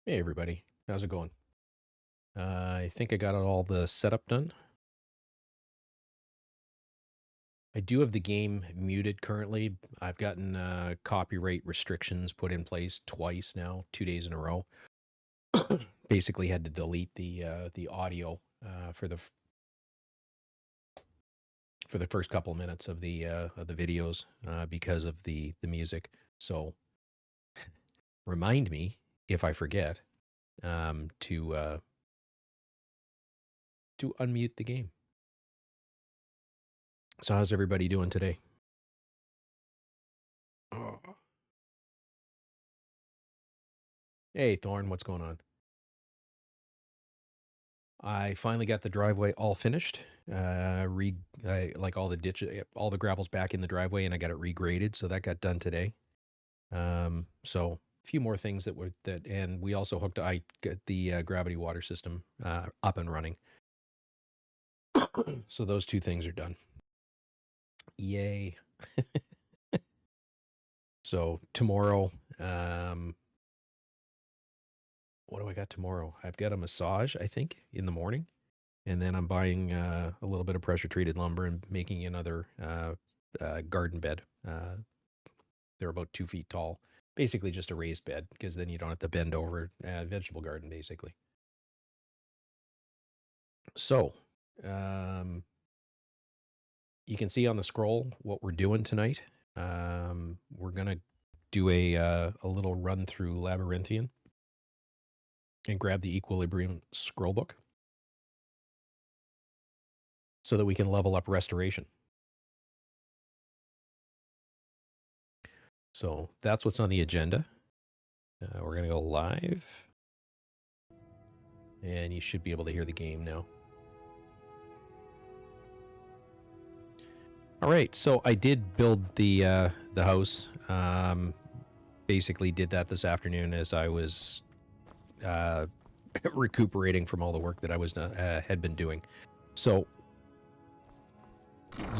Hey everybody, how's it going? I think I got all the setup done. I do have the game muted currently. I've gotten copyright restrictions put in place twice now, 2 days in a row. Basically, had to delete the audio for the first couple minutes of the videos because of the music. So remind me if I forget to unmute the game. So how's everybody doing today? Oh. Hey Thorn, what's going on? I finally got the driveway all finished. Like all the ditch, all the gravel's back in the driveway, and I got it regraded, so that got done today. So a few more things and we also I got the gravity water system up and running. So those two things are done. Yay! So tomorrow, what do I got tomorrow? I've got a massage, I think, in the morning. And then I'm buying a little bit of pressure-treated lumber and making another garden bed. They're about 2 feet tall. Basically just a raised bed, because then you don't have to bend over. Vegetable garden, basically. So, you can see on the scroll what we're doing tonight. We're going to do a little run through Labyrinthian and grab the Equilibrium scrollbook so that we can level up Restoration. So that's what's on the agenda. We're going to go live. And you should be able to hear the game now. All right, so I did build the house. Basically did that this afternoon as I was recuperating from all the work that I had been doing. So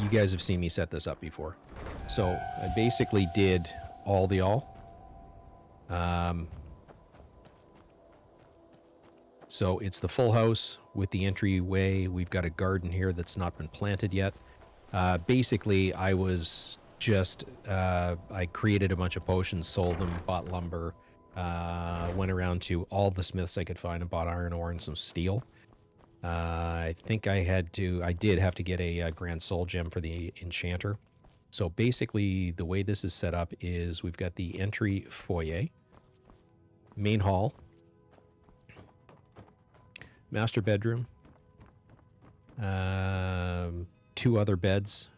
you guys have seen me set this up before. So I basically did all the all. So it's the full house with the entryway. We've got a garden here that's not been planted yet. Basically, I was just, I created a bunch of potions, sold them, bought lumber, went around to all the smiths I could find and bought iron ore and some steel. I think I did have to get a Grand Soul Gem for the enchanter. So basically, the way this is set up is we've got the entry foyer, main hall, master bedroom, 2 other beds,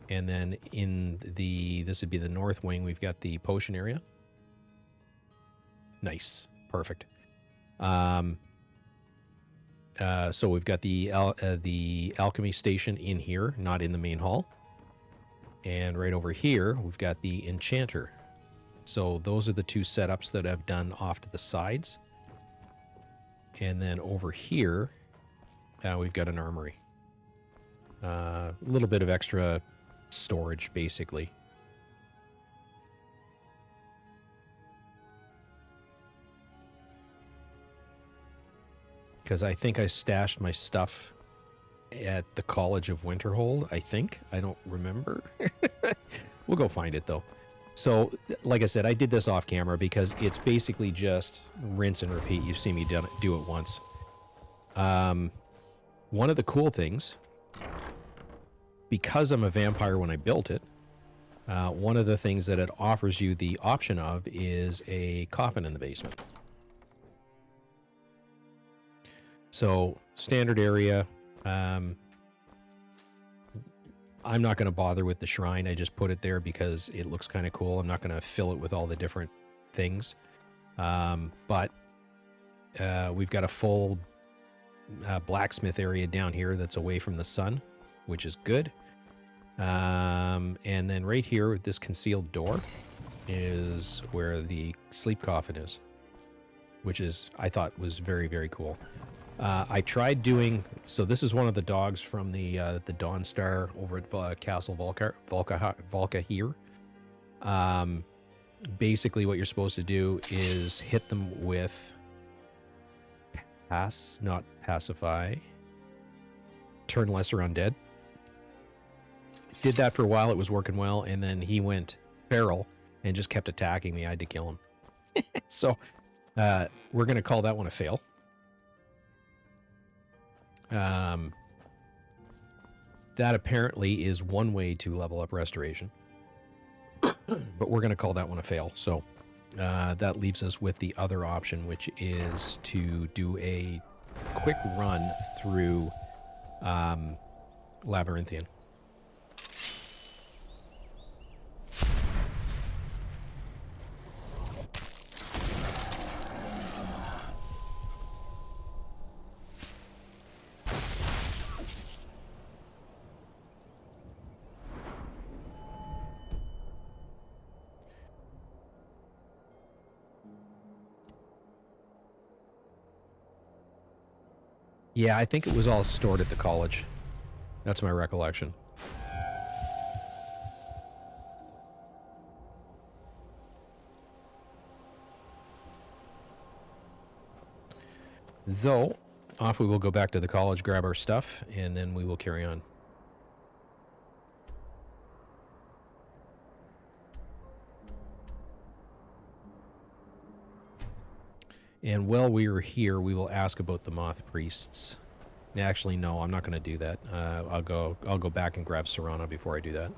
and then this would be the north wing, we've got the potion area. Nice. Perfect. So we've got the alchemy station in here, not in the main hall. And right over here, we've got the enchanter. So those are the 2 setups that I've done off to the sides. And then over here, we've got an armory. A little bit of extra storage, basically. Because I think I stashed my stuff at the College of Winterhold, I think. I don't remember. We'll go find it, though. So, like I said, I did this off camera because it's basically just rinse and repeat. You've seen me do it once. One of the cool things, because I'm a vampire when I built it, one of the things that it offers you the option of is a coffin in the basement. So, standard area. I'm not going to bother with the shrine. I just put it there because it looks kind of cool. I'm not going to fill it with all the different things. But we've got a full blacksmith area down here that's away from the sun, which is good. And then right here, this concealed door is where the sleep coffin is, which I thought was very, very cool. I tried doing, so this is one of the dogs from the Dawnstar over at Castle Volca here. Basically what you're supposed to do is hit them with Pass, not pacify. Turn lesser undead. Did that for a while. It was working well. And then he went feral and just kept attacking me. I had to kill him. So we're going to call that one a fail. That apparently is one way to level up restoration. But we're going to call that one a fail. So that leaves us with the other option, which is to do a quick run through Labyrinthian. Yeah, I think it was all stored at the college. That's my recollection. So, off we will go back to the college, grab our stuff, and then we will carry on. And while we are here, we will ask about the moth priests. Actually, no, I'm not going to do that. I'll go back and grab Serrano before I do that.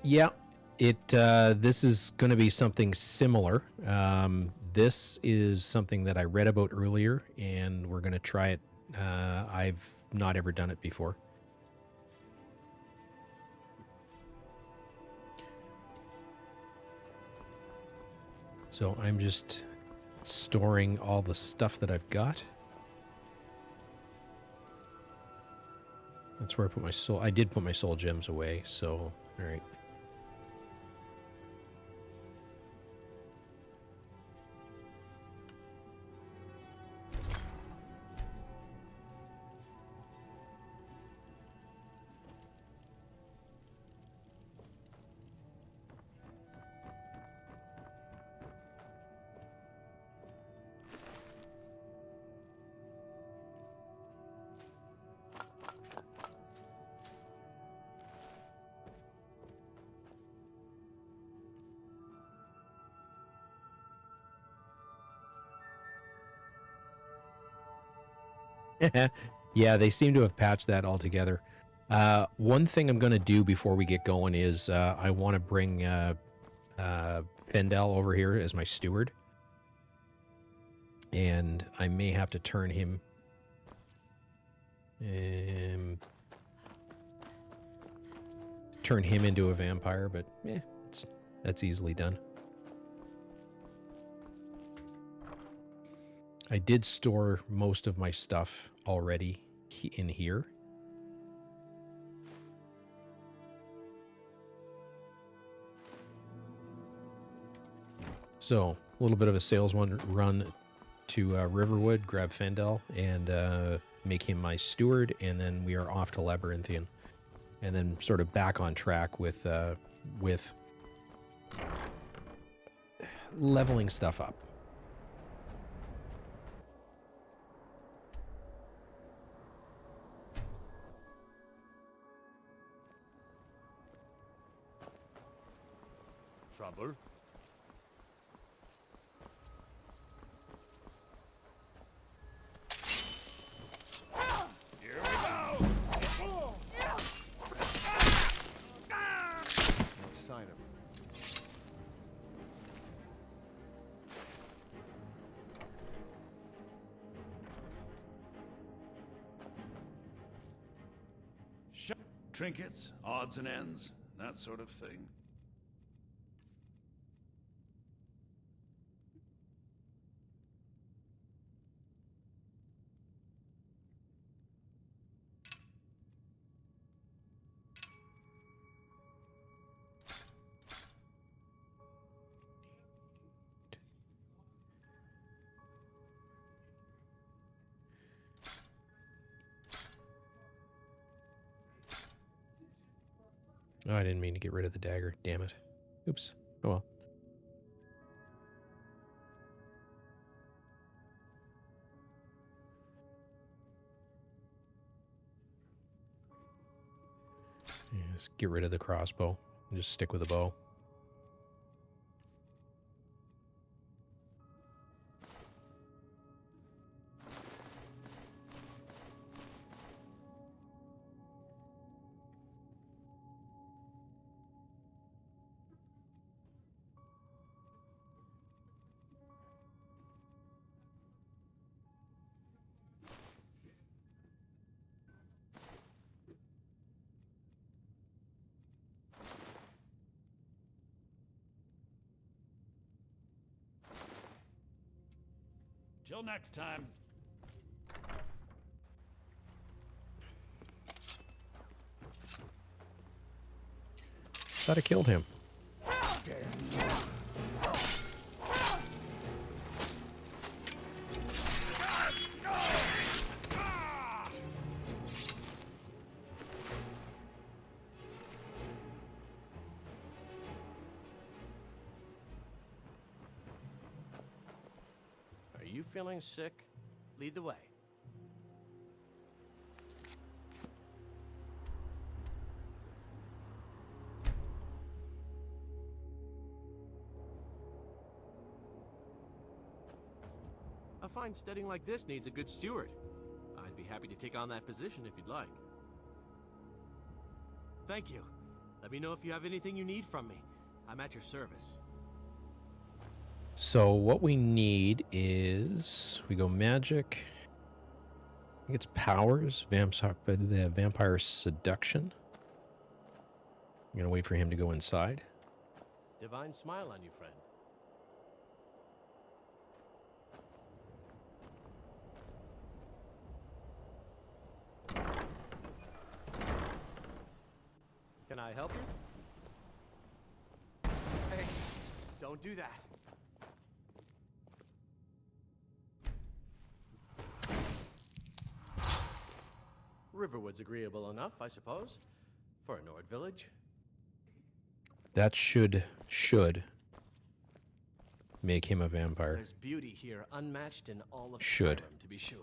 Yeah, this is going to be something similar. This is something that I read about earlier, and we're going to try it. I've not ever done it before. So I'm just storing all the stuff that I've got. That's where I put my soul. I did put my soul gems away, so all right. Yeah, they seem to have patched that all together. One thing I'm going to do before we get going is I want to bring Fendel over here as my steward. And I may have to turn him... turn him into a vampire, but that's easily done. I did store most of my stuff already in here. So, a little bit of a sales run to Riverwood, grab Fendel, and make him my steward, and then we are off to Labyrinthian. And then sort of back on track with leveling stuff up. Trouble? Here we go! No sign of him. Trinkets, odds and ends, that sort of thing. Oh, I didn't mean to get rid of the dagger. Damn it. Oops. Oh well. Yeah, just get rid of the crossbow and just stick with the bow. Till next time. Thought I killed him. Are you feeling sick? Lead the way. A fine steading like this needs a good steward. I'd be happy to take on that position if you'd like. Thank you. Let me know if you have anything you need from me. I'm at your service. So what we need is we go magic. I think it's powers, the vampire seduction. I'm gonna wait for him to go inside. Divine smile on you, friend. Can I help you? Hey, don't do that. Riverwood's agreeable enough, I suppose, for a Nord village. That should make him a vampire. There's beauty here unmatched in all of Should. Skyrim, to be sure.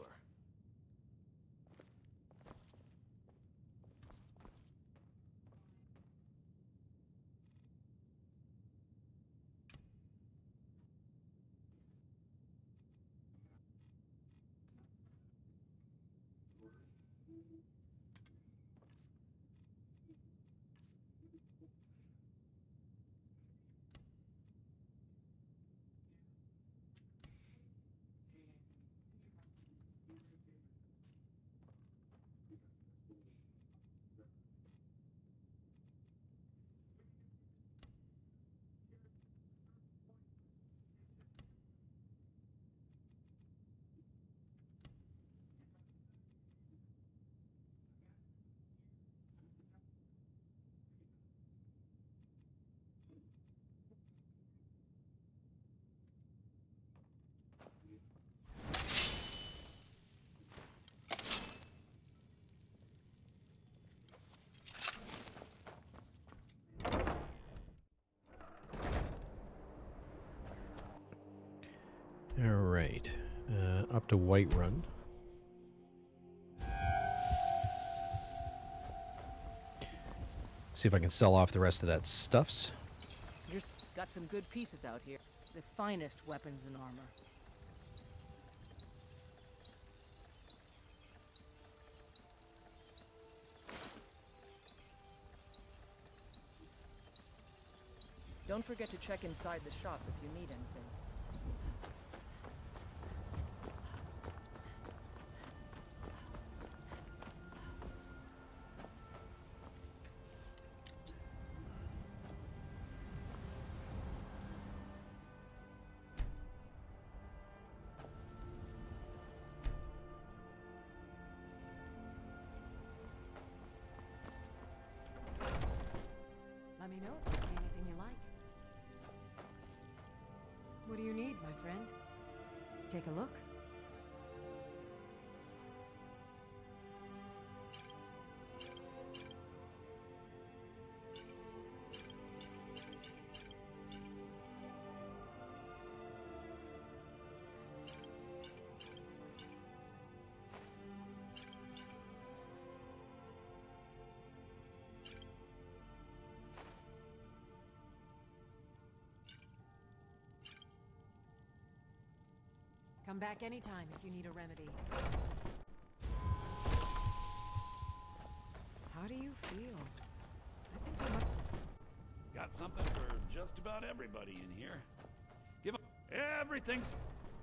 All right. Up to Whiterun. See if I can sell off the rest of that stuffs. You've got some good pieces out here. The finest weapons and armor. Don't forget to check inside the shop if you need anything. Let me know if you see anything you like. What do you need, my friend? Take a look. Come back anytime if you need a remedy. How do you feel? I think you might... Got something for just about everybody in here. Give 'em everything's...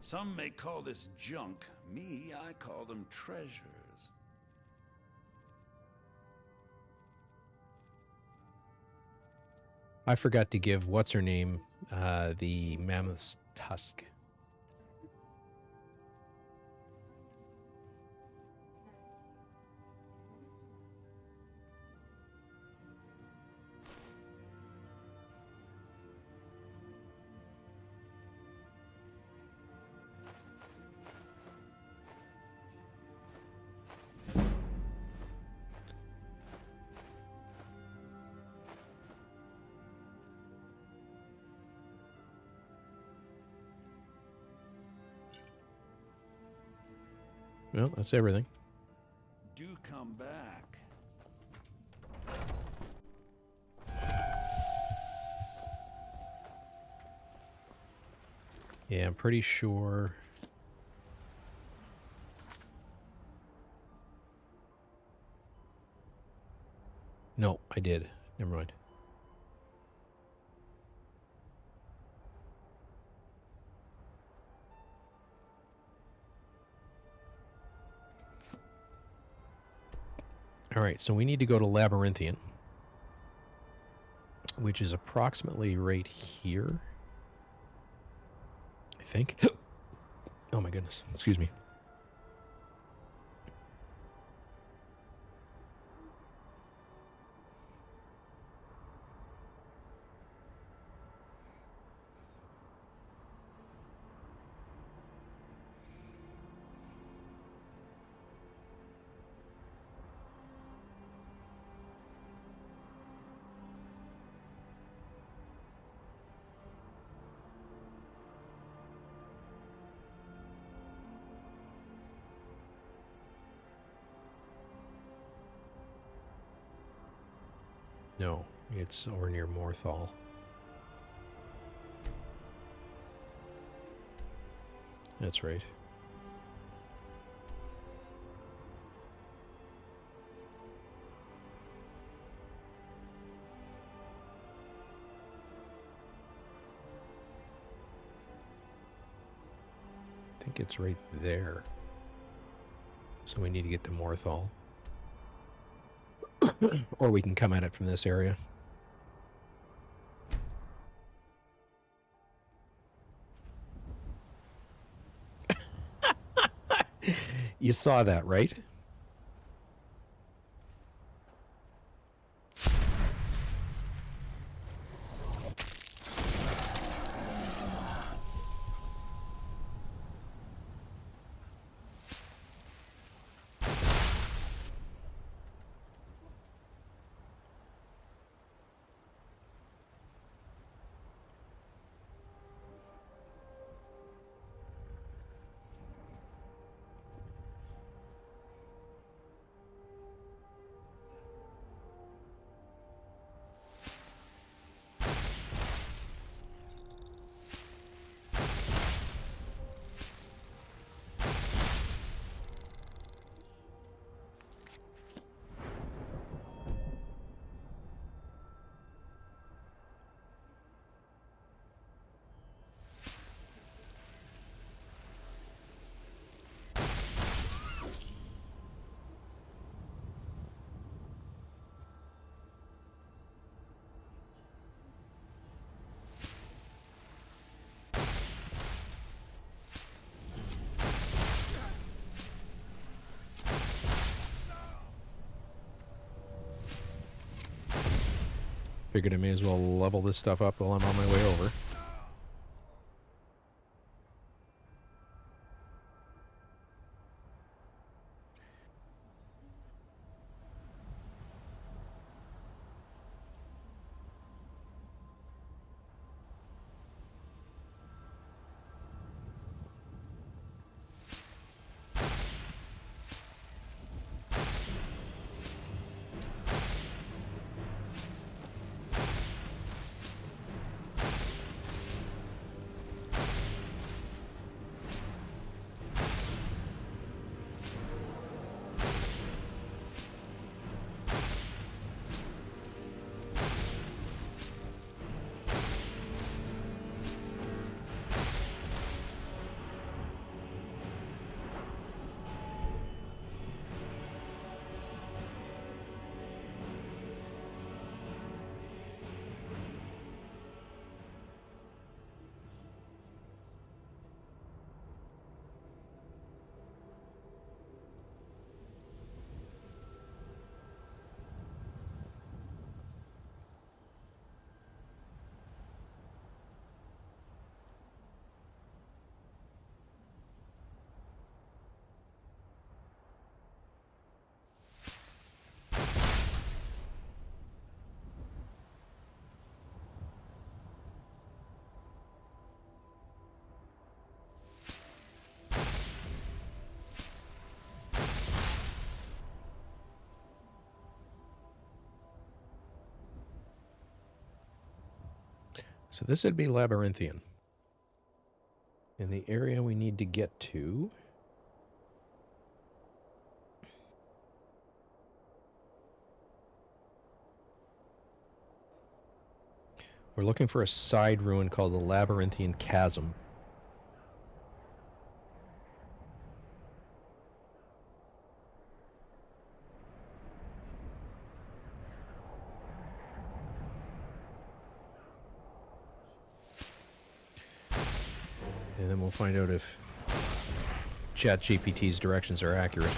Some may call this junk. Me, I call them treasures. I forgot to give what's-her-name the mammoth's tusk. Well, that's everything. Do come back. Yeah, I'm pretty sure. No, I did. Never mind. All right, so we need to go to Labyrinthian, which is approximately right here, I think. Oh my goodness, excuse me. No, it's over near Morthal. That's right. I think it's right there. So we need to get to Morthal. Or we can come at it from this area. You saw that, right? Figured I may as well level this stuff up while I'm on my way over. So this would be labyrinthian. And the area we need to get to... We're looking for a side ruin called the Labyrinthian Chasm. And then we'll find out if ChatGPT's directions are accurate.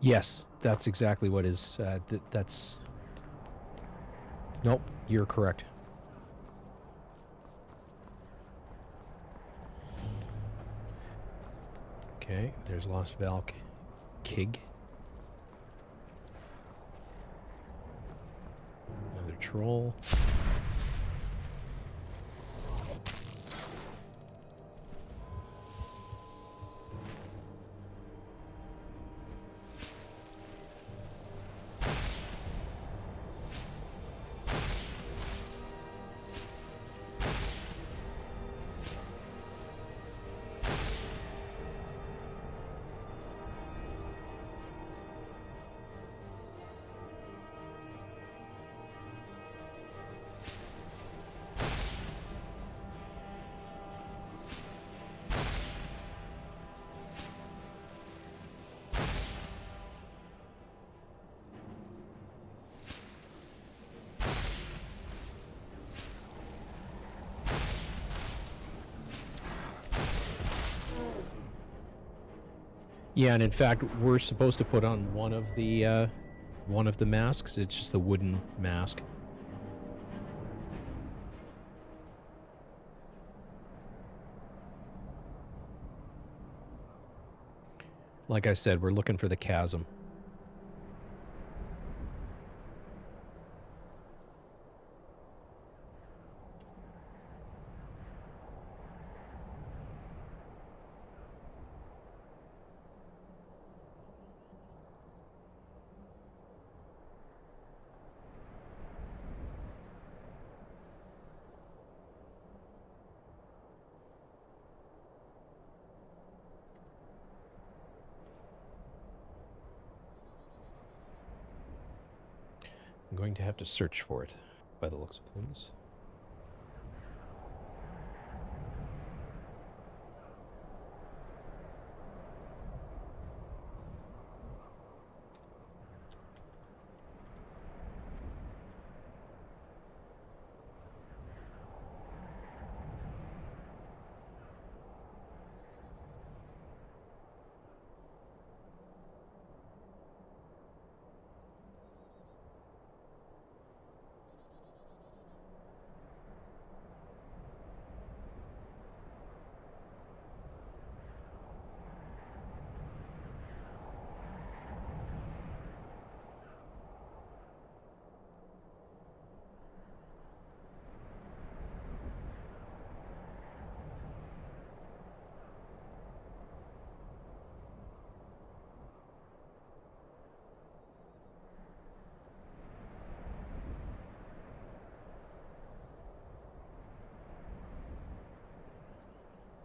Yes, that's exactly what is... that's... Nope, you're correct. Okay, there's Lost Valk Kig. Another troll. Yeah, and in fact, we're supposed to put on one of the masks. It's just the wooden mask. Like I said, we're looking for the chasm. I'm going to have to search for it, by the looks of things.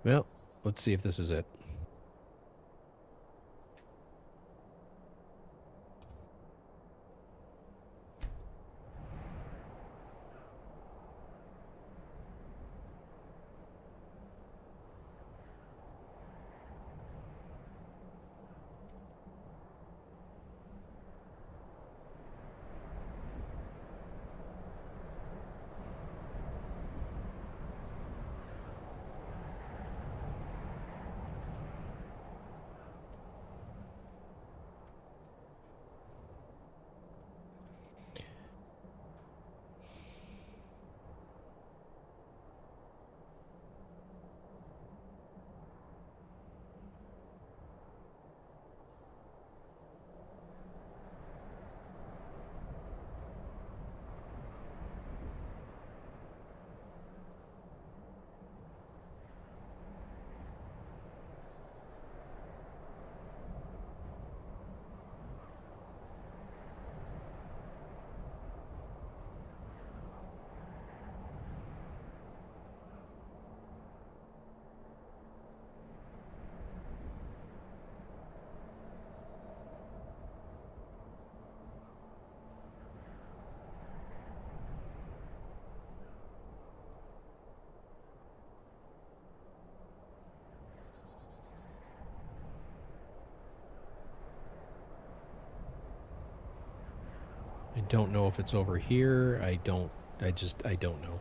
Well, let's see if this is it. I don't know if it's over here. I don't know.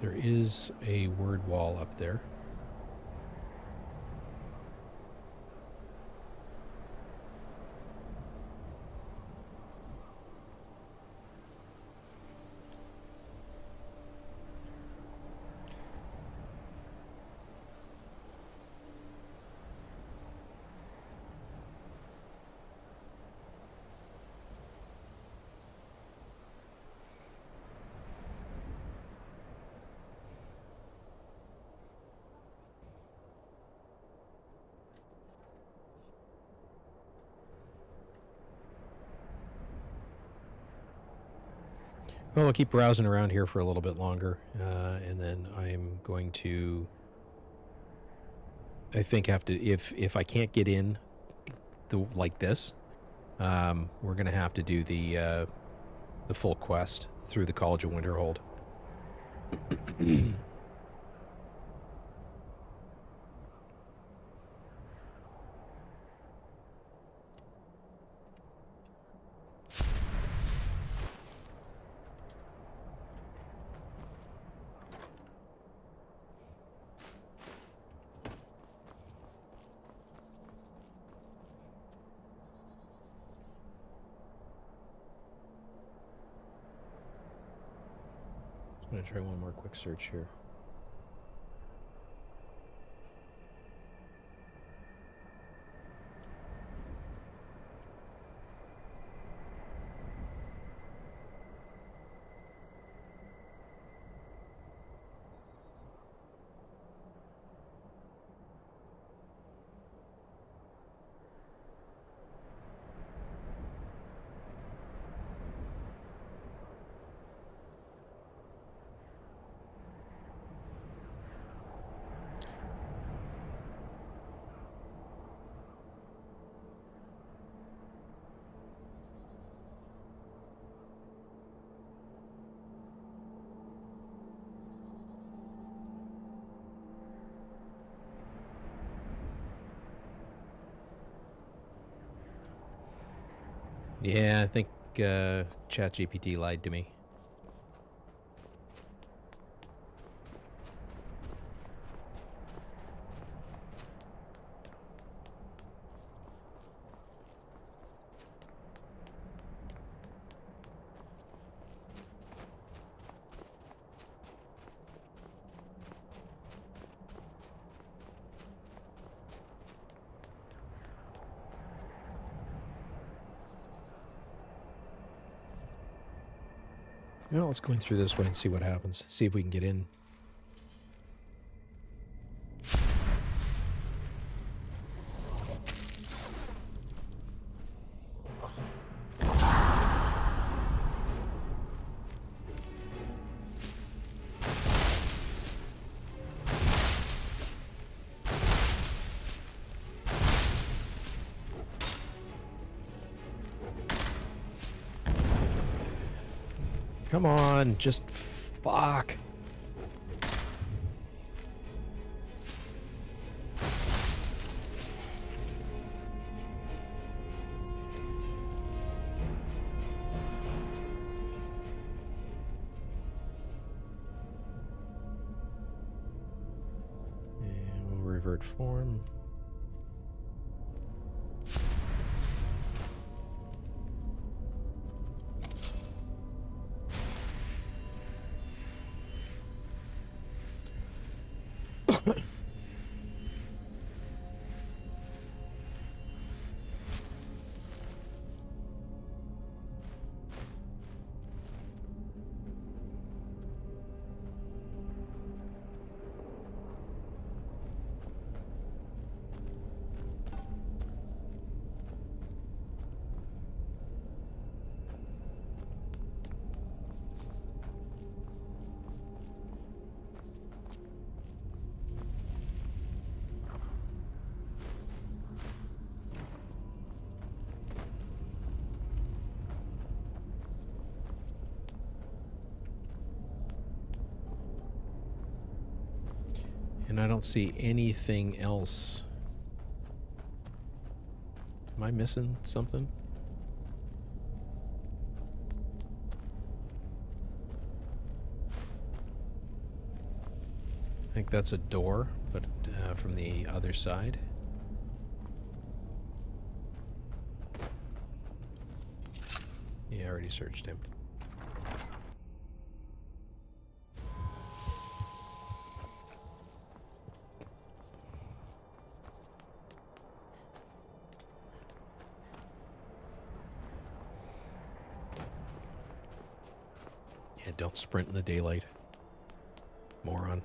There is a word wall up there. Well, I'll keep browsing around here for a little bit longer, and then I'm going to, I think, have to, if I can't get in like this, we're going to have to do the full quest through the College of Winterhold. I'm gonna try one more quick search here. Yeah, I think ChatGPT lied to me. Well, let's go in through this way and see what happens. See if we can get in. Come on, just fuck. And we'll revert form. And I don't see anything else. Am I missing something? I think that's a door, but from the other side. Yeah, I already searched him. Yeah, don't sprint in the daylight. Moron.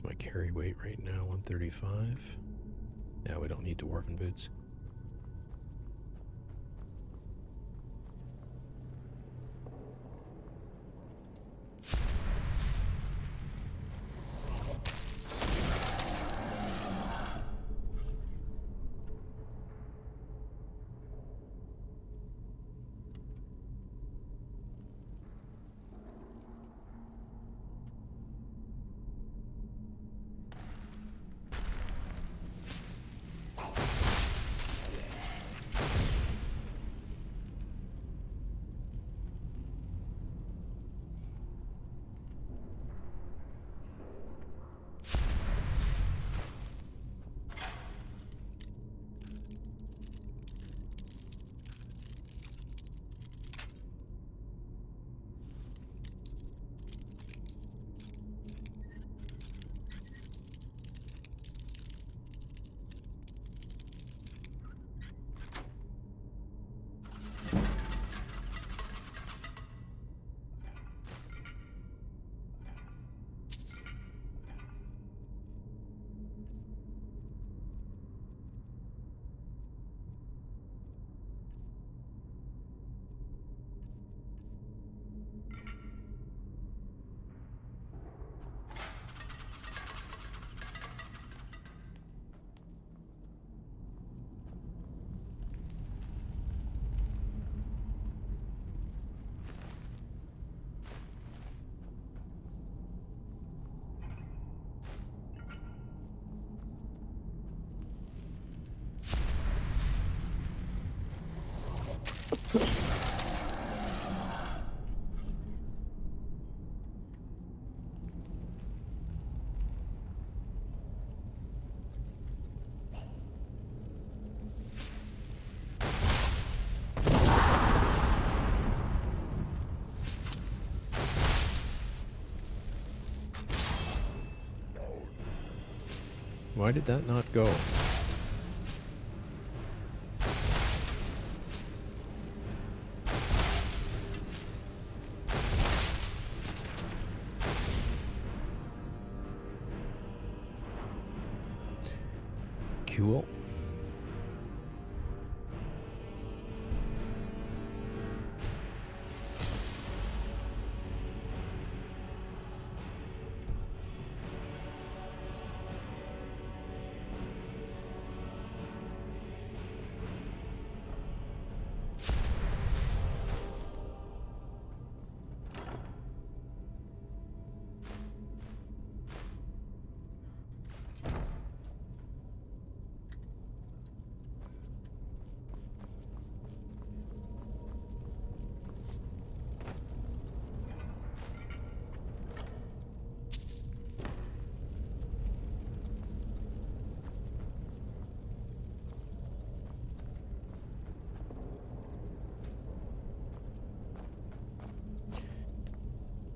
What's my carry weight right now? 135. Yeah, we don't need dwarven boots. Why did that not go? Cool.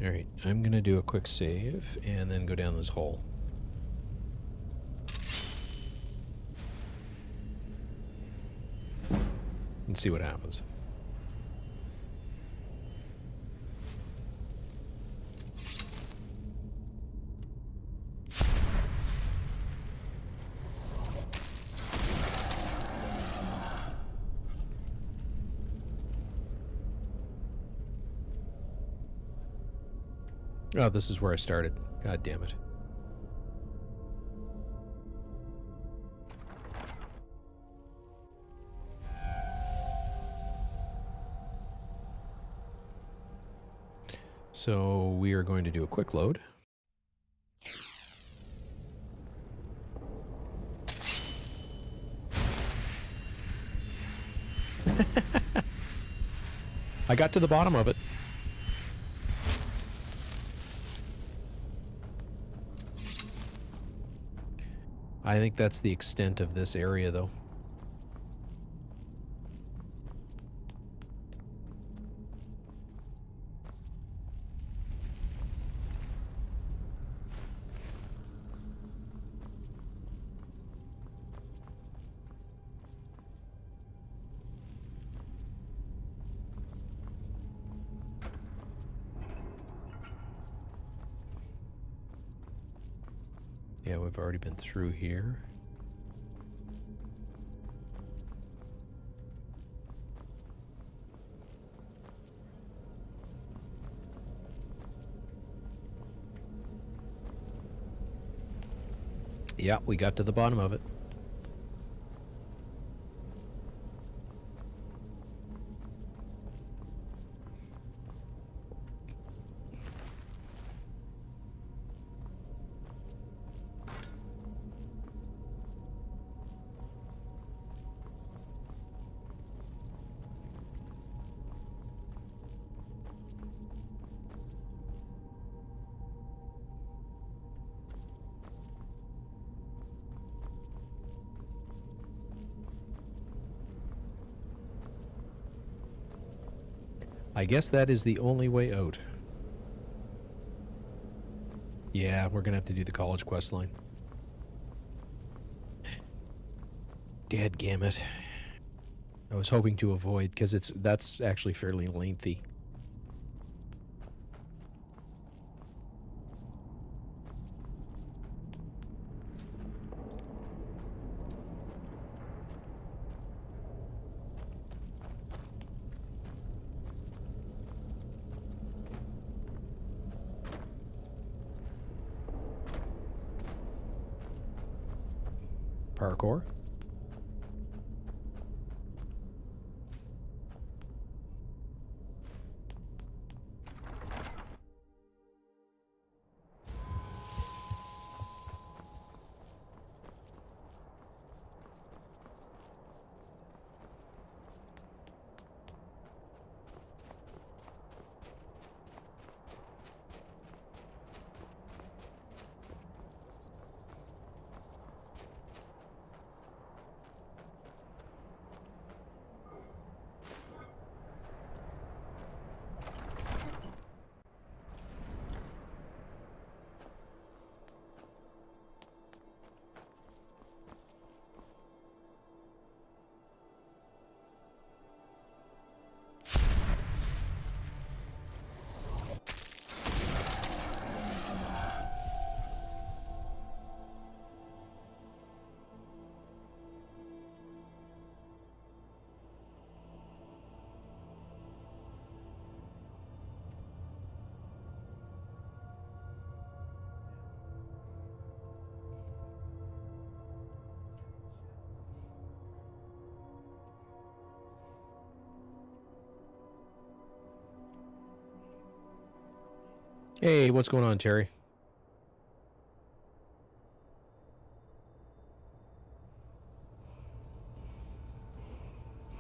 Alright, I'm gonna do a quick save and then go down this hole. And see what happens. Oh, this is where I started. God damn it. So we are going to do a quick load. I got to the bottom of it. I think that's the extent of this area, though. Yeah, we've already been through here. Yeah, we got to the bottom of it. I guess that is the only way out. Yeah, we're gonna have to do the college quest line. Dadgummit. I was hoping to avoid, because that's actually fairly lengthy. Parkour. Hey, what's going on, Terry?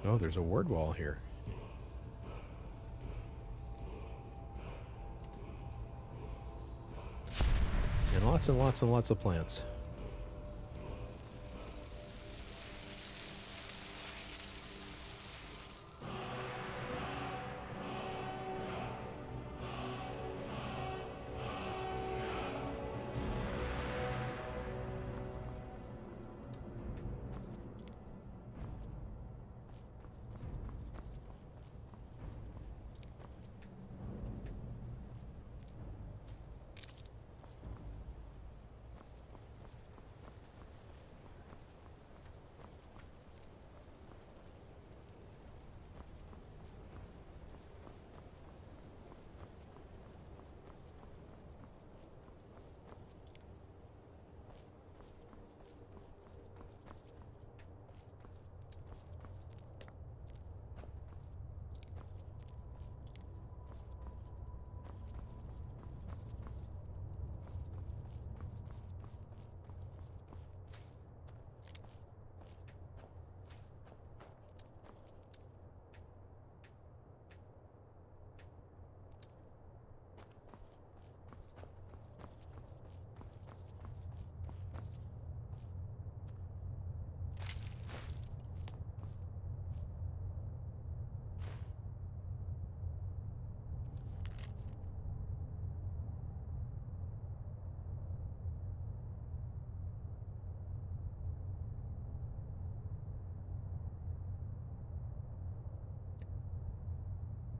Oh, there's a word wall here. And lots and lots and lots of plants.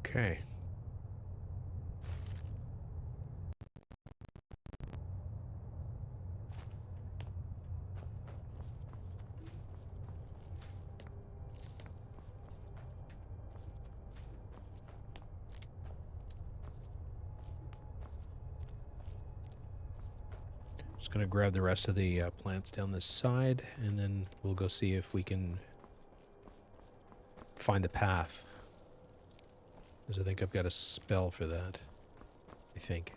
Okay. Just gonna grab the rest of the plants down this side, and then we'll go see if we can find the path. Because I think I've got a spell for that. I think.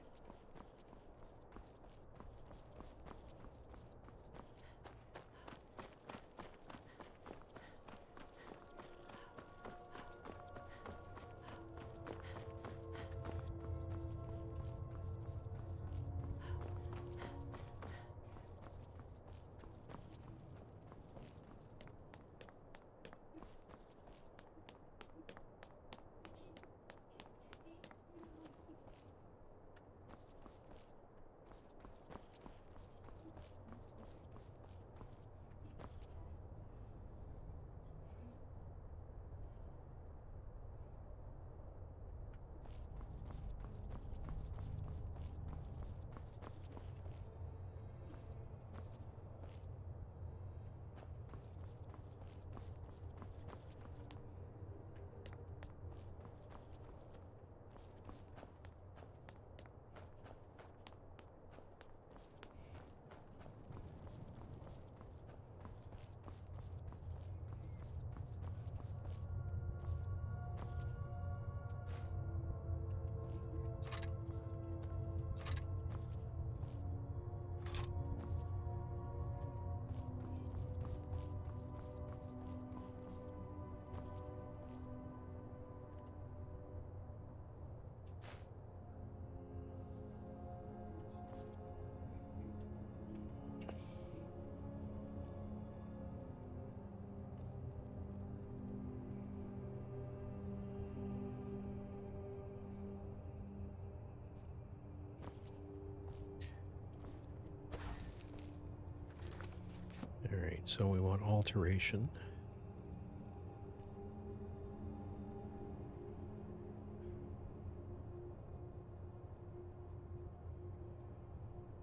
Alright, so we want alteration.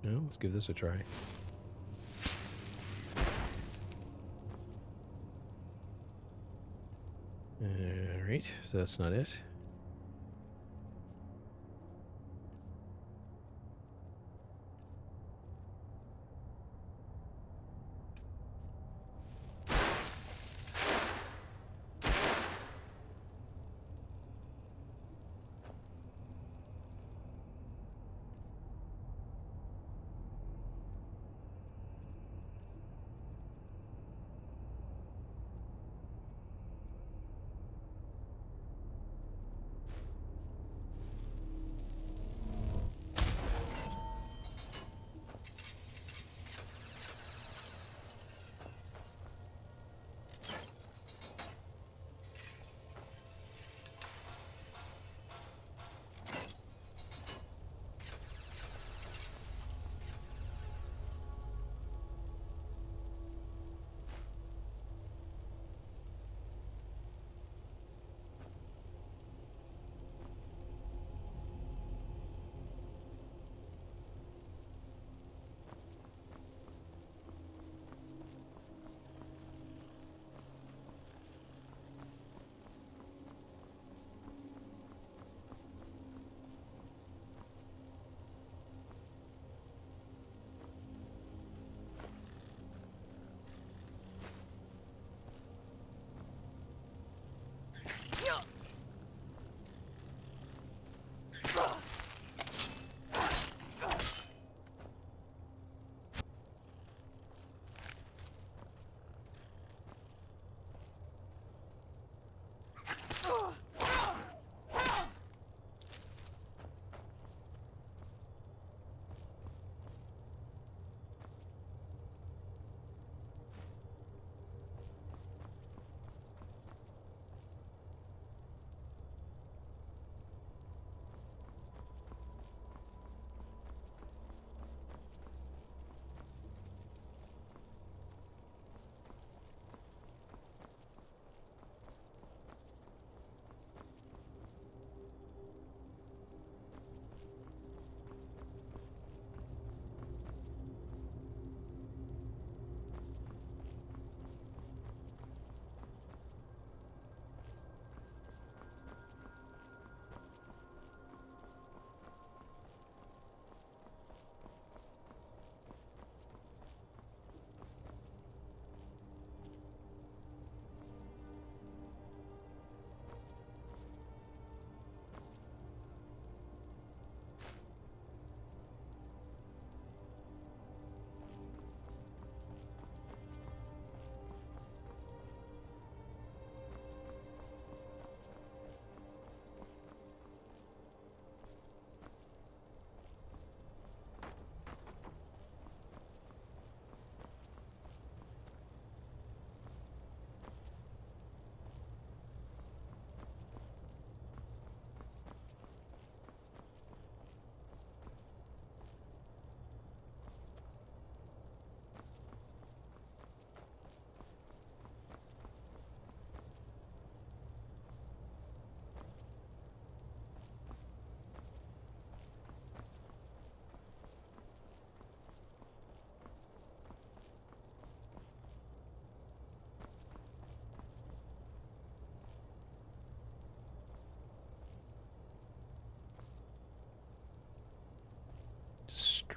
Well, let's give this a try. Alright, so that's not it.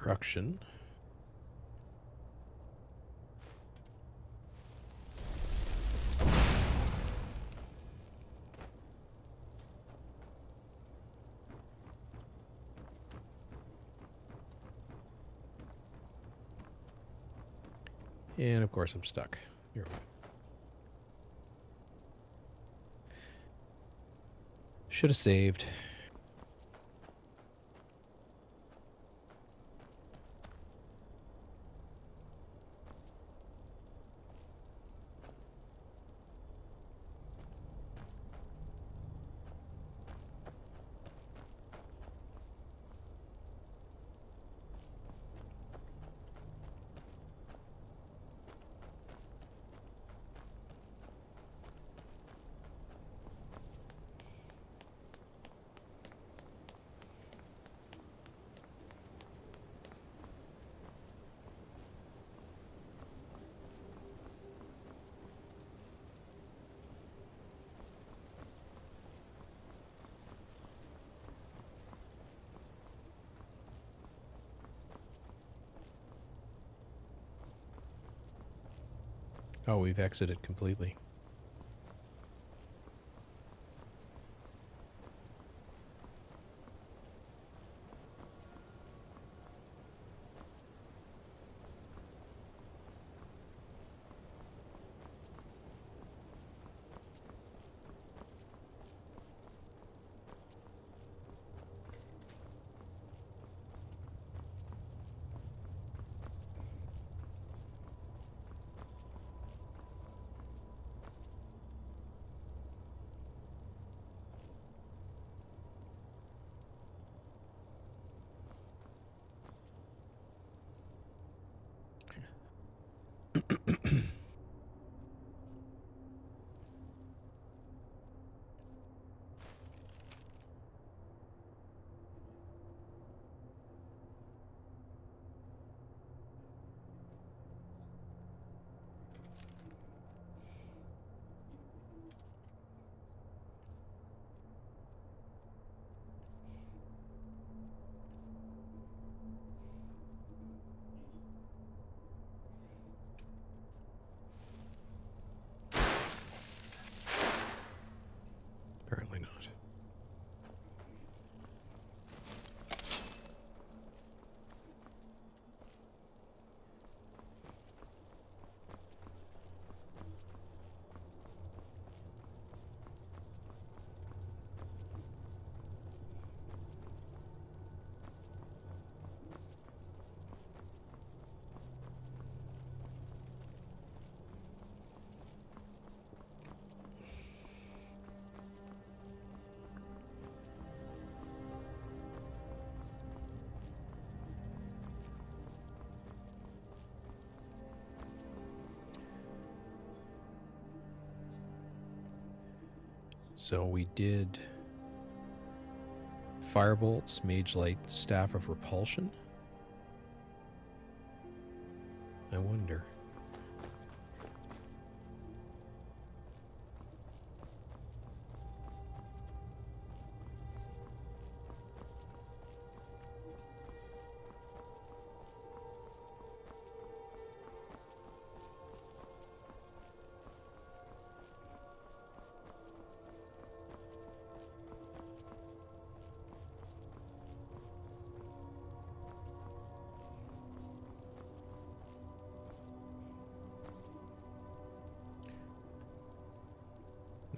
construction. And of course I'm stuck. Here we go. Should have saved. Oh, we've exited completely. Apparently not. So we did Firebolts, Mage Light, Staff of Repulsion. I wonder.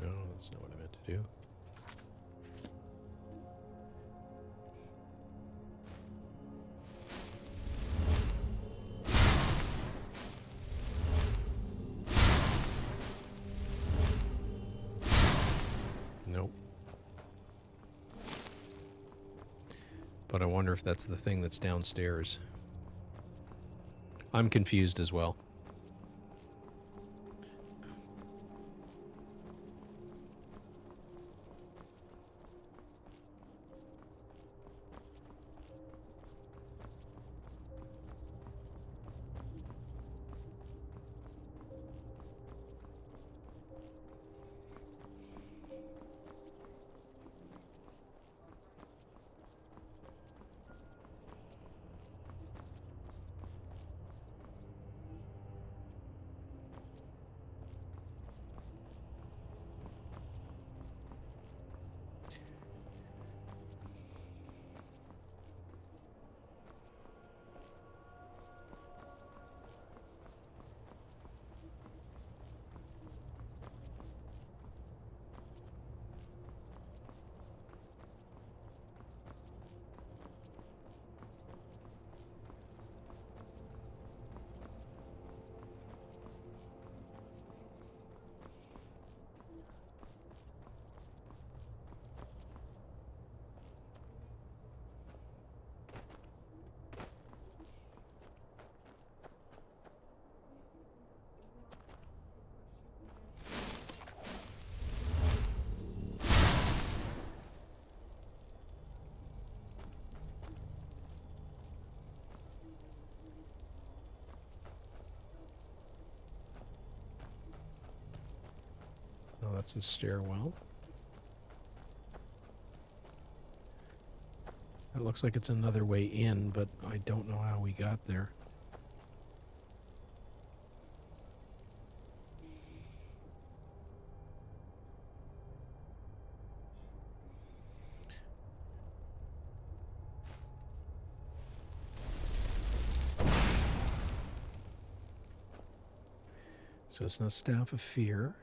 No, that's not what I meant to do. Nope. But I wonder if that's the thing that's downstairs. I'm confused as well. that's the stairwell. It looks like it's another way in, but I don't know how we got there. So it's not Staff of Fear.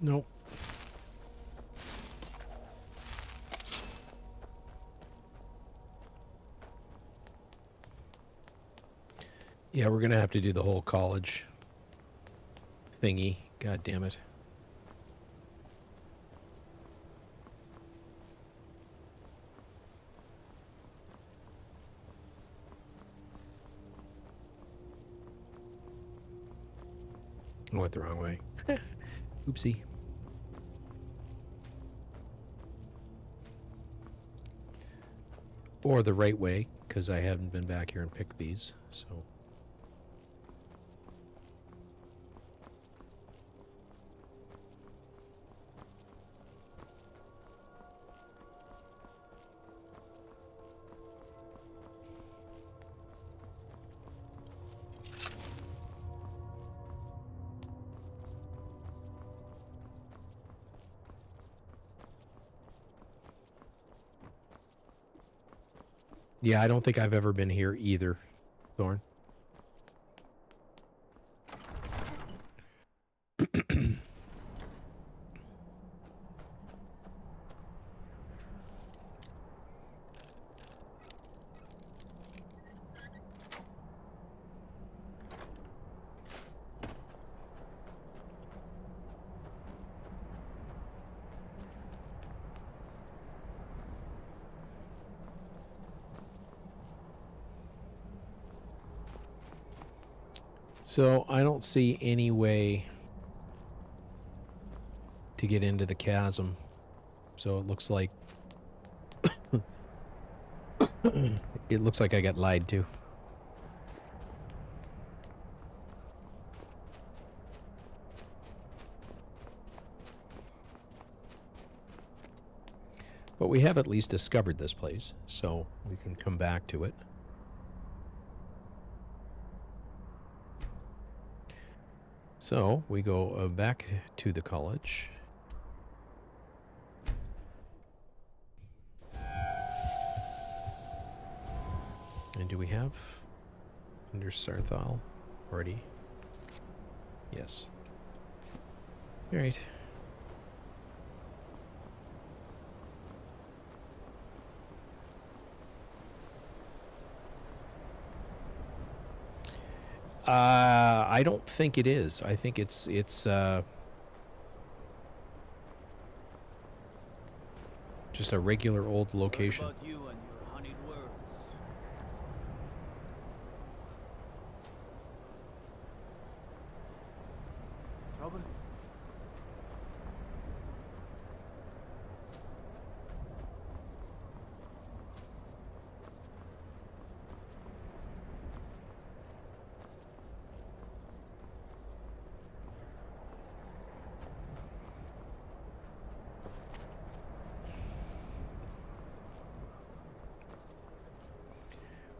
Nope. Yeah, we're gonna have to do the whole college thingy. God damn it. I went the wrong way. Oopsie. Or the right way, because I haven't been back here and picked these, so... Yeah, I don't think I've ever been here either, Thorn. So I don't see any way to get into the chasm. So it looks like it looks like I got lied to. But we have at least discovered this place, so we can come back to it. So we go back to the college. And do we have under Sarthal already? Yes. All right. I don't think it is. I think it's just a regular old location. What about you and your honeyed words? Trouble?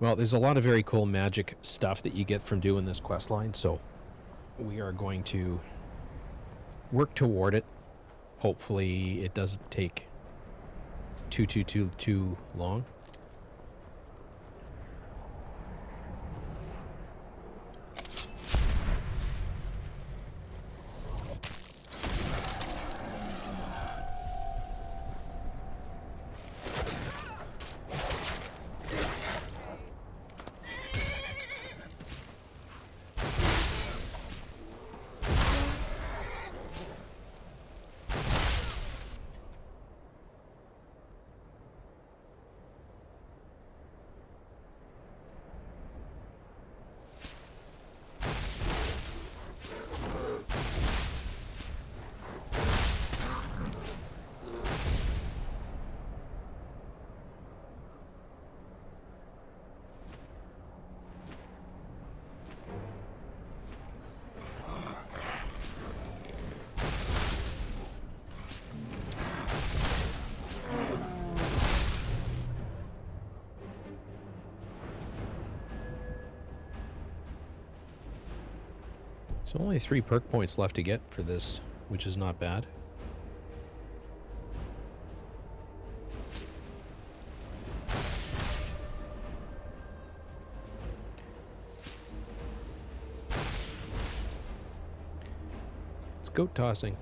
Well, there's a lot of very cool magic stuff that you get from doing this quest line, so we are going to work toward it. Hopefully it doesn't take too long. So only 3 perk points left to get for this, which is not bad. It's goat tossing.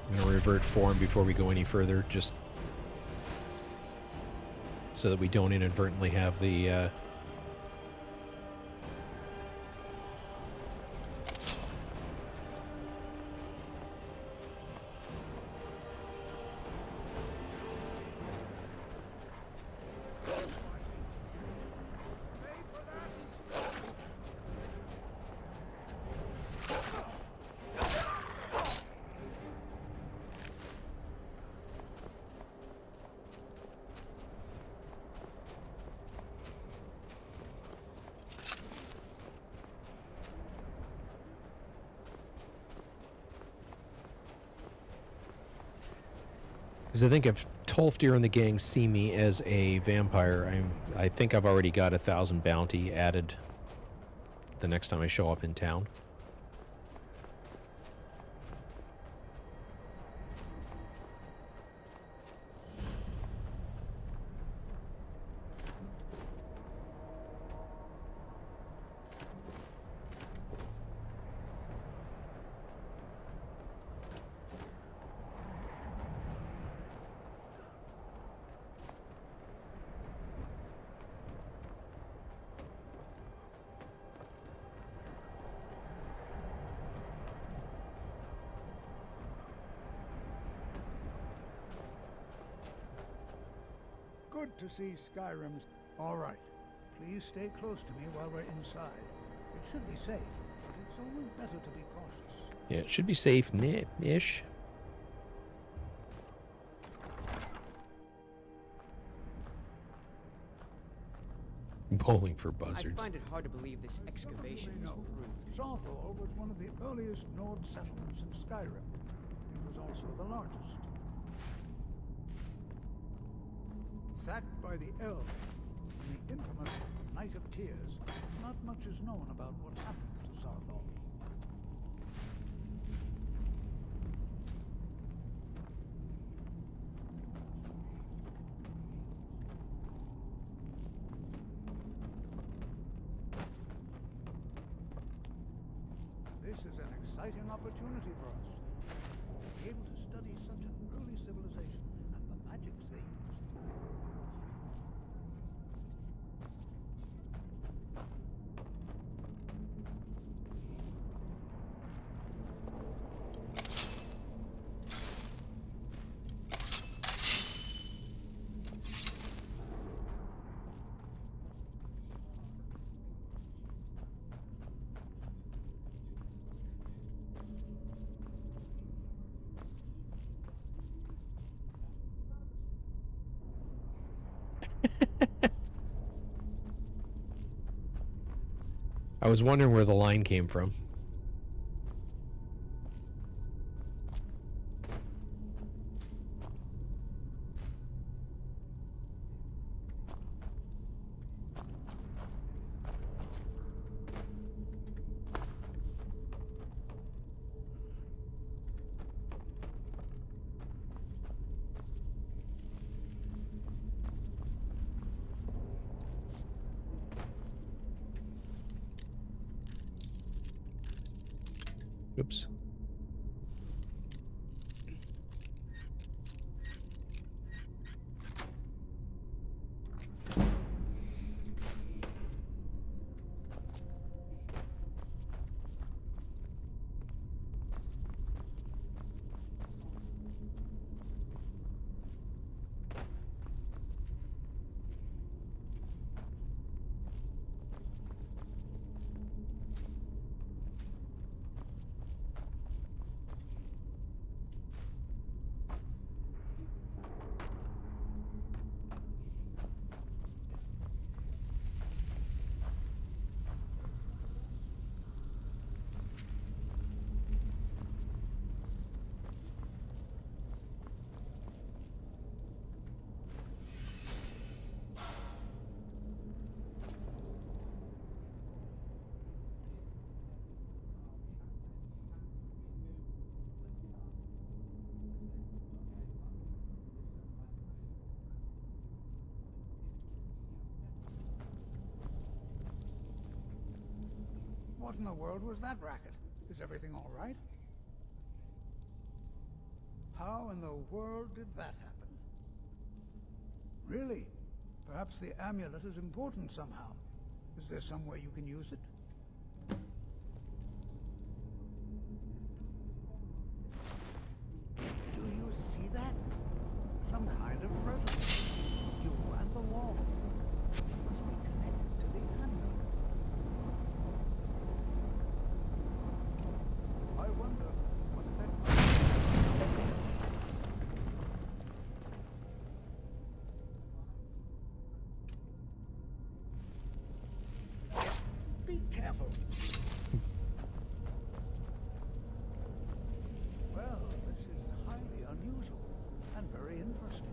I'm going to revert form before we go any further, just so that we don't inadvertently have the because I think if Tolfdir and the gang see me as a vampire, I think I've already got 1,000 bounty added the next time I show up in town. Good to see Skyrim's. All right. Please stay close to me while we're inside. It should be safe, but it's always better to be cautious. Yeah, it should be safe-ish. Bowling for I buzzards. find it hard to believe this excavation was approved. Sarthor was one of the earliest Nord settlements in Skyrim. It was also the largest. Sacked by the elves in the infamous Night of Tears, not much is known about what happened to Sarthor. This is an exciting opportunity for us. To be able to study such an early civilization and the magics they used. I was wondering where the line came from. Oops. What in the world was that racket? Is everything all right? How in the world did that happen? Really? Perhaps the amulet is important somehow. Is there some way you can use it? Do you see that? Some kind of resonance. You and the wall. It must be connected to the amulet. I wonder what effect might. Be careful. Well, this is highly unusual and very interesting.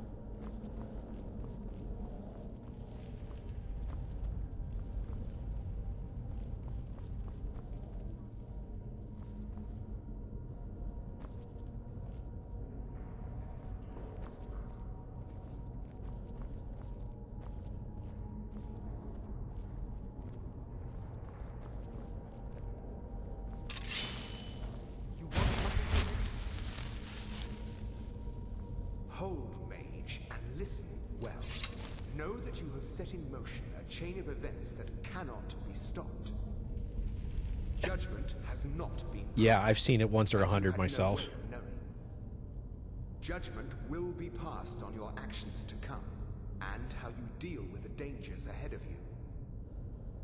Hold, mage, and listen well. Know that you have set in motion a chain of events that cannot be stopped. Judgment has not been passed, Yeah, I've seen it once or as you 100 had no myself. way of knowing. Judgment will be passed on your actions to come, and how you deal with the dangers ahead of you.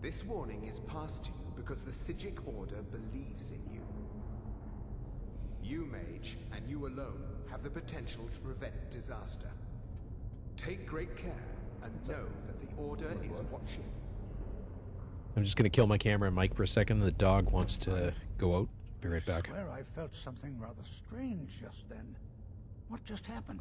This warning is passed to you because the Psijic Order believes in you. You, mage, and you alone, have the potential to prevent disaster. Take great care, and know that the Order is watching. I'm just going to kill my camera and mic for a second. The dog wants to go out. Be right back. I swear I felt something rather strange just then. What just happened?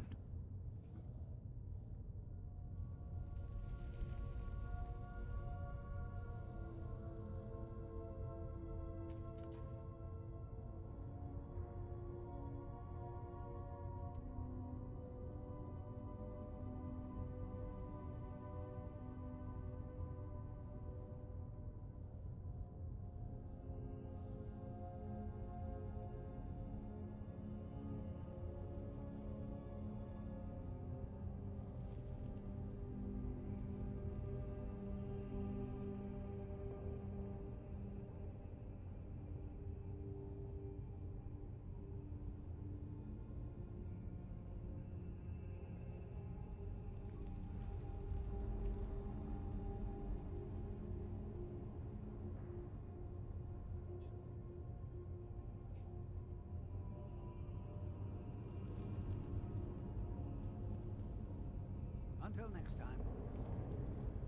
Until next time.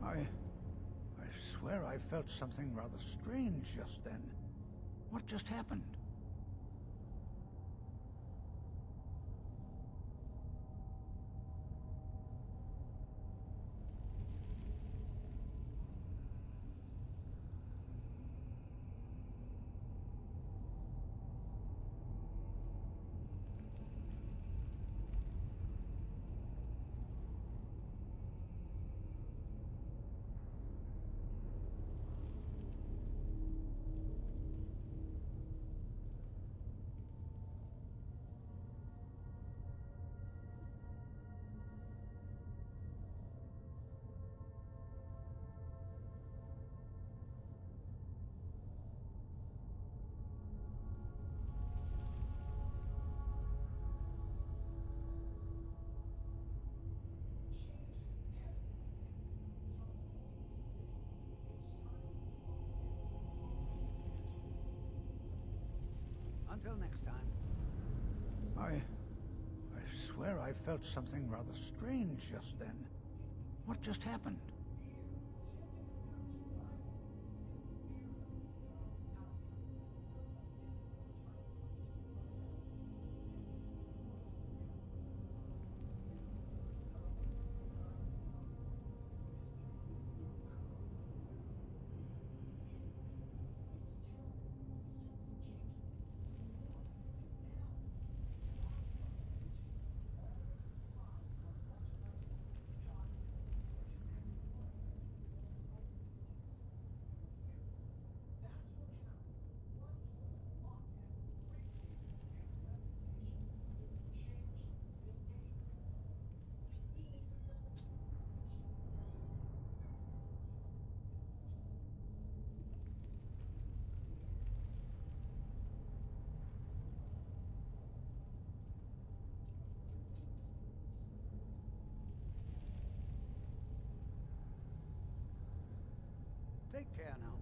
I swear I felt something rather strange just then. What just happened? Until next time. I swear I felt something rather strange just then. What just happened? Take care now.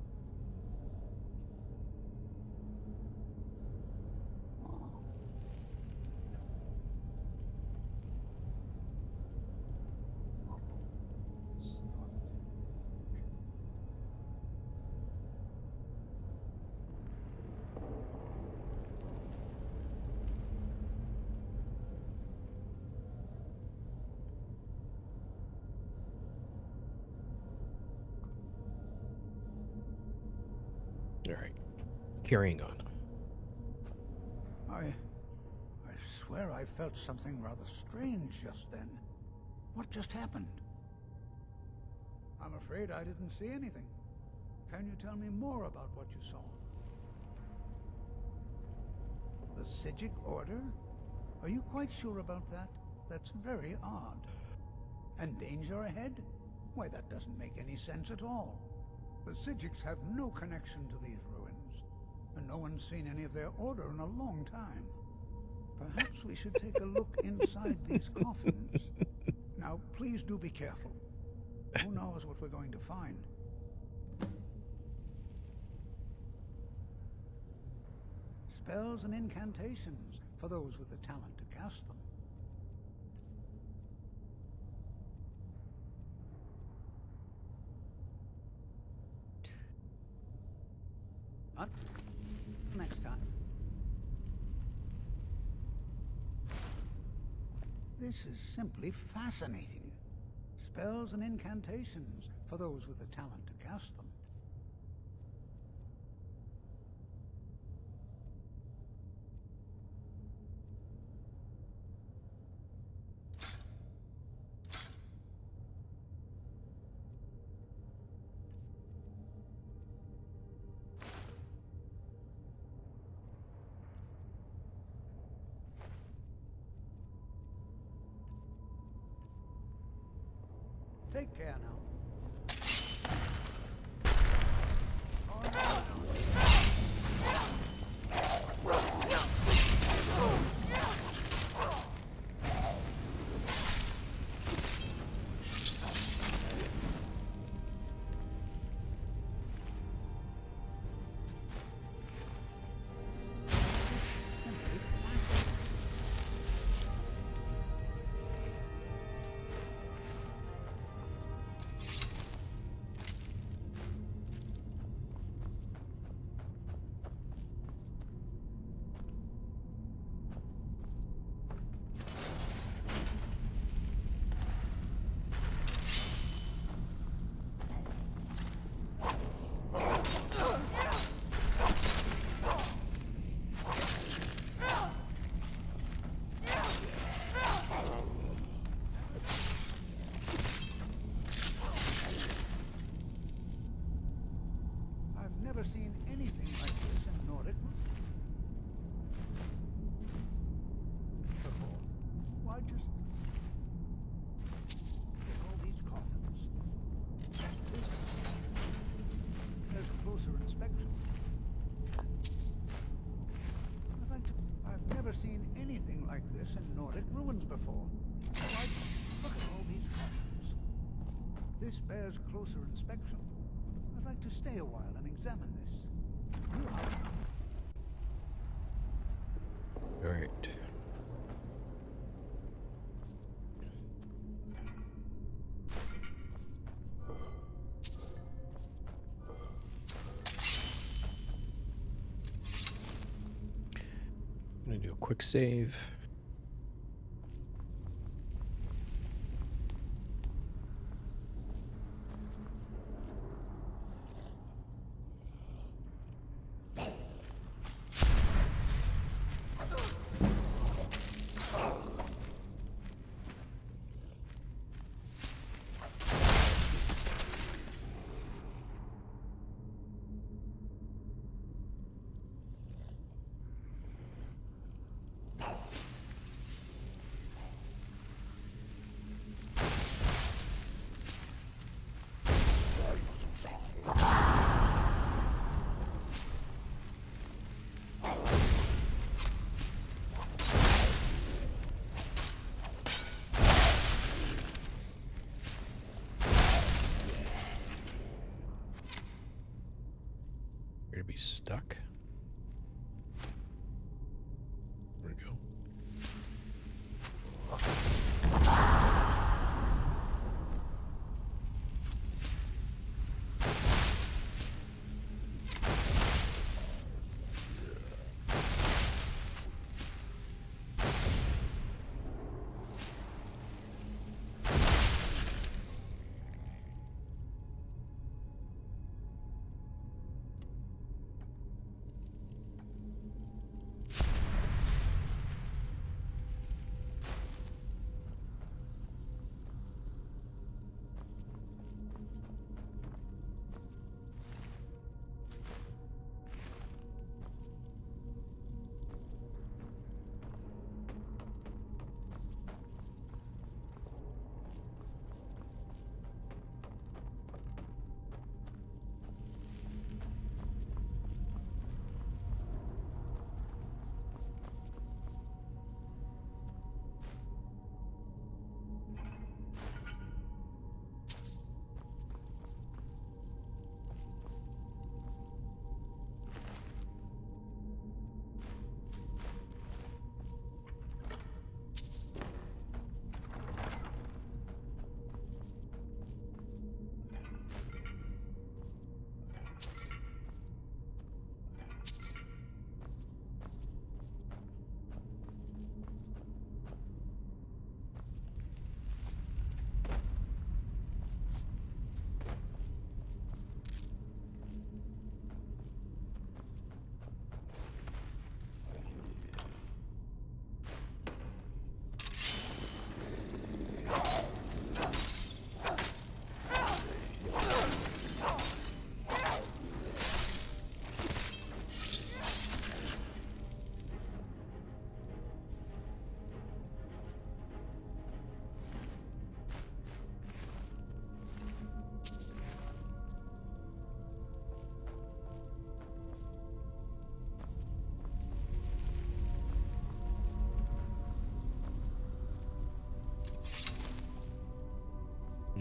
All right. Carrying on. I swear I felt something rather strange just then. What just happened? I'm afraid I didn't see anything. Can you tell me more about what you saw? The Psijic Order? Are you quite sure about that? That's very odd. And danger ahead? Why, that doesn't make any sense at all. The Psijics have no connection to these ruins, and no one's seen any of their order in a long time. Perhaps we should take a look inside these coffins. Now, please do be careful. Who knows what we're going to find? Spells and incantations for those with the talent to cast them. Next time. This is simply fascinating. Spells and incantations for those with the talent to cast them. Take care now. Seen anything like this in Nordic before. Why just take all these coffins? There's a closer inspection. I've never seen anything like this in Nordic ruins before. Why, look at all these coffins. This bears closer inspection. I'd like to stay a while and examine this. All right. I'm going to do a quick save. You're gonna be stuck. There we go.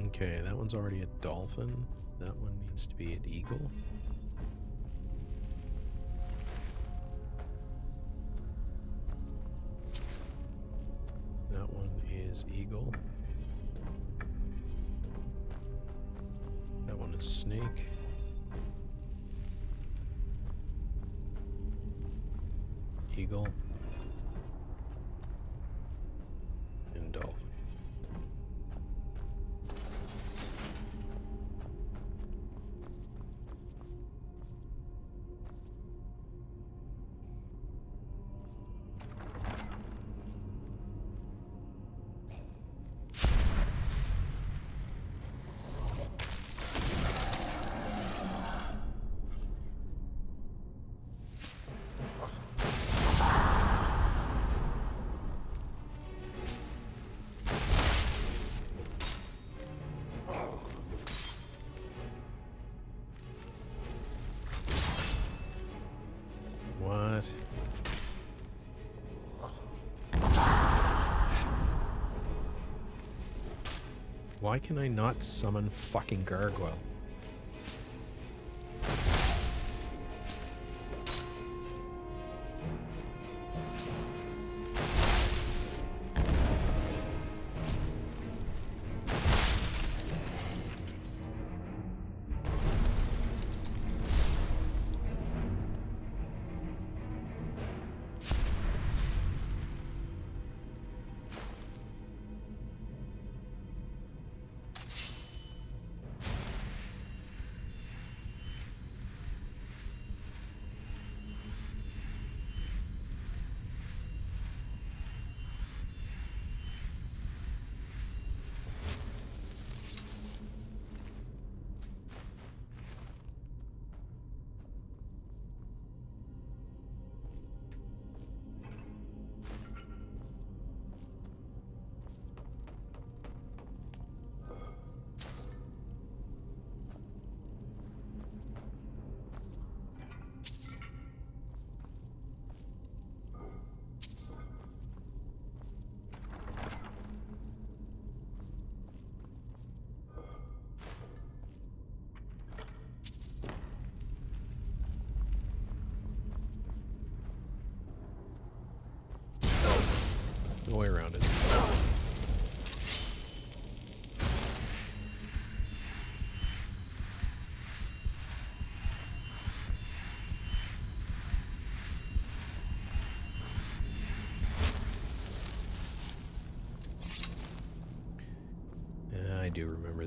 Okay, that one's already a dolphin. That one needs to be an eagle. That one is eagle. That one is snake. Eagle. And dolphin. What? Why can I not summon fucking gargoyle?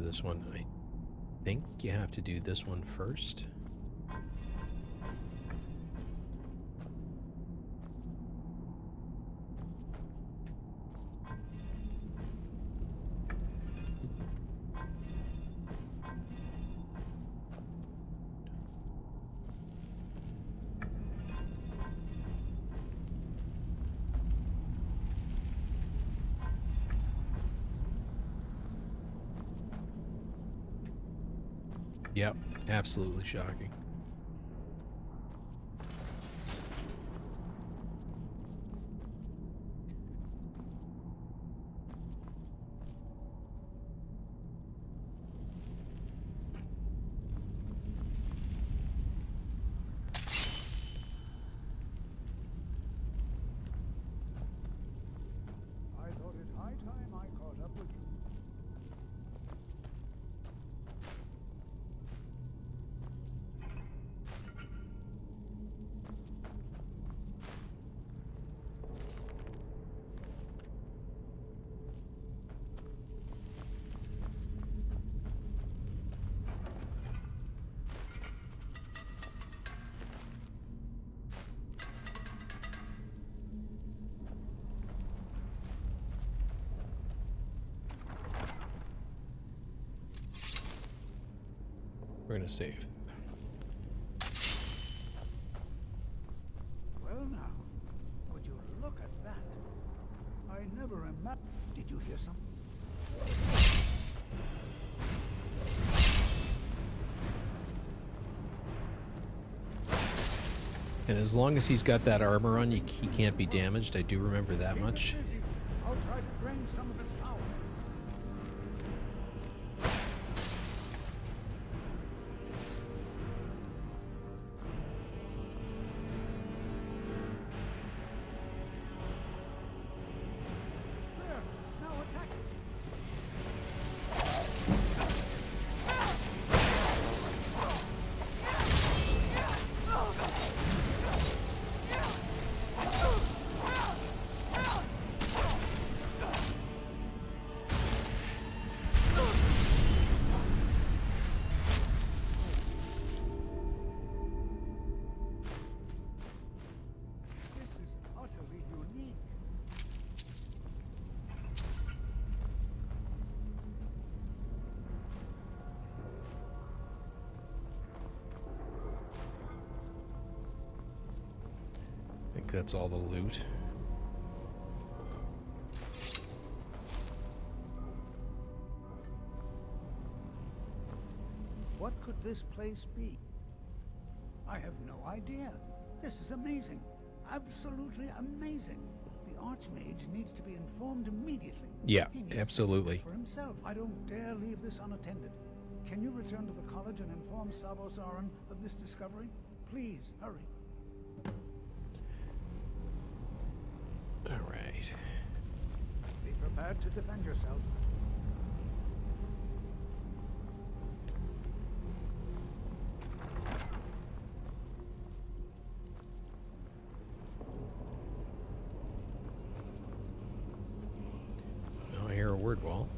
this one. I think you have to do this one first. Yep, absolutely shocking. I thought it high time I caught up with you. We're gonna save. Well now, would you look at that? I never imagined. Did you hear something? And as long as he's got that armor on, he can't be damaged. I do remember that much. Keep it busy. I'll try to drain some of its power. There, now attack it. This is utterly unique. I think that's all the loot. What could this place be? I have no idea. This is amazing. Absolutely amazing. The Archmage needs to be informed immediately. Yeah, He needs to see absolutely. it for himself. I don't dare leave this unattended. Can you return to the college and inform Savos Aran of this discovery? Please, hurry. All right. Be prepared to defend yourself. Now I hear a word wall.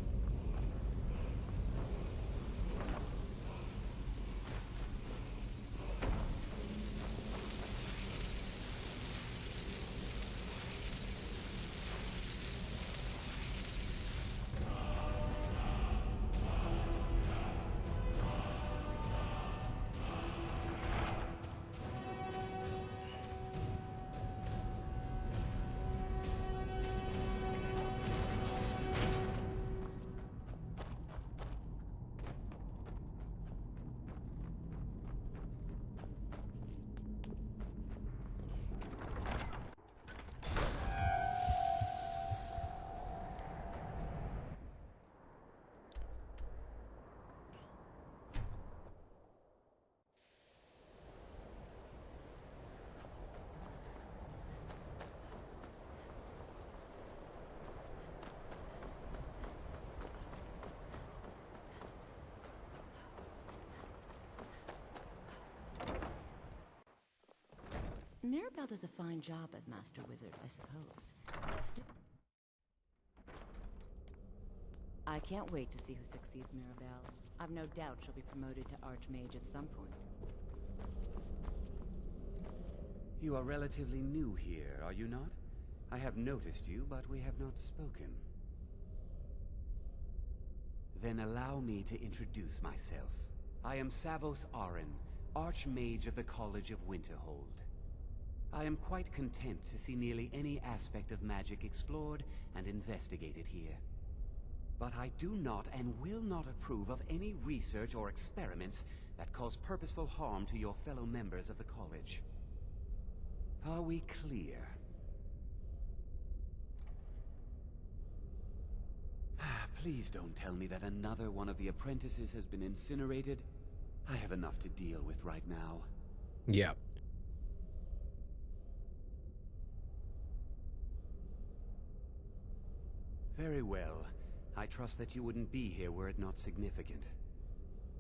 Mirabelle does a fine job as Master Wizard, I suppose. I can't wait to see who succeeds Mirabelle. I've no doubt she'll be promoted to Archmage at some point. You are relatively new here, are you not? I have noticed you, but we have not spoken. Then allow me to introduce myself. I am Savos Arin, Archmage of the College of Winterhold. I am quite content to see nearly any aspect of magic explored and investigated here. But I do not and will not approve of any research or experiments that cause purposeful harm to your fellow members of the college. Are we clear? Please don't tell me that another one of the apprentices has been incinerated. I have enough to deal with right now. Yeah. Very well. I trust that you wouldn't be here were it not significant.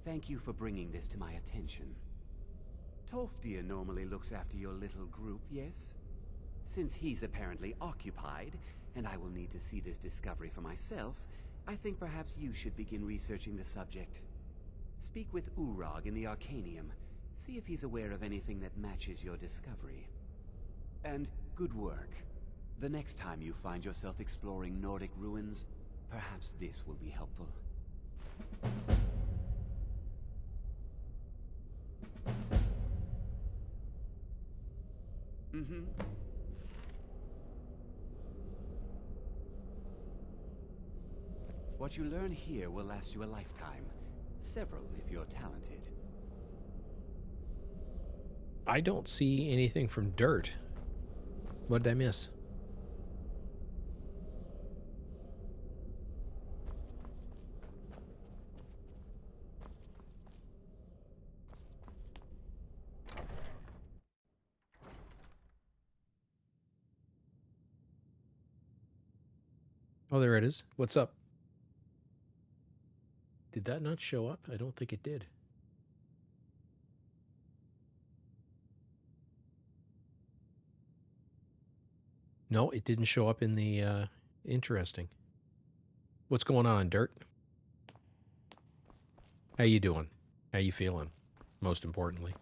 Thank you for bringing this to my attention. Tolfdir normally looks after your little group, yes? Since he's apparently occupied, and I will need to see this discovery for myself, I think perhaps you should begin researching the subject. Speak with Urag in the Arcanium. See if he's aware of anything that matches your discovery. And good work. The next time you find yourself exploring Nordic ruins, perhaps this will be helpful. What you learn here will last you a lifetime. Several, if you're talented. I don't see anything from Dirt. What did I miss? Oh, there it is. What's up? Did that not show up? I don't think it did. No, it didn't show up in the, interesting. What's going on, Dirt? How you doing? How you feeling? Most importantly.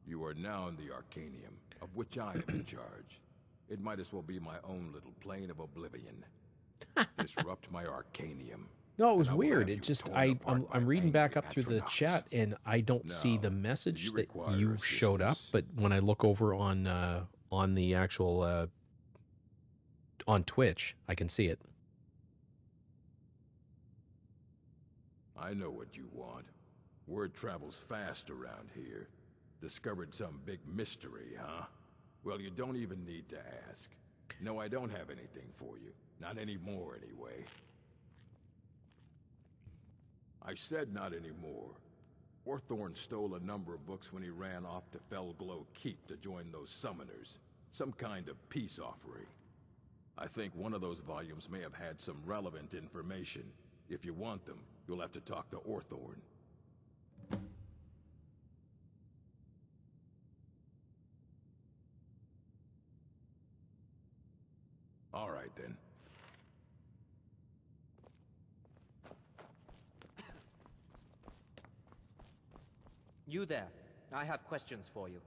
You are now in the Arcanium, of which I am in charge. It might as well be my own little plane of oblivion. Disrupt my Arcanium. No, it was weird. It just I'm reading back up through the chat and I don't see the message that you showed up, but when I look over on the actual on Twitch, I can see it. I know what you want. Word travels fast around here. Discovered some big mystery, huh? Well, you don't even need to ask. No, I don't have anything for you. Not anymore, anyway. I said not anymore. Orthorn stole a number of books when he ran off to Felglow Keep to join those summoners. Some kind of peace offering. I think one of those volumes may have had some relevant information. If you want them, you'll have to talk to Orthorn. All right, then. You there. I have questions for you.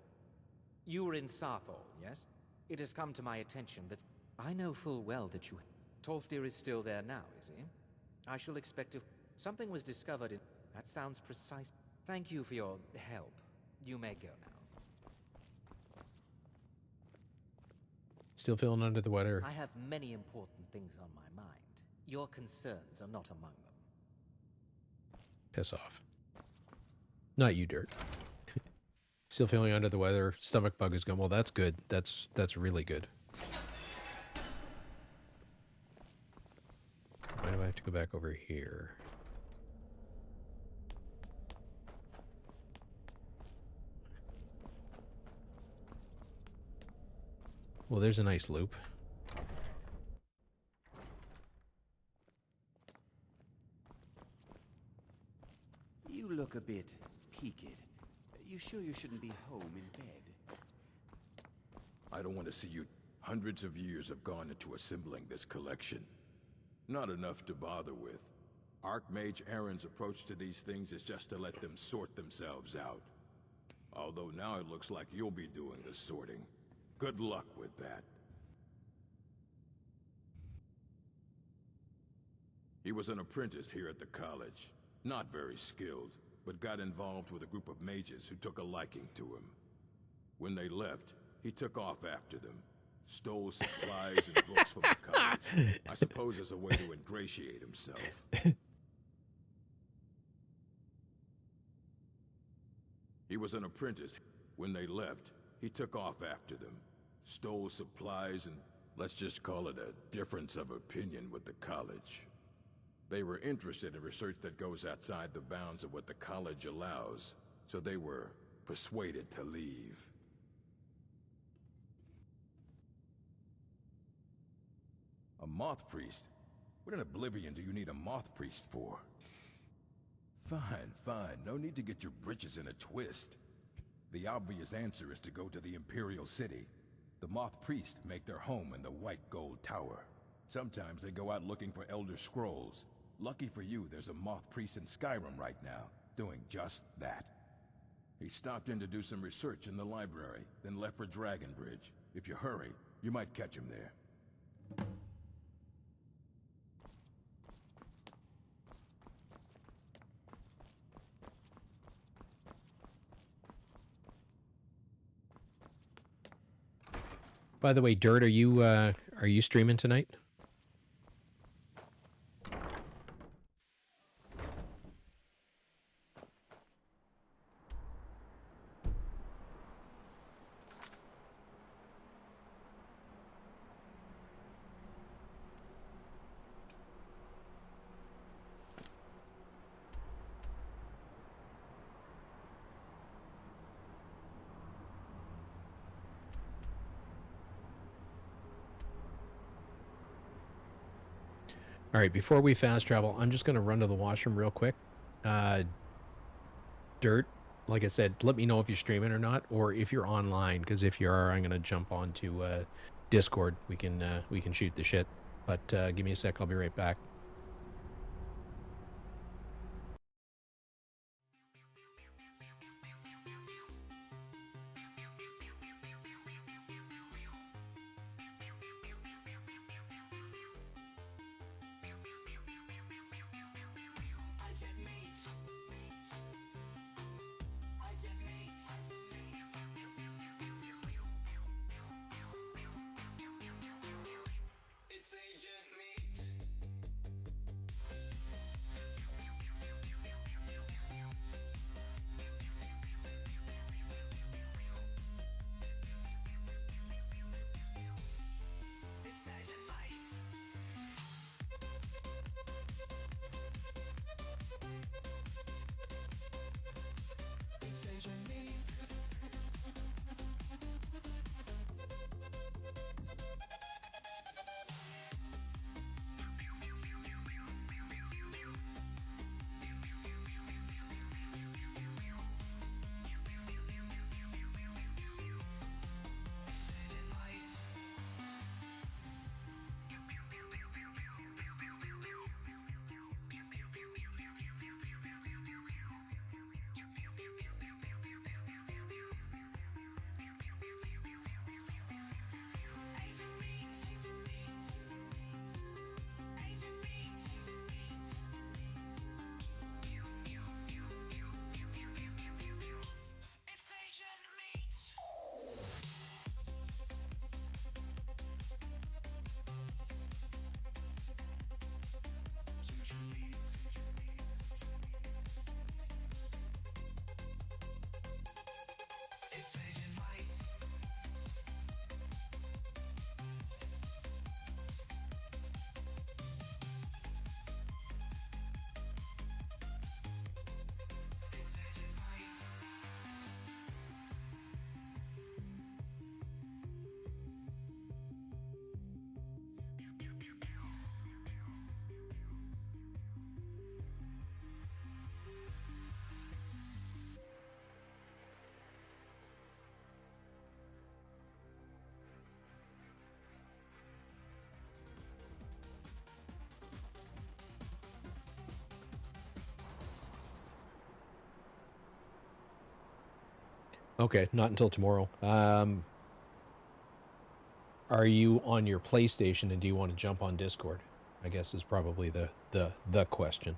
You were in Sarthol, yes? It has come to my attention that... I know full well that you... Tolfdir is still there now, is he? I shall expect if... Something was discovered in... That sounds precise. Thank you for your help. You may go now. Still feeling under the weather. I have many important things on my mind. Your concerns are not among them. Piss off. Not you, Dirt. Still feeling under the weather. Stomach bug is gone. Well, that's good. That's really good. Why do I have to go back over here? Well, there's a nice loop. You look a bit peaked. You sure you shouldn't be home in bed? I don't want to see you... Hundreds of years have gone into assembling this collection. Not enough to bother with. Archmage Aaron's approach to these things is just to let them sort themselves out. Although now it looks like you'll be doing the sorting. Good luck with that. He was an apprentice here at the college. Not very skilled, but got involved with a group of mages who took a liking to him. When they left, he took off after them. Stole supplies and books from the college. I suppose as a way to ingratiate himself. He was an apprentice. When they left, he took off after them. Stole supplies and, let's just call it a difference of opinion with the college. They were interested in research that goes outside the bounds of what the college allows, so they were persuaded to leave. A moth priest? What in oblivion do you need a moth priest for? Fine, fine. No need to get your britches in a twist. The obvious answer is to go to the Imperial City. The moth priests make their home in the White Gold Tower. Sometimes they go out looking for Elder Scrolls. Lucky for you, there's a moth priest in Skyrim right now, doing just that. He stopped in to do some research in the library, then left for Dragonbridge. If you hurry, you might catch him there. By the way, Dirt, are you streaming tonight? All right, before we fast travel, I'm just going to run to the washroom real quick. Dirt, like I said, let me know if you're streaming or not, or if you're online, because if you are, I'm going to jump onto Discord. We can shoot the shit. But give me a sec, I'll be right back. Okay, not until tomorrow. Are you on your PlayStation and do you want to jump on Discord? I guess is probably the question.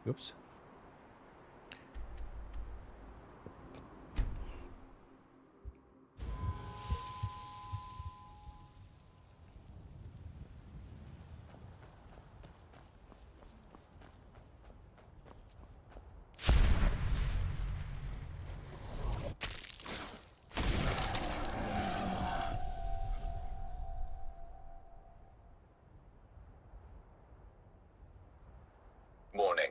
Oops. Warning.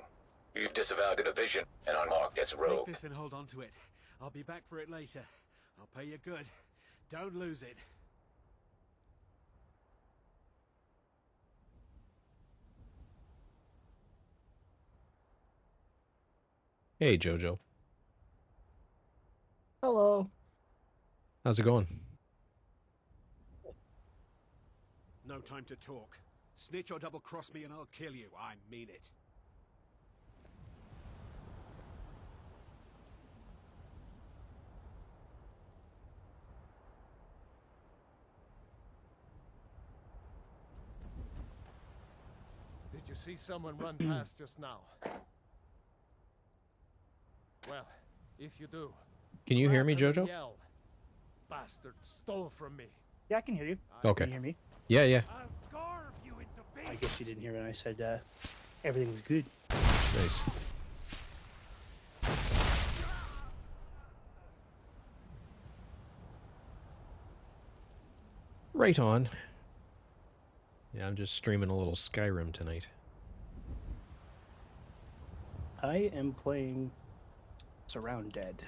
You've disavowed a division and are marked as rogue. Take this and hold on to it. I'll be back for it later. I'll pay you good. Don't lose it. Hey, Jojo. Hello. How's it going? No time to talk. Snitch or double-cross me and I'll kill you. I mean it. Did you see someone run past just now? Well, if you do... Can you hear me, grab him Jojo? and yell. Bastard stole from me. Yeah, I can hear you. Okay. Can you hear me? Yeah, yeah. I'll carve you into I guess you didn't hear when I said everything was good. Nice. Right on. Yeah, I'm just streaming a little Skyrim tonight. I am playing Surround Dead.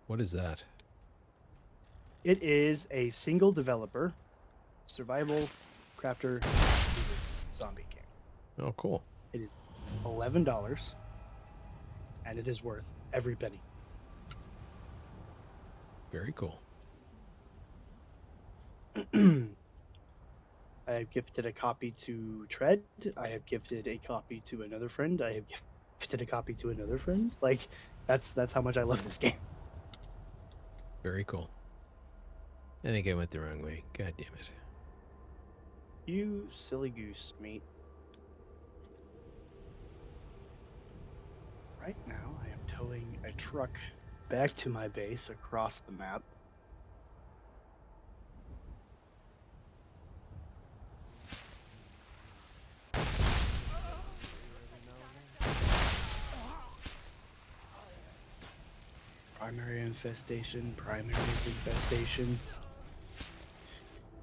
What is that? It is a single developer survival crafter zombie game. Oh, cool. It is $11 and it is worth every penny. Very cool. I have gifted a copy to Tread. I have gifted a copy to another friend. I have gifted a copy to another friend. Like, that's how much I love this game. Very cool. I think I went the wrong way. God damn it. You silly goose, mate. Right now, I am towing a truck back to my base across the map. Primary infestation, primary infestation.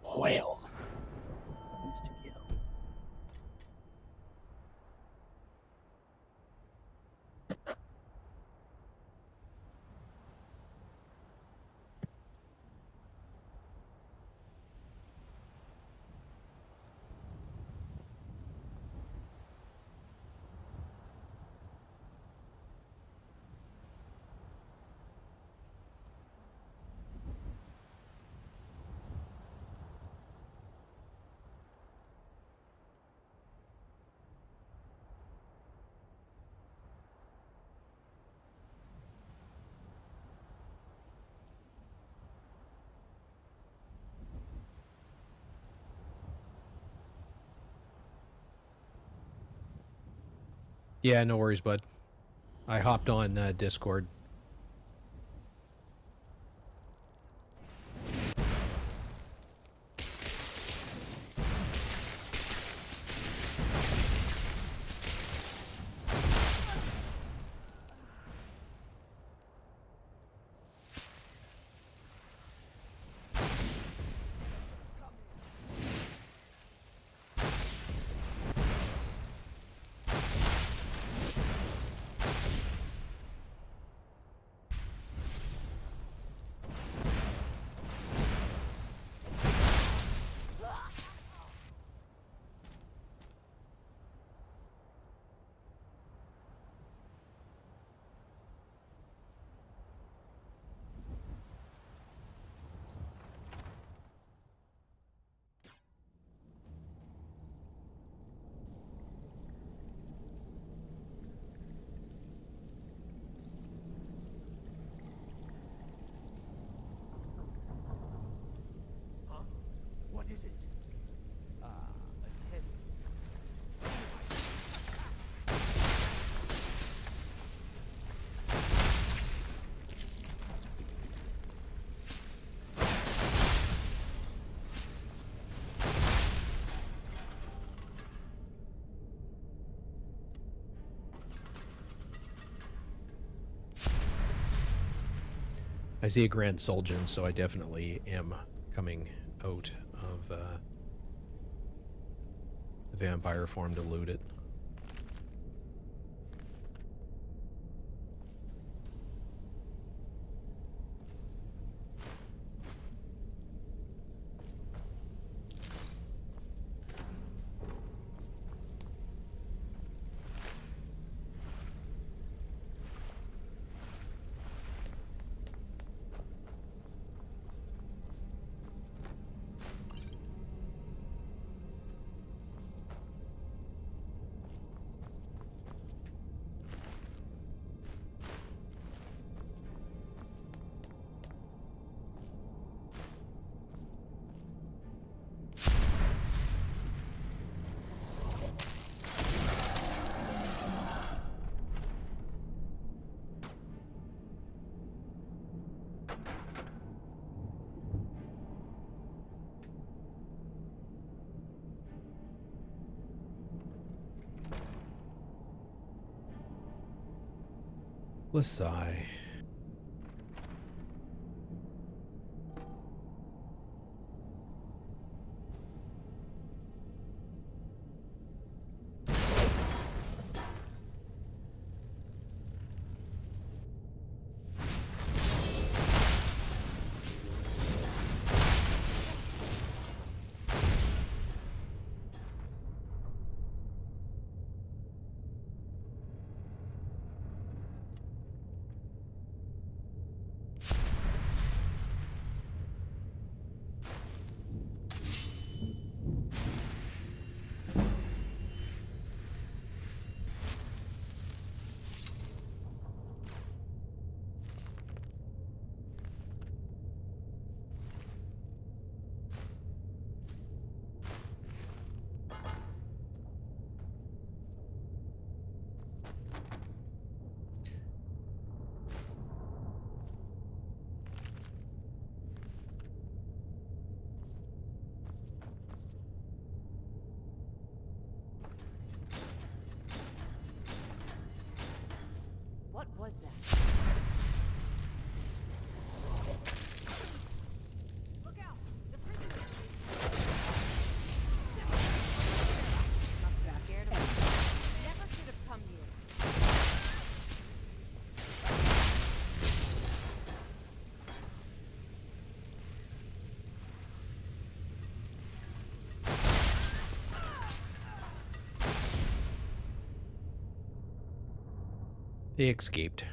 Whale. Needs to kill. Yeah, no worries, bud. I hopped on Discord. I see a Grand Soul Gem, so I definitely am coming out of the vampire form to loot it. Lasai. What was that? Look out! The prisoner! Must be scared of me. Never should have come here. They escaped.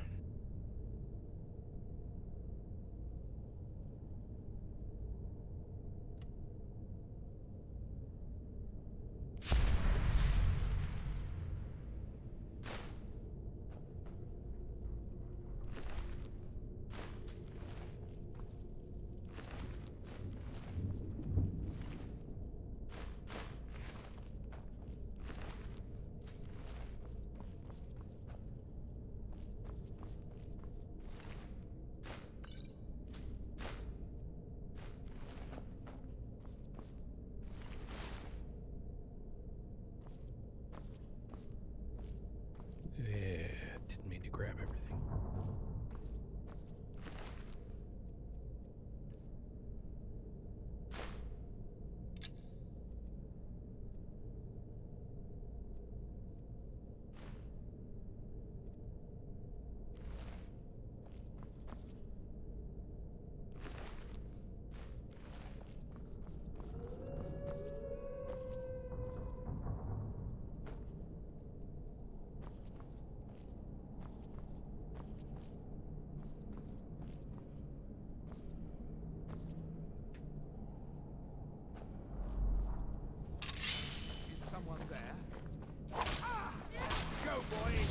Didn't mean to grab everything. Someone there? Go, boys!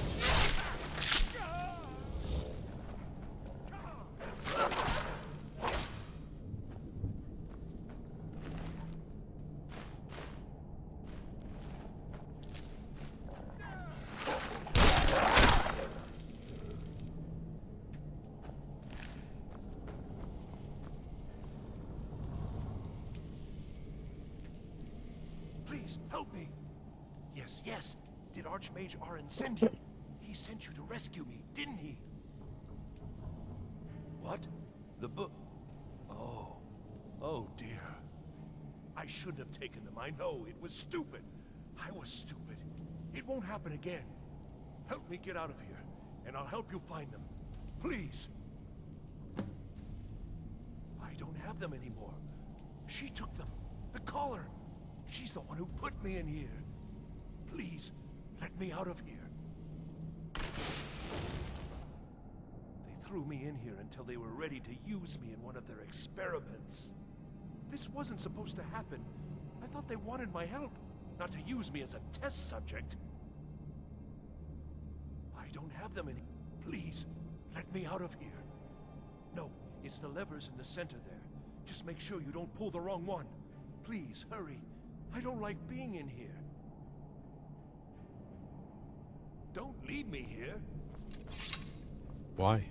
Please, help me! Yes, yes. Did Archmage Arin send you? He sent you to rescue me, didn't he? What? The book... Oh. Oh, dear. I shouldn't have taken them. I know. It was stupid. I was stupid. It won't happen again. Help me get out of here, and I'll help you find them. Please. I don't have them anymore. She took them. The collar. She's the one who put me in here. Please, let me out of here. They threw me in here until they were ready to use me in one of their experiments. This wasn't supposed to happen. I thought they wanted my help, not to use me as a test subject. I don't have them any. Please, let me out of here. No, it's the levers in the center there. Just make sure you don't pull the wrong one. Please, hurry. I don't like being in here. Don't leave me here. Why?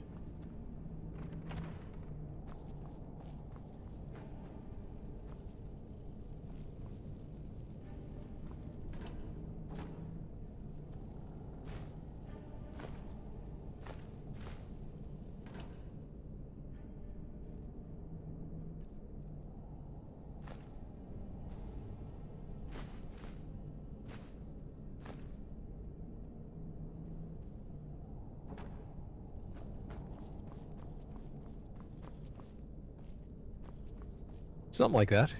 Something like that.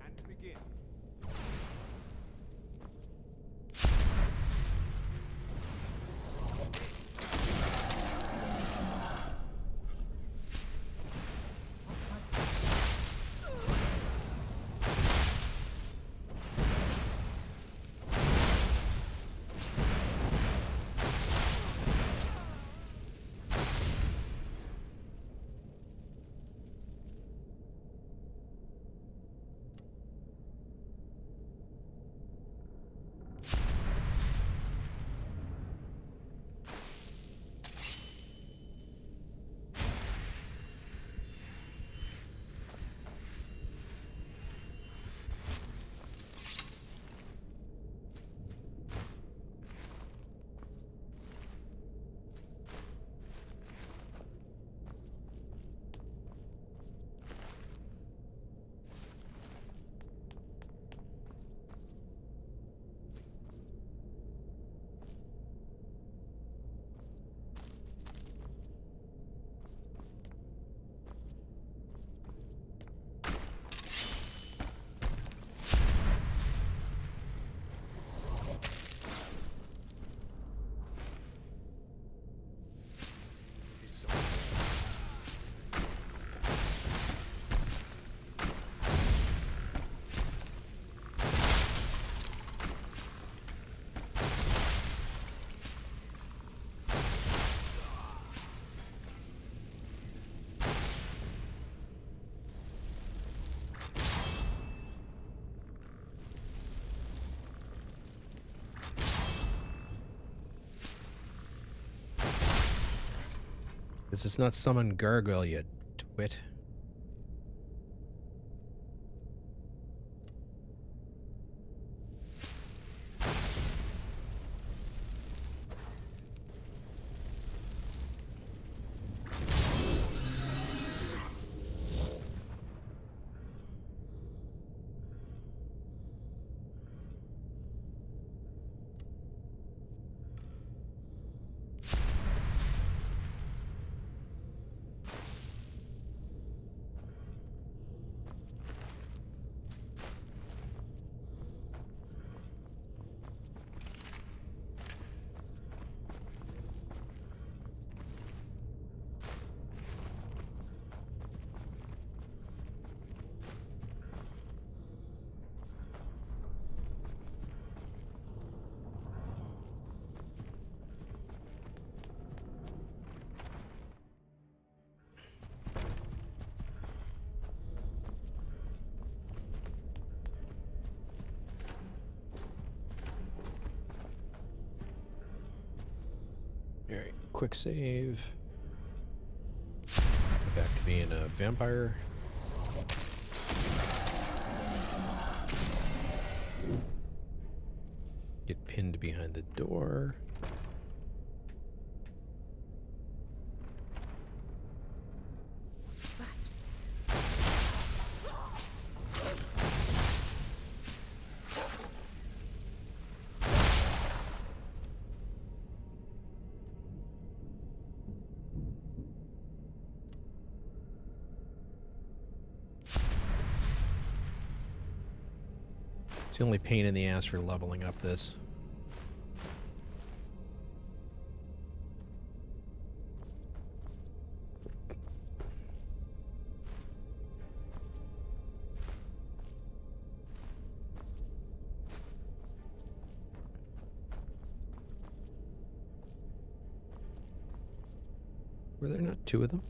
And begin. This is not summon gargoyle, you twit. Alright, quick save. Back to being a vampire. Get pinned behind the door. It's the only pain in the ass for leveling up this. Were there not two of them?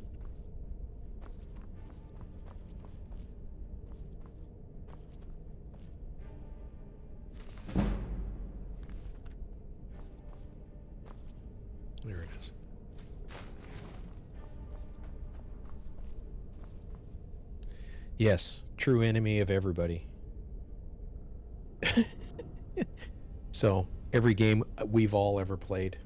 There it is. Yes, true enemy of everybody. So, every game we've all ever played.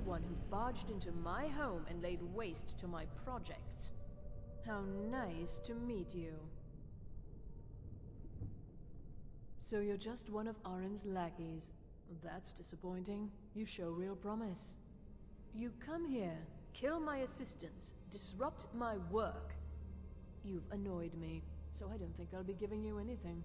one who barged into my home and laid waste to my projects. How nice to meet you. So you're just one of Arin's lackeys. That's disappointing. You show real promise. You come here, kill my assistants, disrupt my work. You've annoyed me, so I don't think I'll be giving you anything.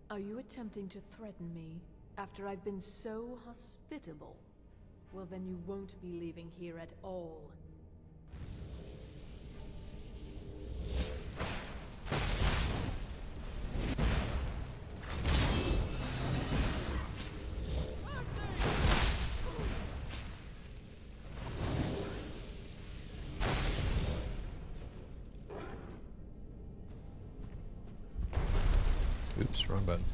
Are you attempting to threaten me after I've been so hospitable? Well, then you won't be leaving here at all. Oops, wrong button.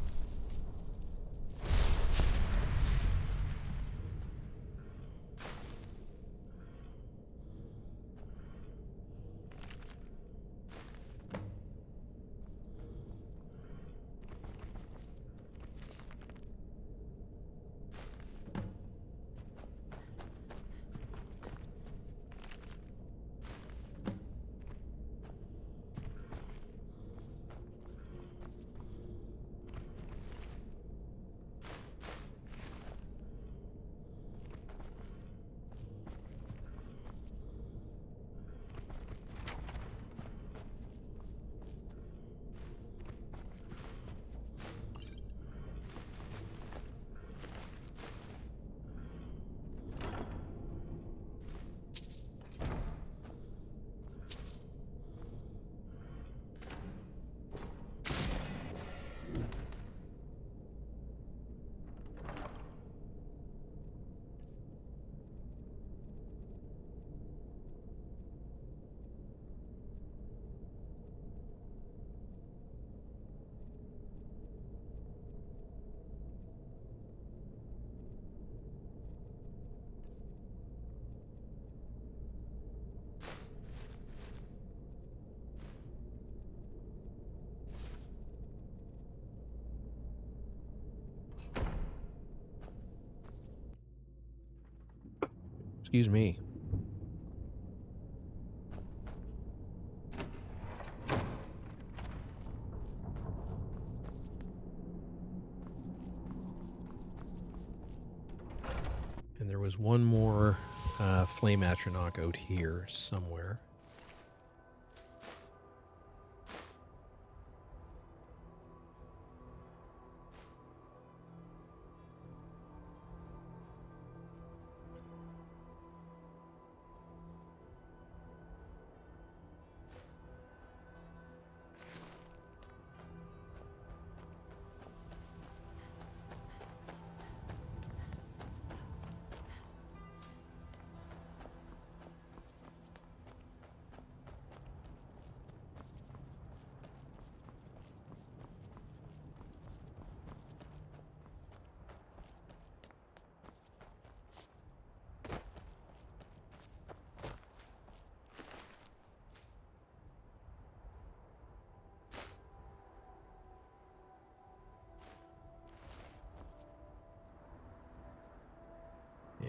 Excuse me. And there was one more flame atronach out here somewhere.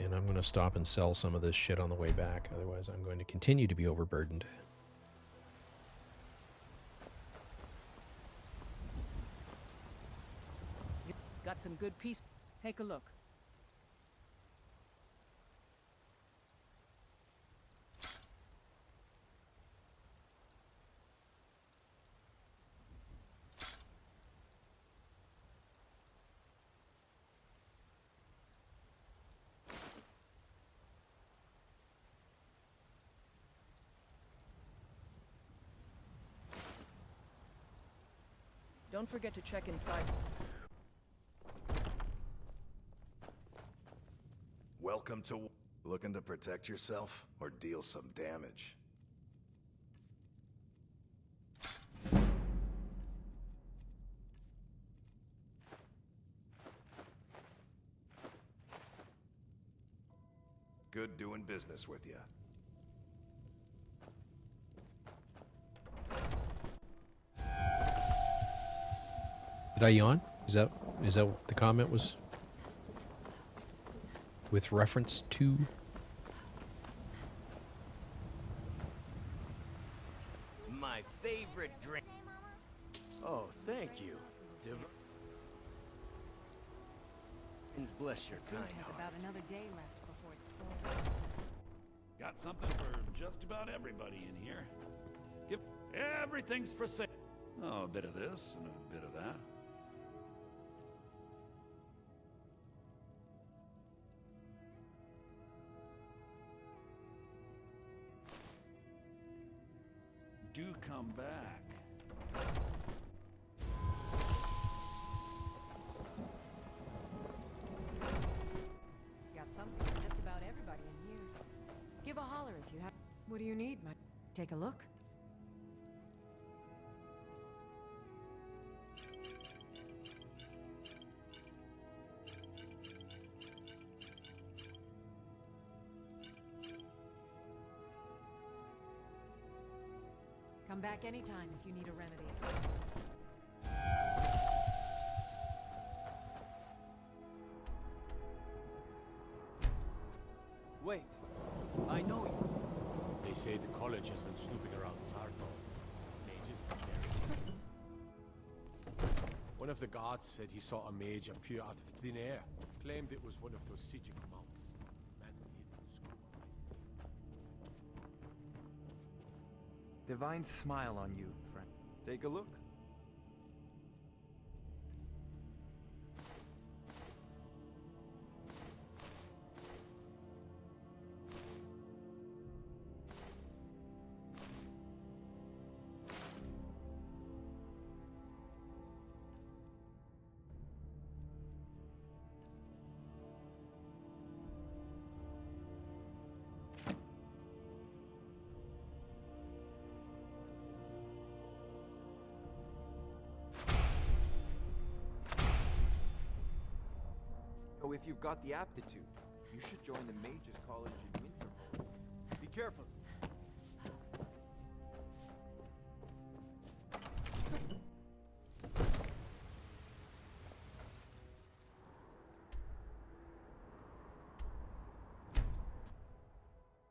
And I'm going to stop and sell some of this shit on the way back. Otherwise, I'm going to continue to be overburdened. Got some good pieces. Take a look. Don't forget to check inside. Welcome to... Looking to protect yourself or deal some damage? Good doing business with you. Did I yawn? Is that what the comment was? With reference to? My favorite drink. Oh, thank you. Bless your Fruit kind has heart. about another day left before it spoils. Got something for just about everybody in here. Give everything's for sale. Oh, a bit of this and a bit of that. Do come back. Got something for just about everybody in here. Give a holler if you have. What do you need, my? Take a look. Come back anytime if you need a remedy. Wait, I know you. They say the college has been snooping around Sarthal. Mages and clerics. One of the guards said he saw a mage appear out of thin air. Claimed it was one of those Sijic monks. Madly hidden in school, Divine smile on you, friend. Take a look. So if you've got the aptitude, you should join the Mages College in Winterhold. Be careful.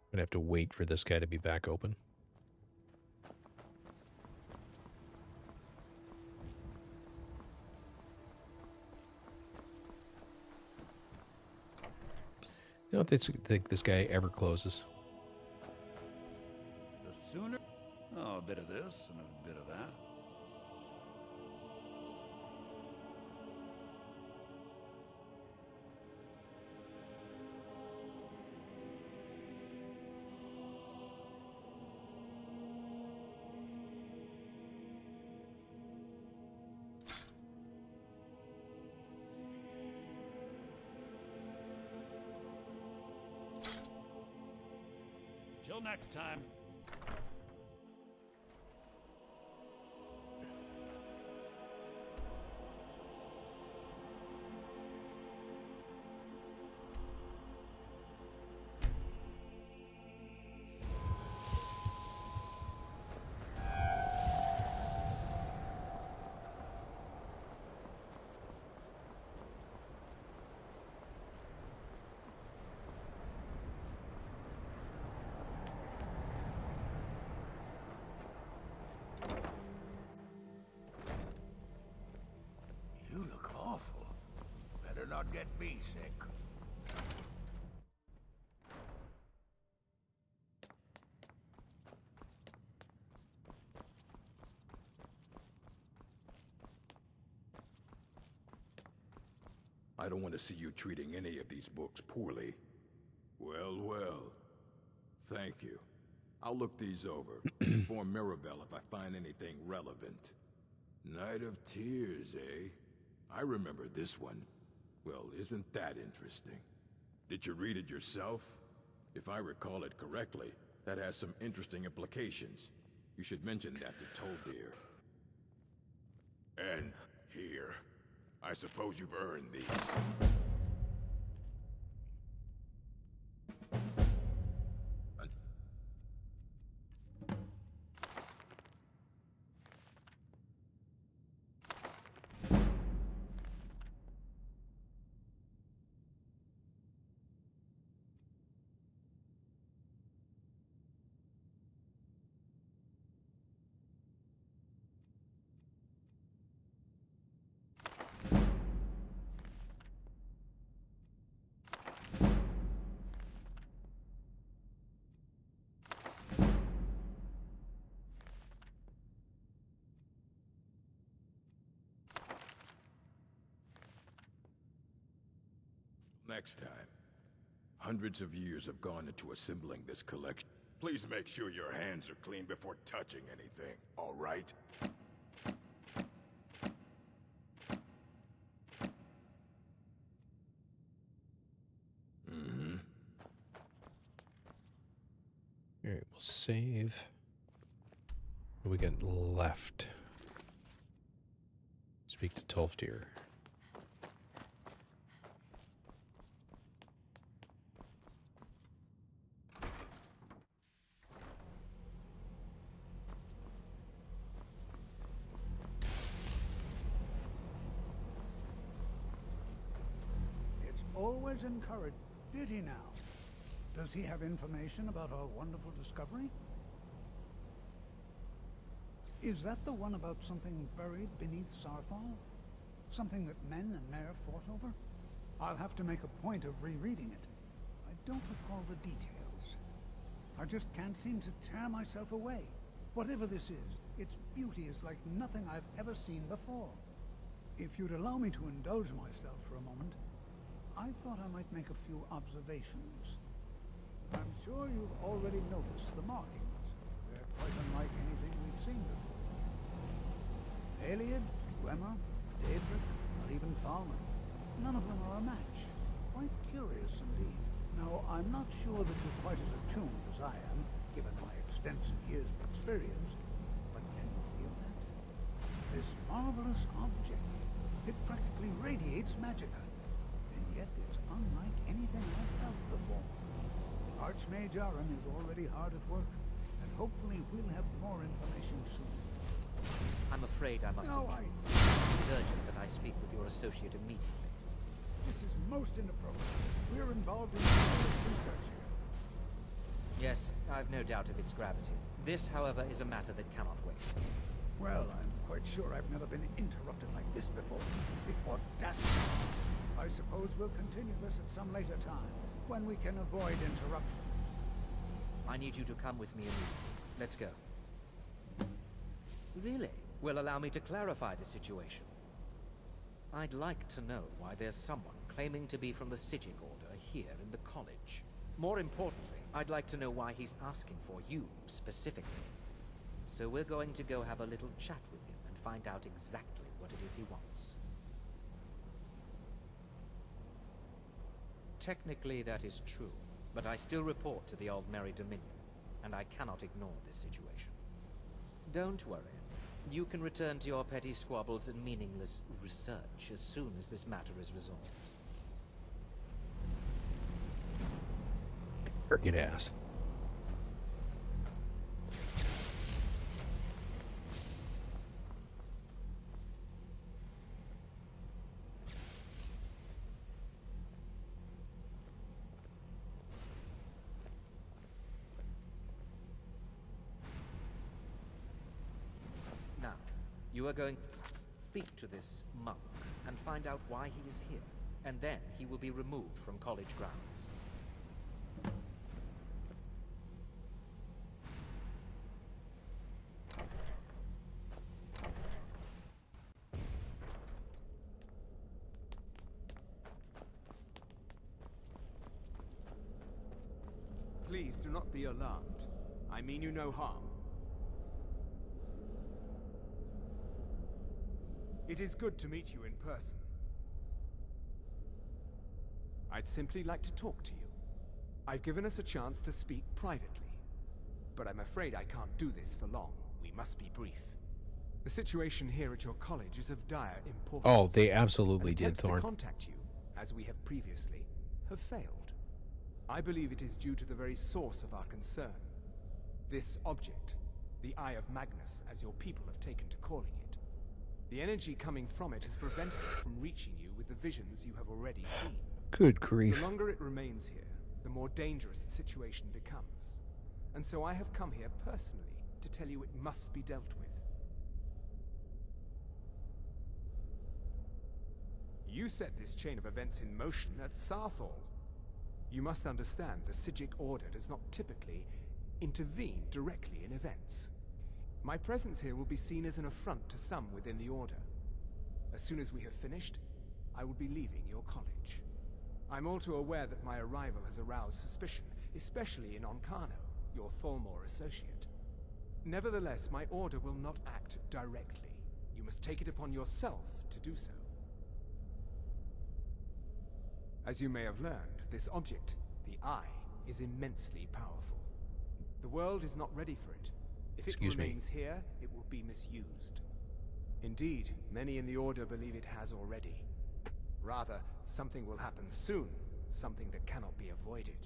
I'm gonna have to wait for this guy to be back open. I don't think this guy ever closes. The sooner... Oh, a bit of this and a bit of that. Till next time. You look awful. Better not get me sick. I don't want to see you treating any of these books poorly. Well, well. Thank you. I'll look these over. Inform Mirabelle if I find anything relevant. Night of Tears, eh? I remember this one. Well, isn't that interesting? Did you read it yourself? If I recall it correctly, that has some interesting implications. You should mention that to Toldir. And here. I suppose you've earned these. Next time. Hundreds of years have gone into assembling this collection. Please make sure your hands are clean before touching anything, all right? Alright, we'll save. What do we get left? Speak to Tolfdir. It's always encouraged. Did he now? Does he have information about our wonderful discovery? Is that the one about something buried beneath Sarthal? Something that men and Mare fought over? I'll have to make a point of rereading it. I don't recall the details. I just can't seem to tear myself away. Whatever this is, its beauty is like nothing I've ever seen before. If you'd allow me to indulge myself for a moment, I thought I might make a few observations. I'm sure you've already noticed the markings. They're quite unlike anything we've seen before. Aliad, Dwemer, Daedric, or even Thalman. None of them are a match. Quite curious indeed. Now, I'm not sure that you're quite as attuned as I am, given my extensive years of experience, but can you feel that? This marvelous object, it practically radiates magicka, and yet it's unlike anything I've felt before. Archmage Aaron is already hard at work, and hopefully we'll have more information soon. I'm afraid I must No, intrude. It's urgent that I speak with your associate immediately. This is most inappropriate. We're involved in research here. Yes, I've no doubt of its gravity. This, however, is a matter that cannot wait. Well, I'm quite sure I've never been interrupted like this before. The audacity. I suppose we'll continue this at some later time, when we can avoid interruption. I need you to come with me immediately. Let's go. Really? Well, allow me to clarify the situation. I'd like to know why there's someone claiming to be from the Psijic Order here in the college. More importantly, I'd like to know why he's asking for you, specifically. So we're going to go have a little chat with him and find out exactly what it is he wants. Technically, that is true, but I still report to the Aldmeri Dominion, and I cannot ignore this situation. Don't worry. You can return to your petty squabbles and meaningless research as soon as this matter is resolved. Cricket ass. Now, you are going to speak to this monk and find out why he is here, and then he will be removed from college grounds. Please do not be alarmed. I mean you no harm. It is good to meet you in person. I'd simply like to talk to you. I've given us a chance to speak privately, but I'm afraid I can't do this for long. We must be brief. The situation here at your college is of dire importance. Oh, they absolutely did, Attempts to Thorn. contact you, as we have previously, have failed. I believe it is due to the very source of our concern. This object, the Eye of Magnus, as your people have taken to calling it. The energy coming from it has prevented us from reaching you with the visions you have already seen. Good grief. The longer it remains here, the more dangerous the situation becomes. And so I have come here personally to tell you it must be dealt with. You set this chain of events in motion at Sarthal. You must understand the Psijic Order does not typically intervene directly in events. My presence here will be seen as an affront to some within the Order. As soon as we have finished, I will be leaving your college. I'm all too aware that my arrival has aroused suspicion, especially in Oncano, your Thalmor associate. Nevertheless, my order will not act directly. You must take it upon yourself to do so. As you may have learned, this object, the Eye, is immensely powerful. The world is not ready for it. If it remains here, it will be misused. Indeed, many in the Order believe it has already. Rather, something will happen soon, something that cannot be avoided.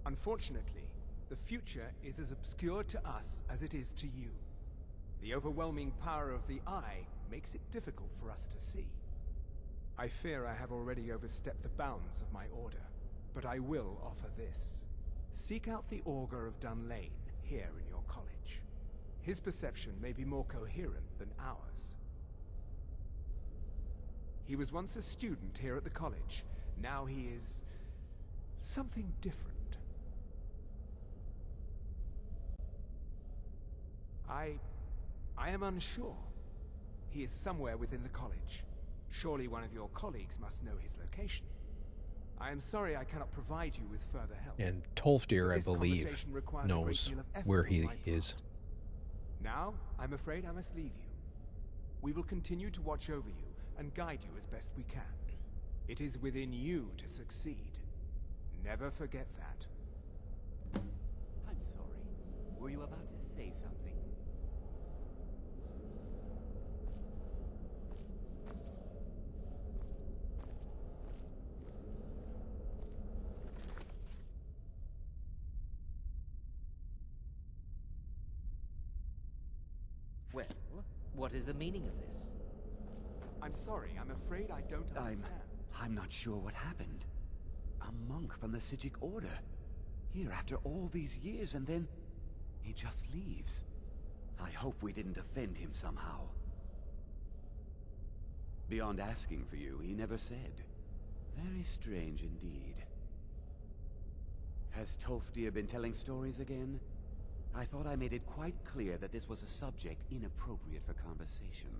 Unfortunately, the future is as obscure to us as it is to you. The overwhelming power of the Eye makes it difficult for us to see. I fear I have already overstepped the bounds of my order, but I will offer this. Seek out the Augur of Dunlane here in your college. His perception may be more coherent than ours. He was once a student here at the college. Now he is something different. I am unsure. He is somewhere within the college. Surely one of your colleagues must know his location. I am sorry I cannot provide you with further help. And Tolfdir, I believe, knows where he is. Now, I'm afraid I must leave you. We will continue to watch over you and guide you as best we can. It is within you to succeed. Never forget that. I'm sorry. Were you about to say something? Well, what is the meaning of this? I'm sorry, I'm afraid I don't understand. I'm not sure what happened. A monk from the Psijic Order. Here after all these years, and then he just leaves. I hope we didn't offend him somehow. Beyond asking for you, he never said. Very strange indeed. Has Tolfdir been telling stories again? I thought I made it quite clear that this was a subject inappropriate for conversation.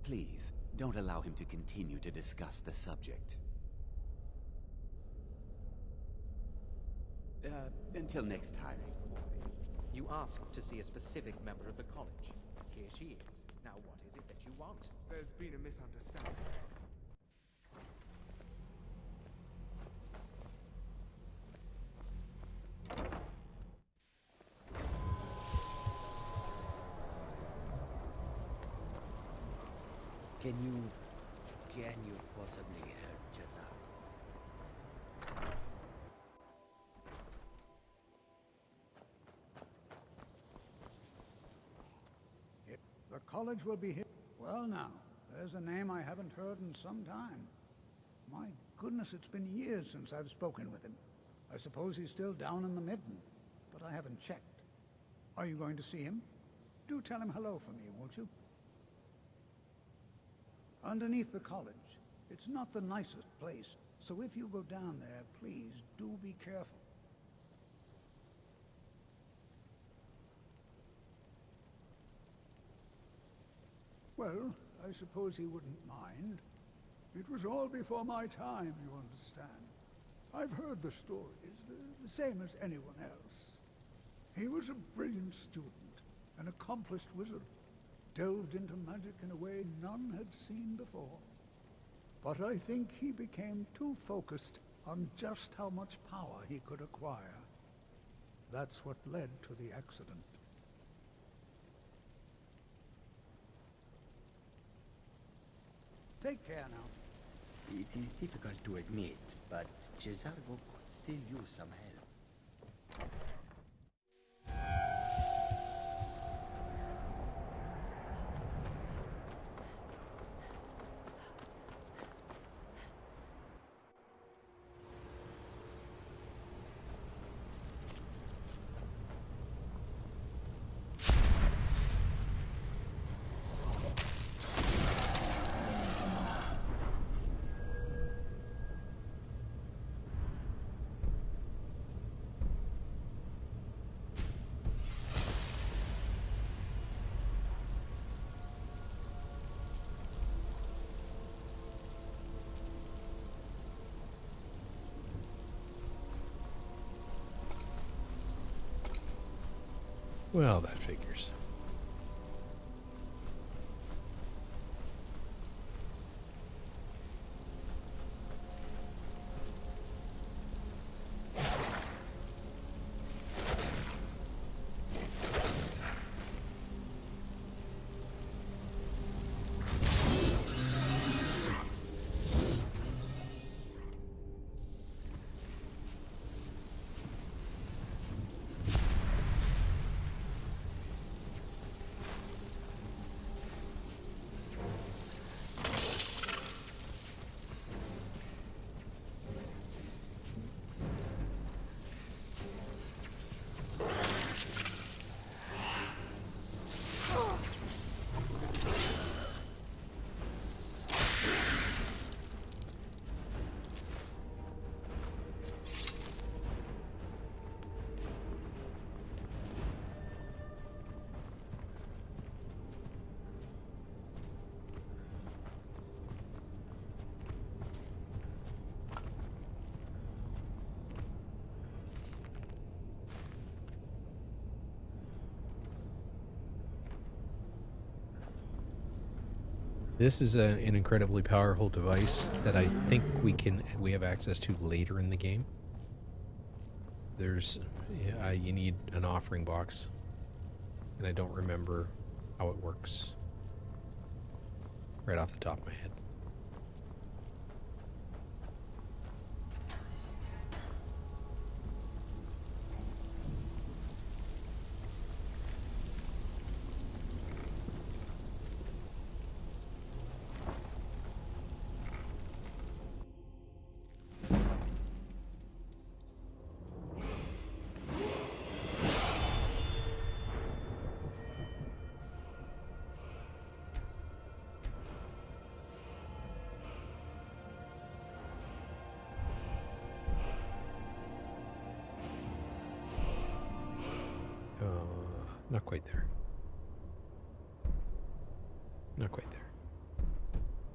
Please, don't allow him to continue to discuss the subject. Until next time. You asked to see a specific member of the college. Here she is. Now what is it that you want? There's been a misunderstanding. Can you possibly help Cesar? The college will be here. Well now, there's a name I haven't heard in some time. My goodness, it's been years since I've spoken with him. I suppose he's still down in the Midden, but I haven't checked. Are you going to see him? Do tell him hello for me, won't you? Underneath the college. It's not the nicest place, so if you go down there, please do be careful. Well, I suppose he wouldn't mind. It was all before my time, you understand. I've heard the stories, the same as anyone else. He was a brilliant student, an accomplished wizard, delved into magic in a way none had seen before. But I think he became too focused on just how much power he could acquire. That's what led to the accident. Take care now. It is difficult to admit, but Cesargo could still use some help. Well, that figures. This is an incredibly powerful device that I think we have access to later in the game. There's, you need an offering box, and I don't remember how it works right off the top of my head. Not quite there. Not quite there.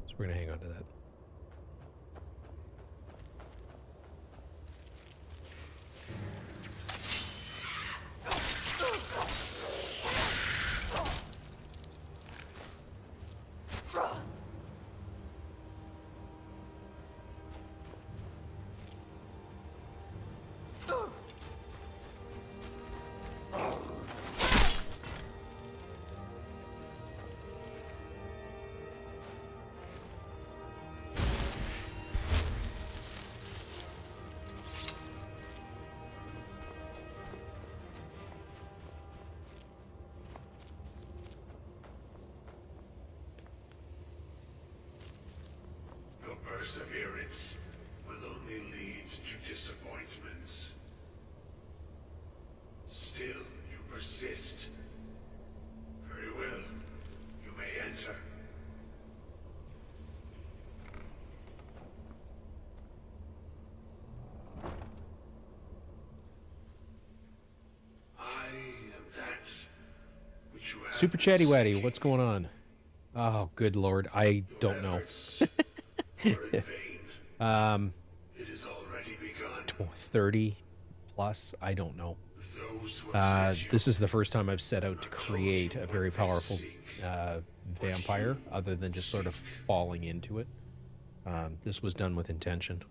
So we're going to hang on to that. Perseverance will only lead to disappointments. Still, you persist. Very well. You may enter. I am that which you have Super Chatty Watty, what's going on? Oh, good lord, I don't know. It is already begun. 30 plus, I don't know. This is the first time I've set out to create a very powerful vampire, other than just sort of falling into it. This was done with intention.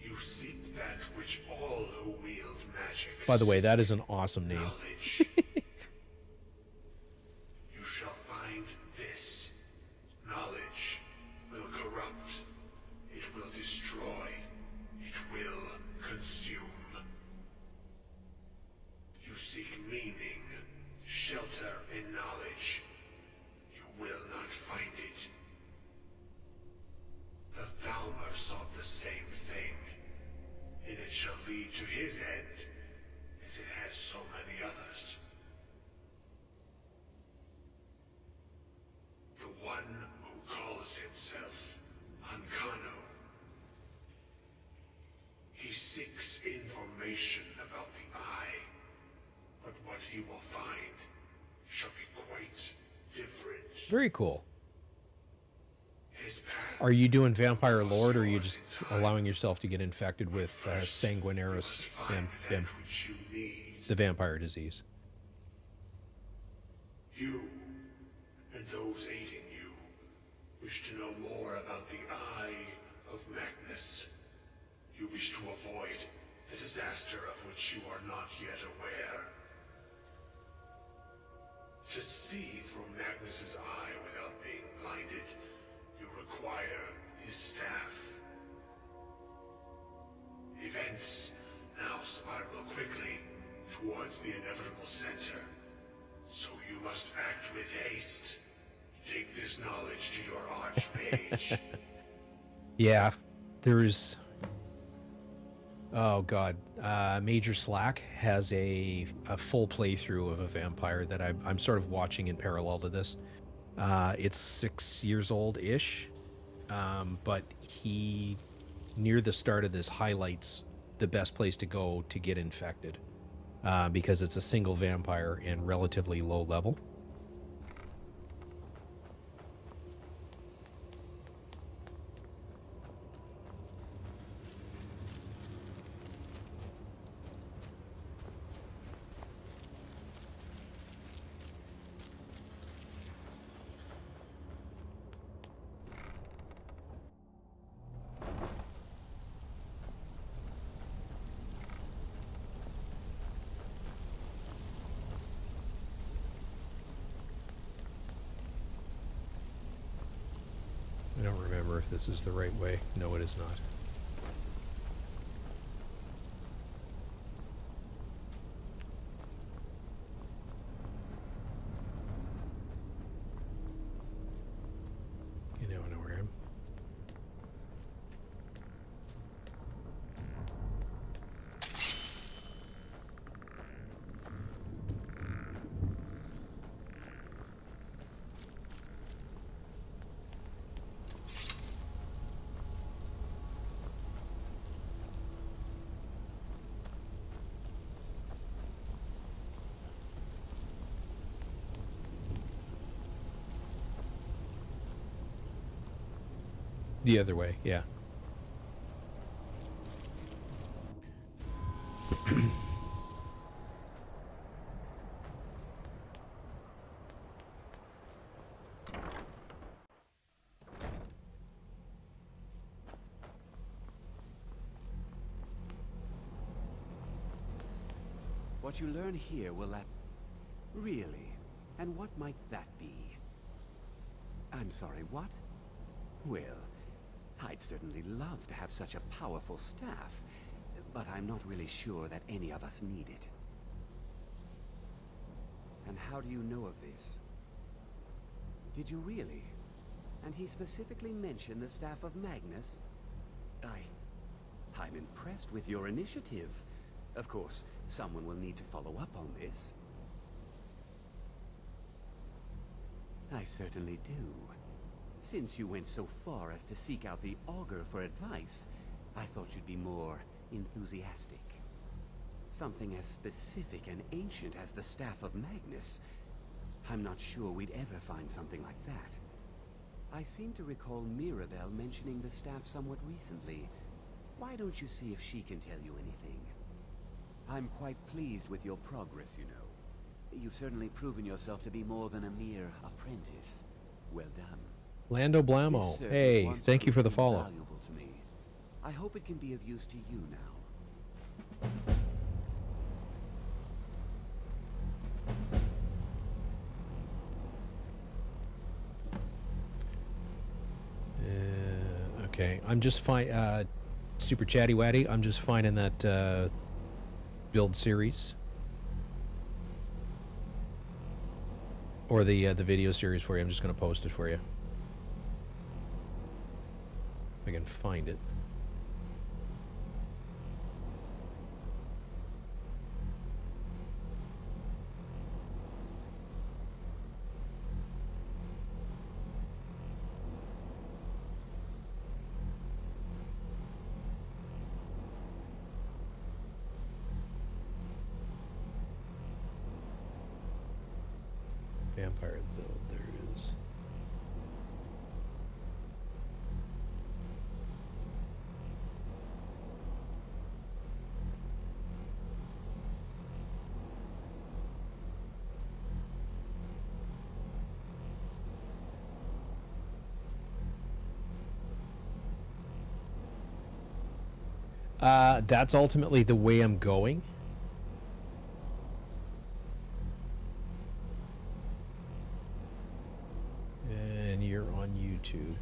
You seek that which all who wield magic. By the way, that is an awesome name. You shall find this. Knowledge will corrupt. It will destroy. It will consume. You seek meaning, shelter in knowledge. You will not find it. The Thalmor sought the same thing, and it shall lead to his end, as it has so many others. The one who calls himself Ancano. He seeks information about the Eye, but what he will find shall be quite different. Very cool. His path Are you doing Vampire Lord, or are you just allowing yourself to get infected with sanguinarious that which you need. The vampire disease. You, and those aiding you, wish to know more about the Eye of Magnus. You wish to avoid the disaster of which you are not yet aware. To see through Magnus's eye without being blinded, you require his staff. Events now spiral quickly towards the inevitable center. So you must act with haste. Take this knowledge to your archmage. Yeah, there's... Oh god, Major Slack has a full playthrough of a vampire that I'm sort of watching in parallel to this. It's 6 years old-ish, but he, near the start of this, highlights the best place to go to get infected, because it's a single vampire and relatively low level. I don't remember if this is the right way. No, it is not. Okay, now I know where I am. The other way, yeah. What you learn here will Really? And what might that be? I'm sorry, what? Well, I'd certainly love to have such a powerful staff, but I'm not really sure that any of us need it. And how do you know of this? Did you really? And he specifically mentioned the staff of Magnus? I'm impressed with your initiative. Of course, someone will need to follow up on this. I certainly do. Since you went so far as to seek out the Augur for advice, I thought you'd be more enthusiastic. Something as specific and ancient as the Staff of Magnus. I'm not sure we'd ever find something like that. I seem to recall Mirabelle mentioning the staff somewhat recently. Why don't you see if she can tell you anything? I'm quite pleased with your progress, you know. You've certainly proven yourself to be more than a mere apprentice. Well done. Lando Blamo, hey, thank you for the follow. Valuable to me. I hope it can be of use to you now. Okay, I'm just fine. Super Chatty Watty, I'm just finding that build series. Or the video series for you. I'm just going to post it for you. If I can find it. Vampire build, there it is. That's ultimately the way I'm going. And you're on YouTube.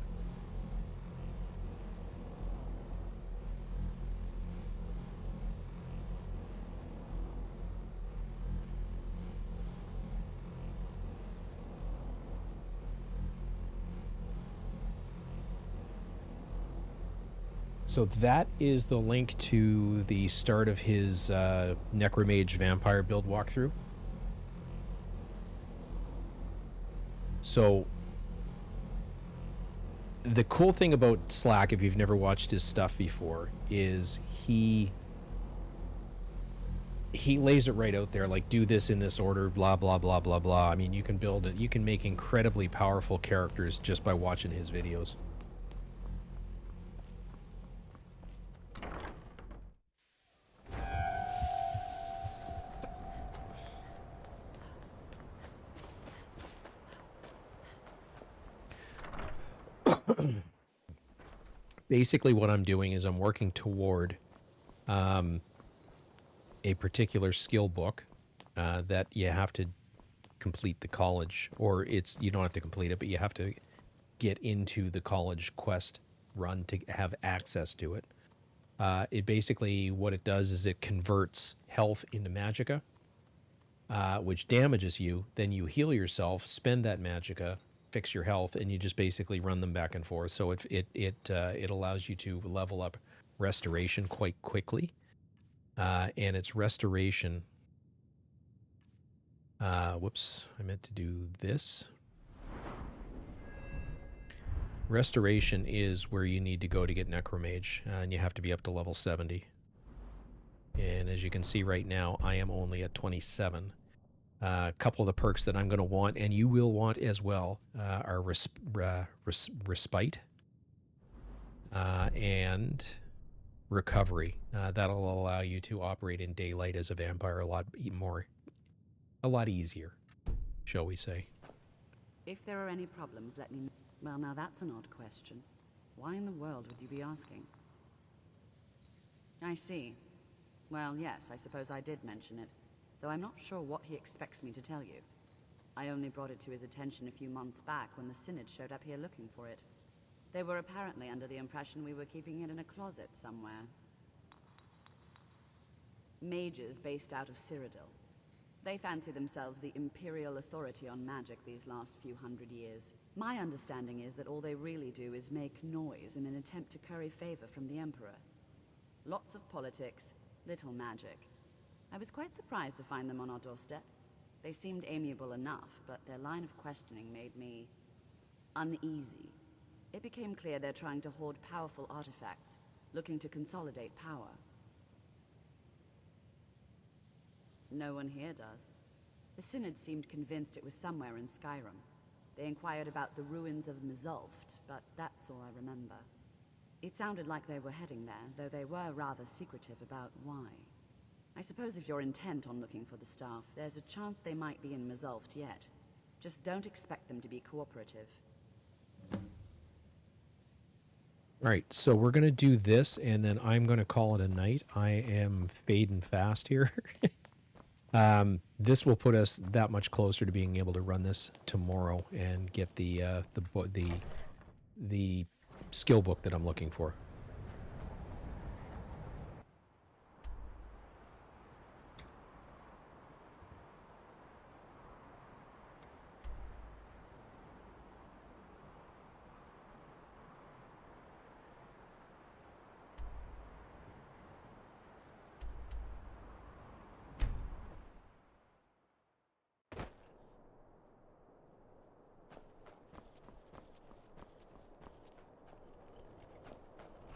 So that is the link to the start of his Necromage vampire build walkthrough. So the cool thing about Slack, if you've never watched his stuff before, is he lays it right out there, like, do this in this order, blah, blah, blah, blah, blah. I mean, you can build it. You can make incredibly powerful characters just by watching his videos. Basically what I'm doing is I'm working toward a particular skill book that you have to complete the college, or you don't have to complete it, but you have to get into the college quest run to have access to it. It basically, what it does is it converts health into magicka, which damages you. Then you heal yourself, spend that magicka, fix your health, and you just basically run them back and forth. So it allows you to level up restoration quite quickly, and it's restoration. Whoops, I meant to do this. Restoration is where you need to go to get Necromage, and you have to be up to level 70. And as you can see right now, I am only at 27. A couple of the perks that I'm going to want, and you will want as well, are Respite and Recovery. That'll allow you to operate in daylight as a vampire a lot easier, shall we say. If there are any problems, let me know. Well, now that's an odd question. Why in the world would you be asking? I see. Well, yes, I suppose I did mention it, though I'm not sure what he expects me to tell you. I only brought it to his attention a few months back when the Synod showed up here looking for it. They were apparently under the impression we were keeping it in a closet somewhere. Mages based out of Cyrodiil. They fancy themselves the imperial authority on magic these last few hundred years. My understanding is that all they really do is make noise in an attempt to curry favor from the Emperor. Lots of politics, little magic. I was quite surprised to find them on our doorstep. They seemed amiable enough, but their line of questioning made me uneasy. It became clear they're trying to hoard powerful artifacts, looking to consolidate power. No one here does. The Synod seemed convinced it was somewhere in Skyrim. They inquired about the ruins of Mzulft, but that's all I remember. It sounded like they were heading there, though they were rather secretive about why. I suppose if you're intent on looking for the staff, there's a chance they might be in Mzulft yet. Just don't expect them to be cooperative. All right, so we're going to do this, and then I'm going to call it a night. I am fading fast here. This will put us that much closer to being able to run this tomorrow and get the skill book that I'm looking for.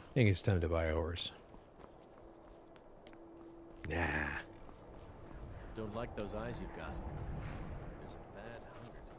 I think it's time to buy a horse. Nah. Don't like those eyes you've got. There's a bad hunger to them.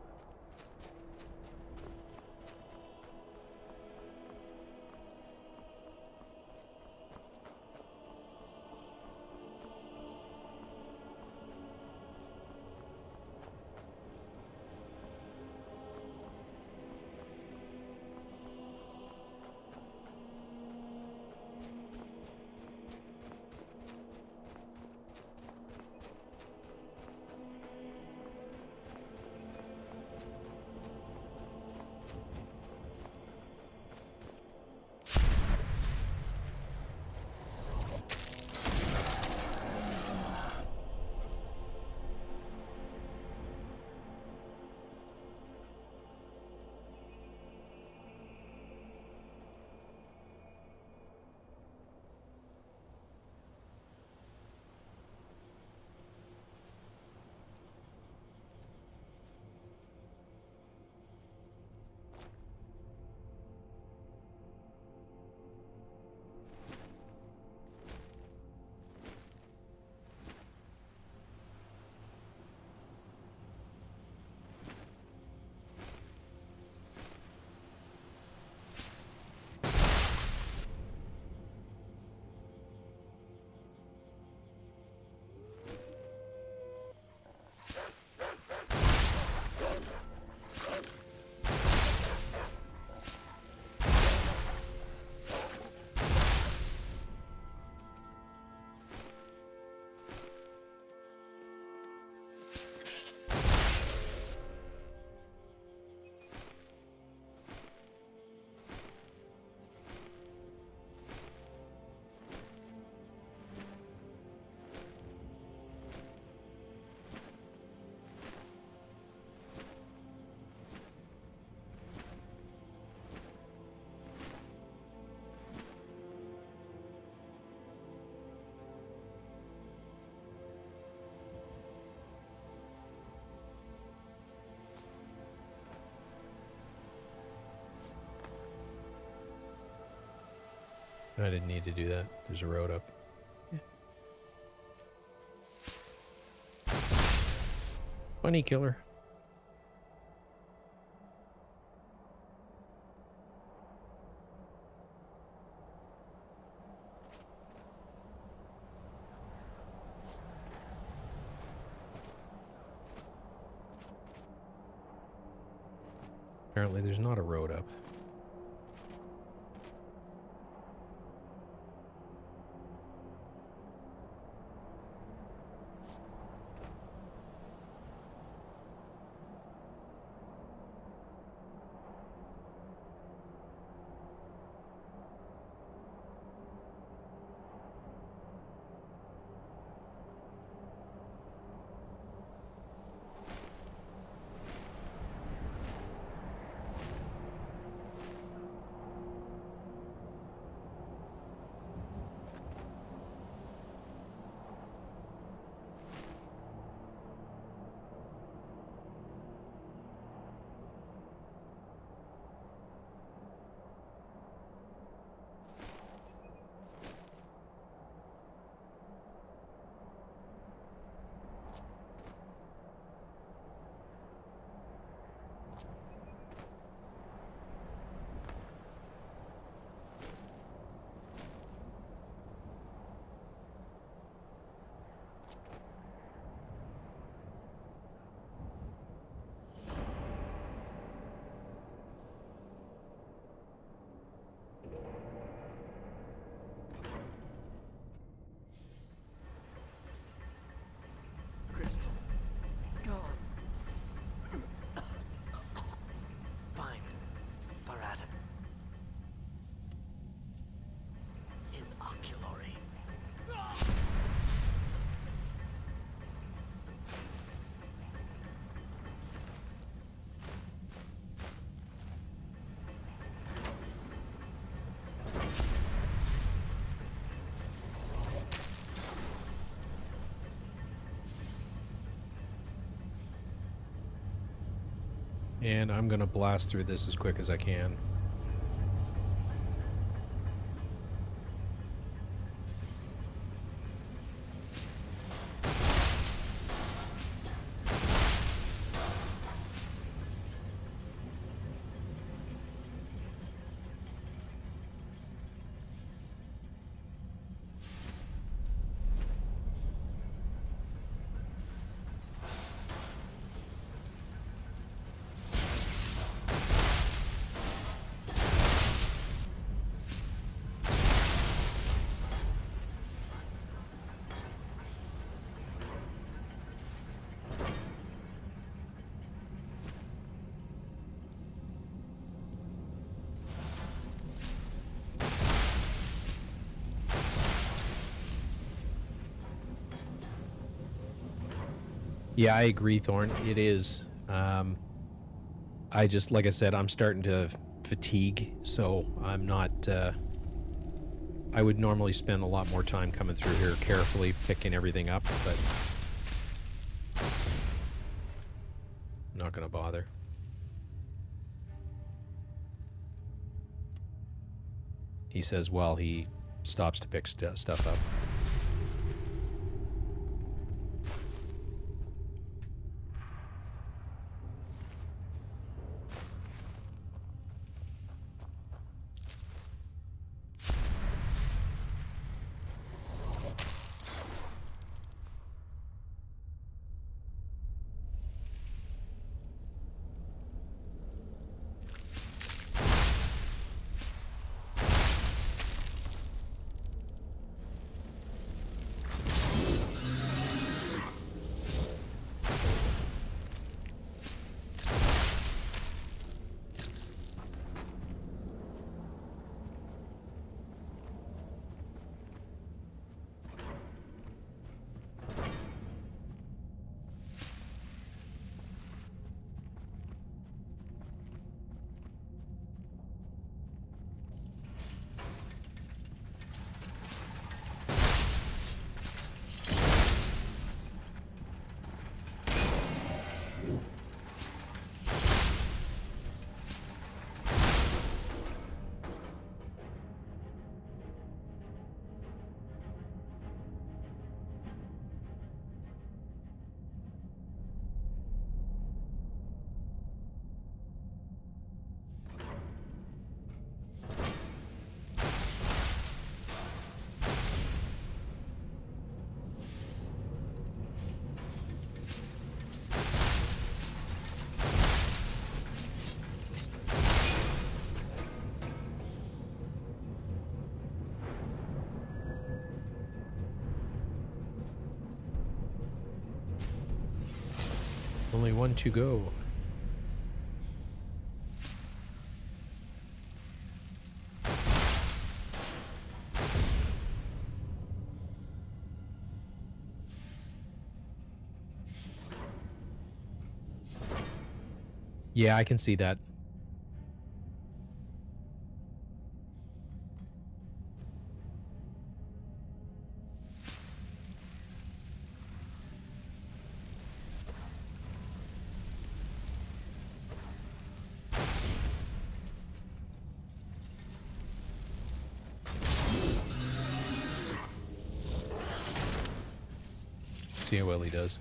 I didn't need to do that. There's a road up. Yeah. Bunny killer. Apparently there's not a road up. Crystal. Gone. Find Paratum. In oculory. And I'm gonna blast through this as quick as I can. Yeah, I agree, Thorn. It is. I just, like I said, I'm starting to fatigue, so I'm not... I would normally spend a lot more time coming through here carefully picking everything up, but... not going to bother. He says, well, he stops to pick stuff up. Only one to go. Yeah, I can see that. See how well he does.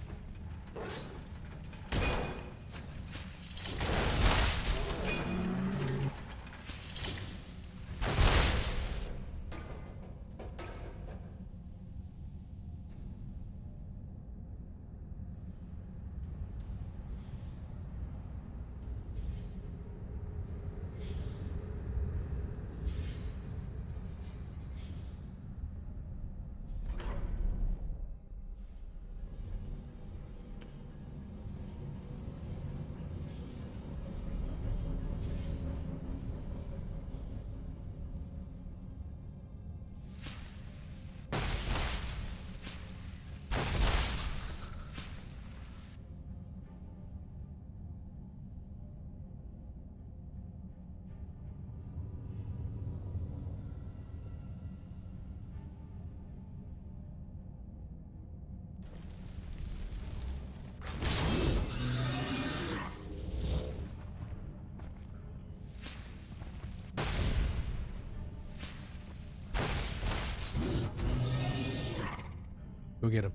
Go get him.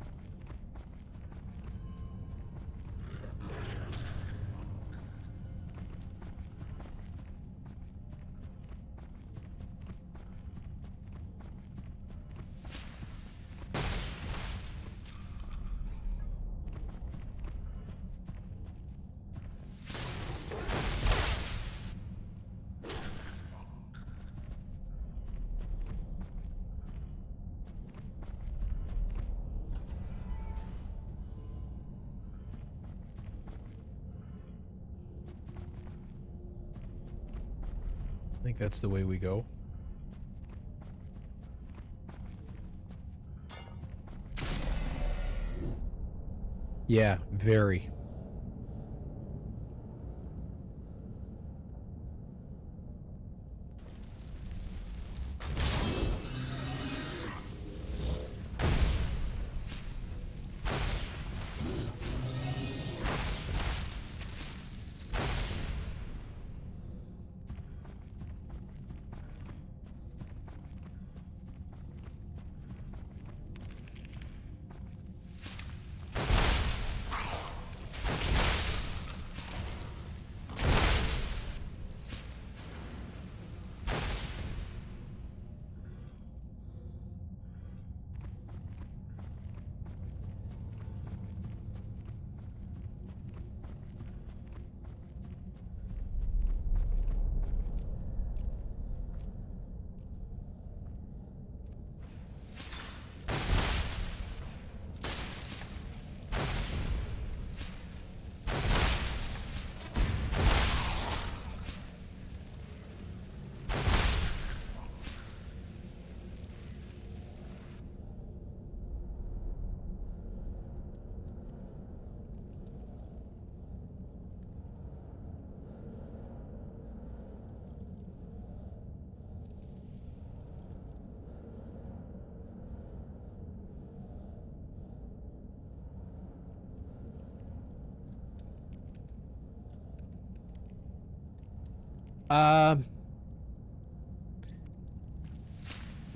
I think that's the way we go. Yeah, very.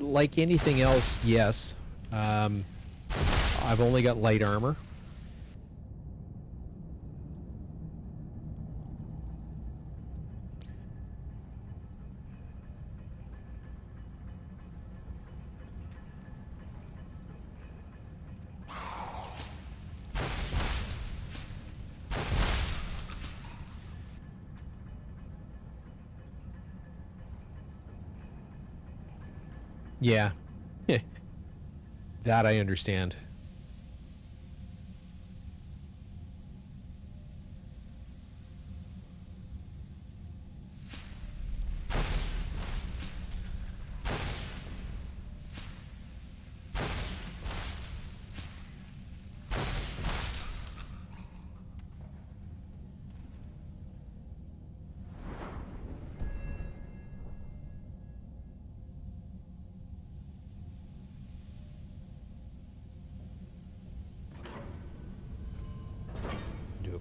Like anything else, yes. I've only got light armor. Yeah. That I understand.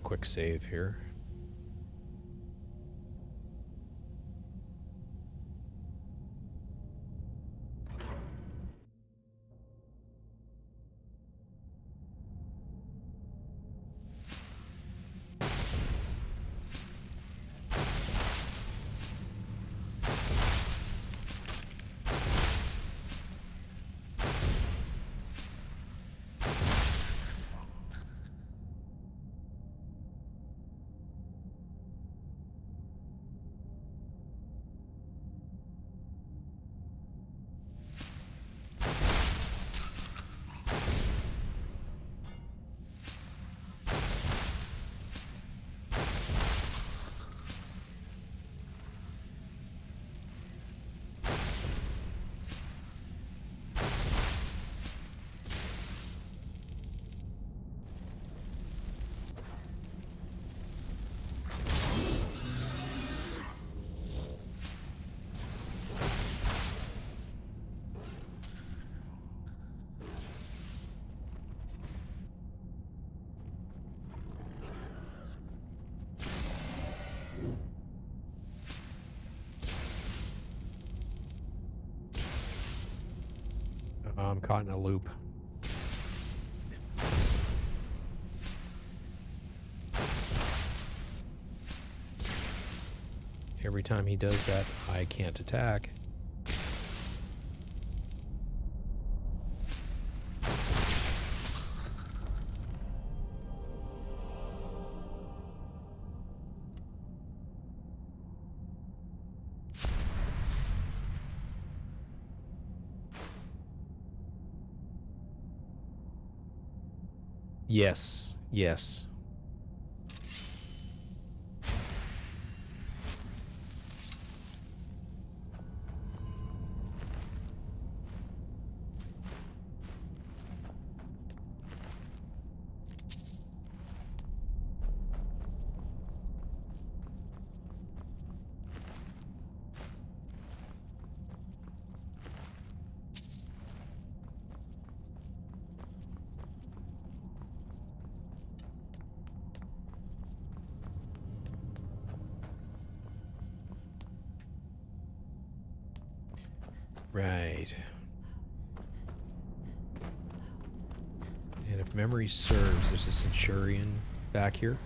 quick save here. I'm caught in a loop. Every time he does that, I can't attack. Yes, yes. Right. And if memory serves, there's a Centurion back here.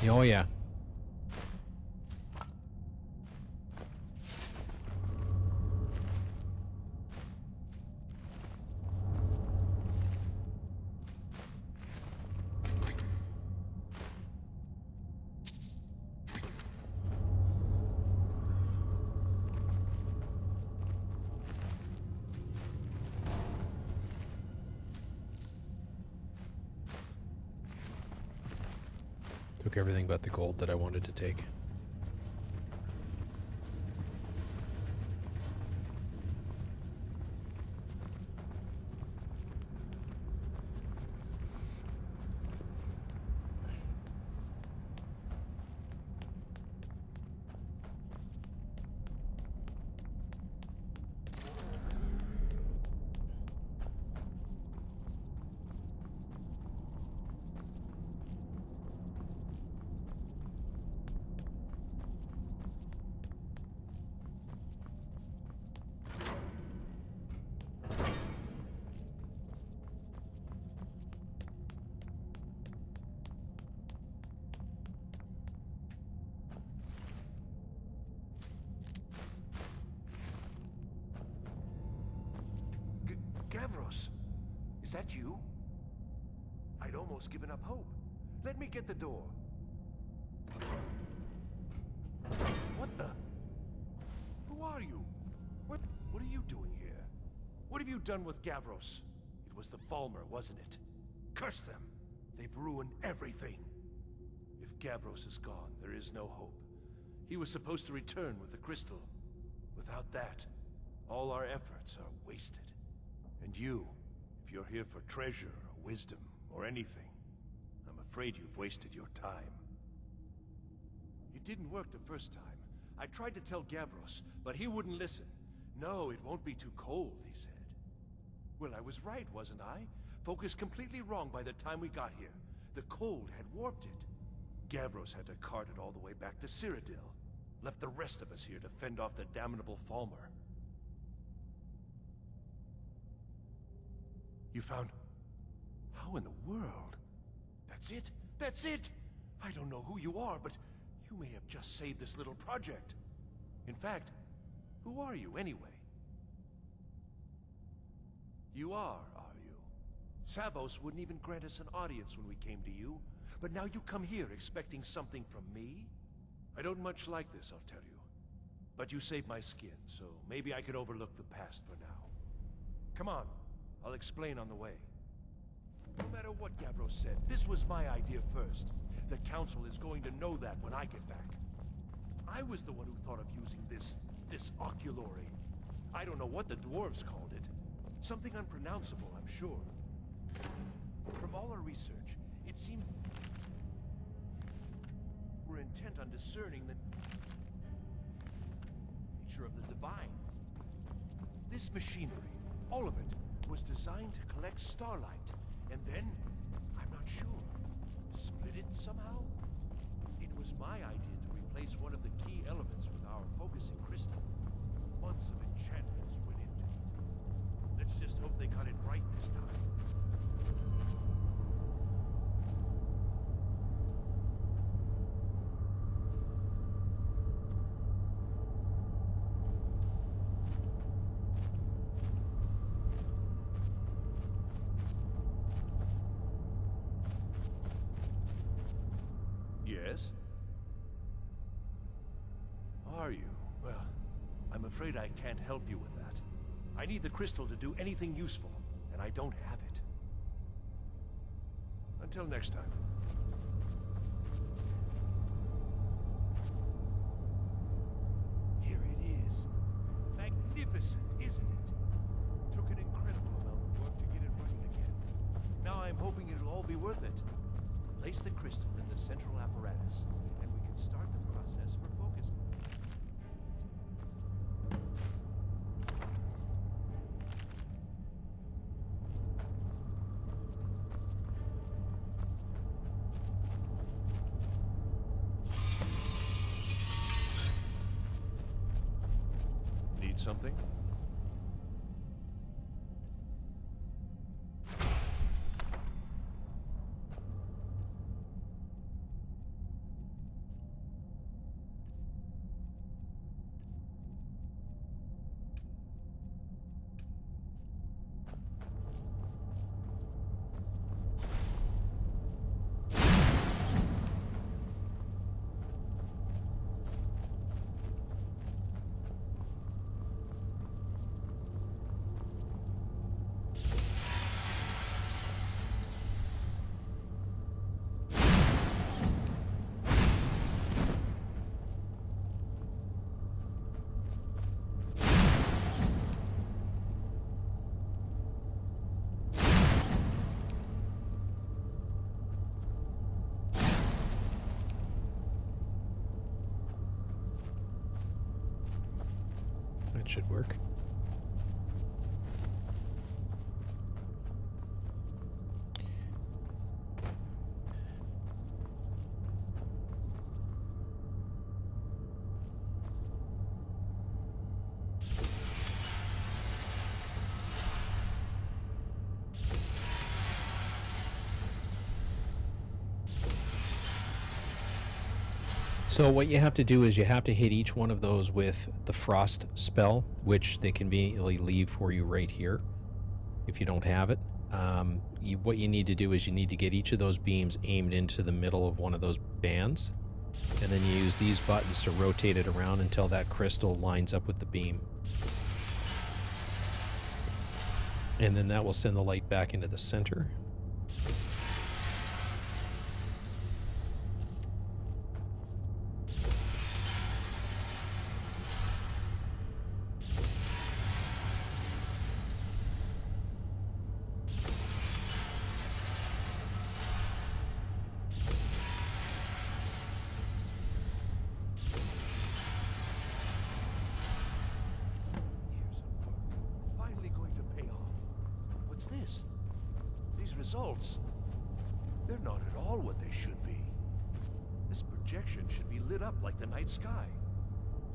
Oh, yeah. Took everything but the gold that I wanted to take. Gavros, is that you? I'd almost given up hope. Let me get the door. What the? Who are you? What are you doing here? What have you done with Gavros? It was the Falmer, wasn't it? Curse them! They've ruined everything. If Gavros is gone, there is no hope. He was supposed to return with the crystal. Without that, all our efforts are wasted. And you, if you're here for treasure or wisdom or anything, I'm afraid you've wasted your time. It didn't work the first time. I tried to tell Gavros, but he wouldn't listen. No, it won't be too cold, he said. Well, I was right, wasn't I? Focused completely wrong by the time we got here. The cold had warped it. Gavros had to cart it all the way back to Cyrodiil. Left the rest of us here to fend off the damnable Falmer. You found... How in the world? That's it? That's it! I don't know who you are, but you may have just saved this little project. In fact, who are you anyway? You are you? Savos wouldn't even grant us an audience when we came to you, but now you come here expecting something from me? I don't much like this, I'll tell you. But you saved my skin, so maybe I can overlook the past for now. Come on. I'll explain on the way. No matter what Gavros said, this was my idea first. The Council is going to know that when I get back. I was the one who thought of using this oculory. I don't know what the dwarves called it. Something unpronounceable, I'm sure. From all our research, it seems we're intent on discerning the nature of the divine. This machinery, all of it, was designed to collect starlight, and then, I'm not sure, split it somehow? It was my idea to replace one of the key elements with our focusing crystal. Months of enchantments went into it. Let's just hope they got it right this time. Yes? Are you? Well, I'm afraid I can't help you with that. I need the crystal to do anything useful, and I don't have it. Until next time. Here it is. Magnificent, isn't it? Took an incredible amount of work to get it running again. Now I'm hoping it'll all be worth it. Place the crystal in the central apparatus, and we can start the process for focus. Need something? That should work. So what you have to do is you have to hit each one of those with the frost spell, which they conveniently leave for you right here if you don't have it. What you need to do is you need to get each of those beams aimed into the middle of one of those bands, and then you use these buttons to rotate it around until that crystal lines up with the beam. And then that will send the light back into the center. What's this? These results, they're not at all what they should be. This projection should be lit up like the night sky.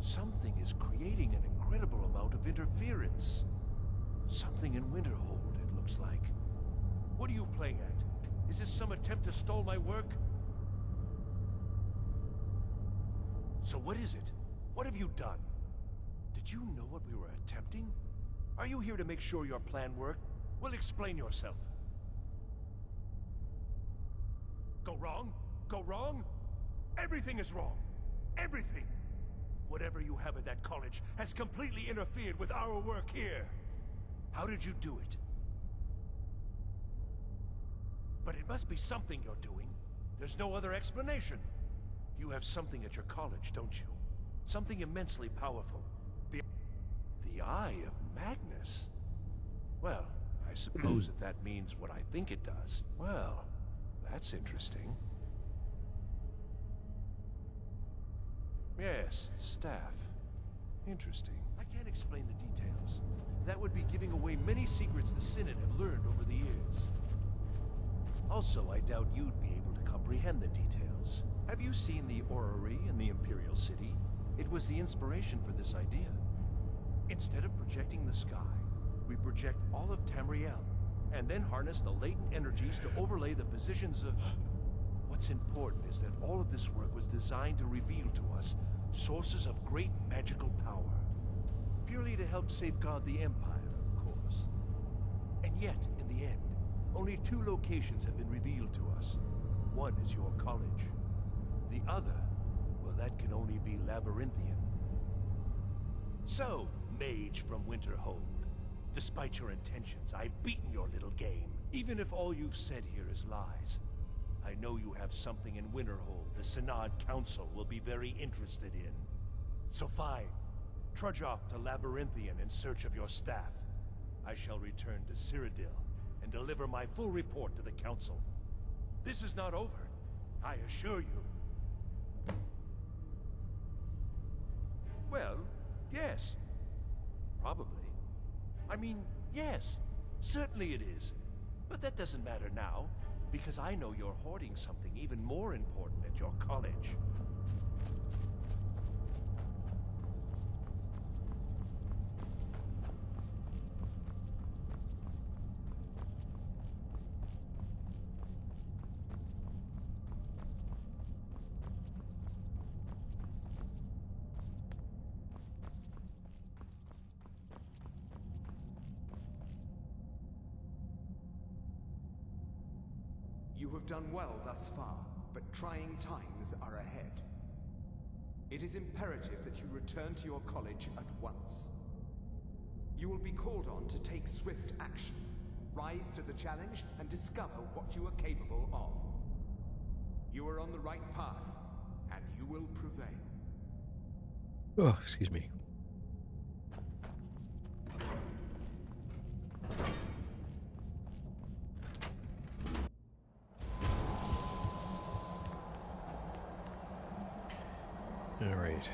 Something is creating an incredible amount of interference. Something in Winterhold, it looks like. What are you playing at? Is this some attempt to stall my work? So what is it? What have you done? Did you know what we were attempting? Are you here to make sure your plan worked? Well, explain yourself. Go wrong? Go wrong? Everything is wrong. Everything. Whatever you have at that college has completely interfered with our work here. How did you do it? But it must be something you're doing. There's no other explanation. You have something at your college, don't you? Something immensely powerful. The Eye of Magnus? Well, I suppose if that means what I think it does, well, that's interesting. Yes, the staff. Interesting. I can't explain the details. That would be giving away many secrets the Synod have learned over the years. Also, I doubt you'd be able to comprehend the details. Have you seen the orrery in the Imperial City? It was the inspiration for this idea. Instead of projecting the sky, we project all of Tamriel, and then harness the latent energies to overlay the positions of... What's important is that all of this work was designed to reveal to us sources of great magical power. Purely to help safeguard the Empire, of course. And yet, in the end, only 2 locations have been revealed to us. One is your college. The other, well, that can only be Labyrinthian. So, mage from Winterhold, despite your intentions, I've beaten your little game. Even if all you've said here is lies, I know you have something in Winterhold the Synod Council will be very interested in. So fine, trudge off to Labyrinthian in search of your staff. I shall return to Cyrodiil and deliver my full report to the Council. This is not over, I assure you. Well, yes. Probably. I mean, yes. Certainly it is. But that doesn't matter now, because I know you're hoarding something even more important at your college. You have done well thus far, but trying times are ahead. It is imperative that you return to your college at once. You will be called on to take swift action, rise to the challenge, and discover what you are capable of. You are on the right path, and you will prevail. Oh, excuse me. All right.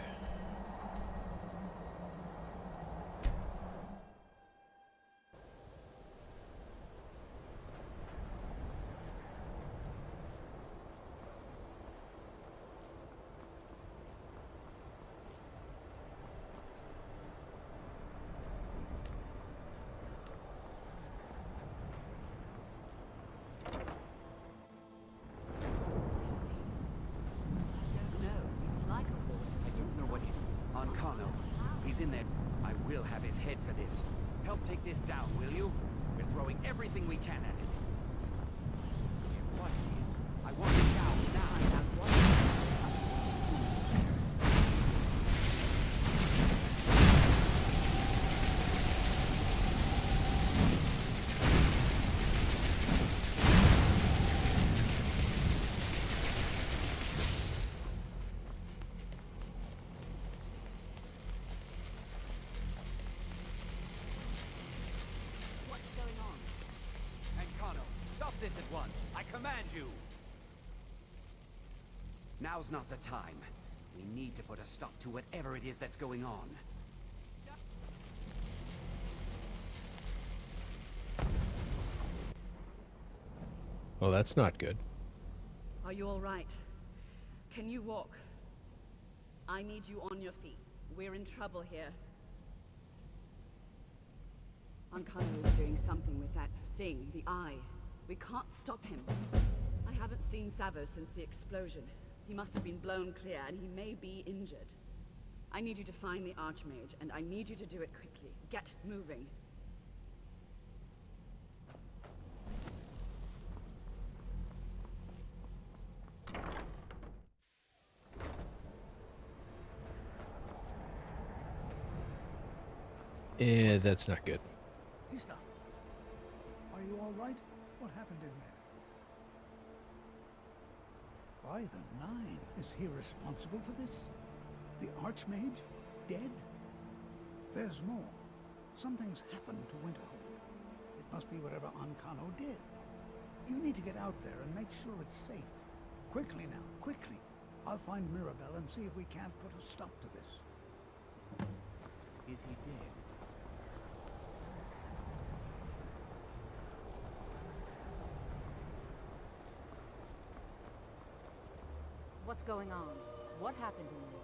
What's in there? I will have his head for this. Help take this down, will you? We're throwing everything we can at it. What is? I want it down now. What? This at once. I command you! Now's not the time. We need to put a stop to whatever it is that's going on. Well, that's not good. Are you all right? Can you walk? I need you on your feet. We're in trouble here. Ancano is doing something with that thing, the eye. We can't stop him. I haven't seen Savo since the explosion. He must have been blown clear, and he may be injured. I need you to find the Archmage, and I need you to do it quickly. Get moving. Yeah, that's not good. He's not. Are you all right? What happened in there? By the Nine, is he responsible for this? The Archmage? Dead? There's more. Something's happened to Winterhold. It must be whatever Ancano did. You need to get out there and make sure it's safe. Quickly now, quickly. I'll find Mirabelle and see if we can't put a stop to this. Is he dead? What's going on? What happened in there?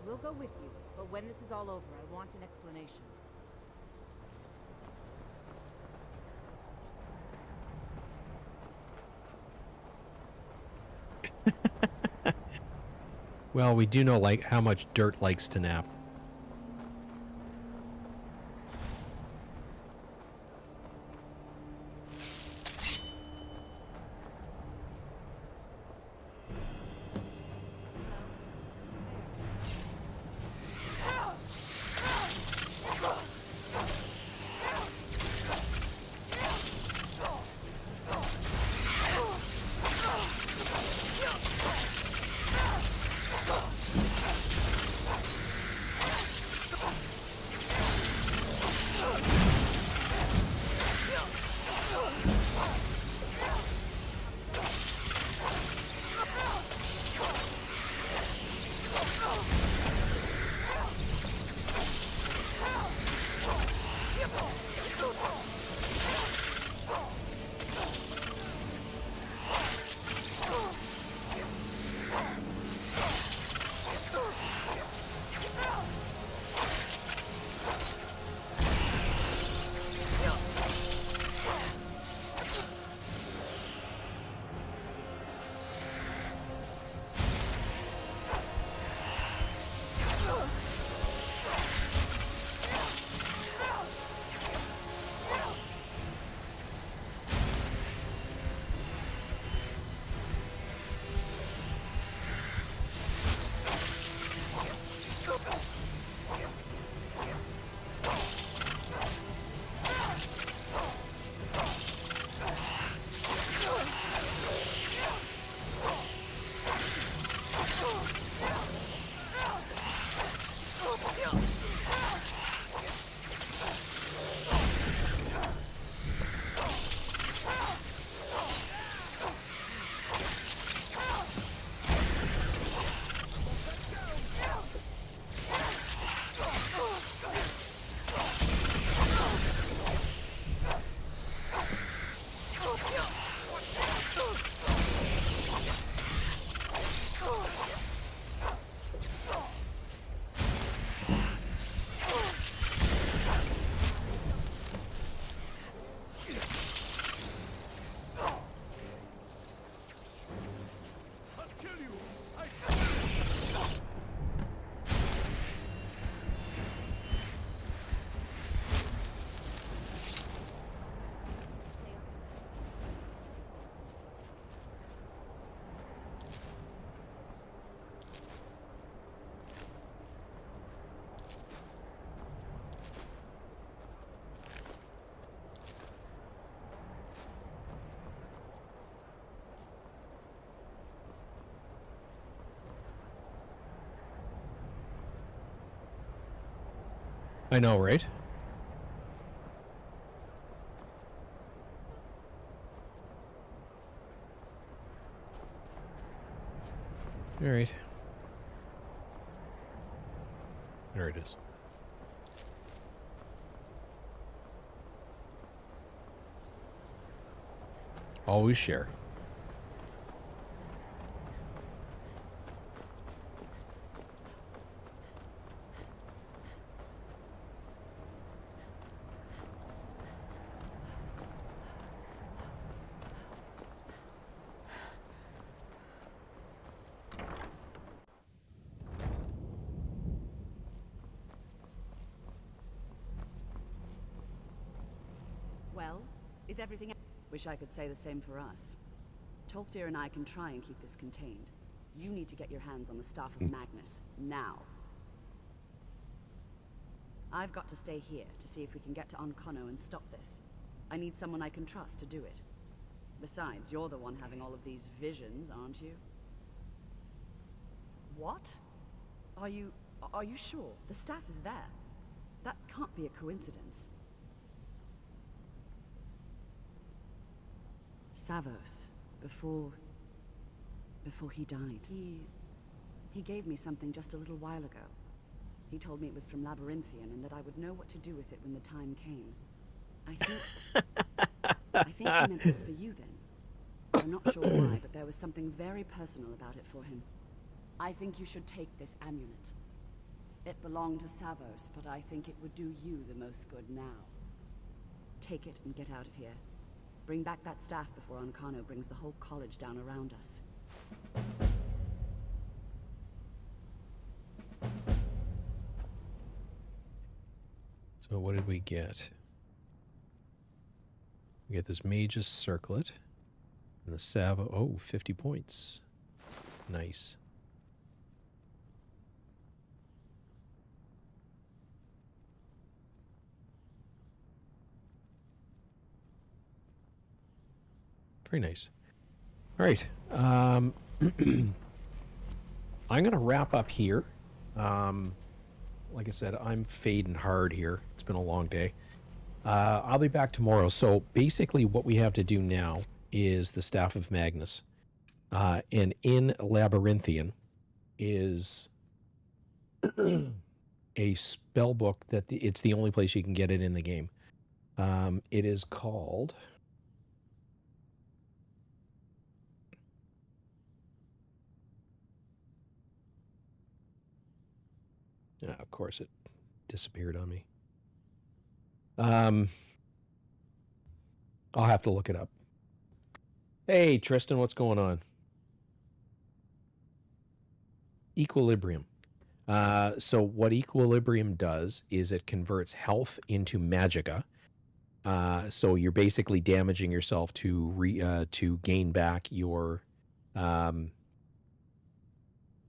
We'll go with you, but when this is all over, I want an explanation. Well, we do know like how much dirt likes to nap. I know, right? All right. There it is. Always share. Well, is everything... Wish I could say the same for us. Tolfdir and I can try and keep this contained. You need to get your hands on the Staff of Magnus, now. I've got to stay here to see if we can get to Onkono and stop this. I need someone I can trust to do it. Besides, you're the one having all of these visions, aren't you? What? Are you sure? The staff is there. That can't be a coincidence. Savos, before he died, he gave me something just a little while ago. He told me it was from Labyrinthian and that I would know what to do with it when the time came. I think he meant this for you then. I'm not sure why, but there was something very personal about it for him. I think you should take this amulet. It belonged to Savos, but I think it would do you the most good now. Take it and get out of here. Bring back that staff before Onkono brings the whole college down around us. So what did we get? We get this Mage's Circlet. And the Savo... Oh, 50 points. Nice. Very nice. All right. I'm going to wrap up here. Like I said, I'm fading hard here. It's been a long day. I'll be back tomorrow. So basically what we have to do now is the Staff of Magnus. And in Labyrinthian is a spell book that it's the only place you can get it in the game. It is called... of course, it disappeared on me. I'll have to look it up. Hey, Tristan, what's going on? Equilibrium. So what Equilibrium does is it converts health into magicka. So you're basically damaging yourself to gain back your...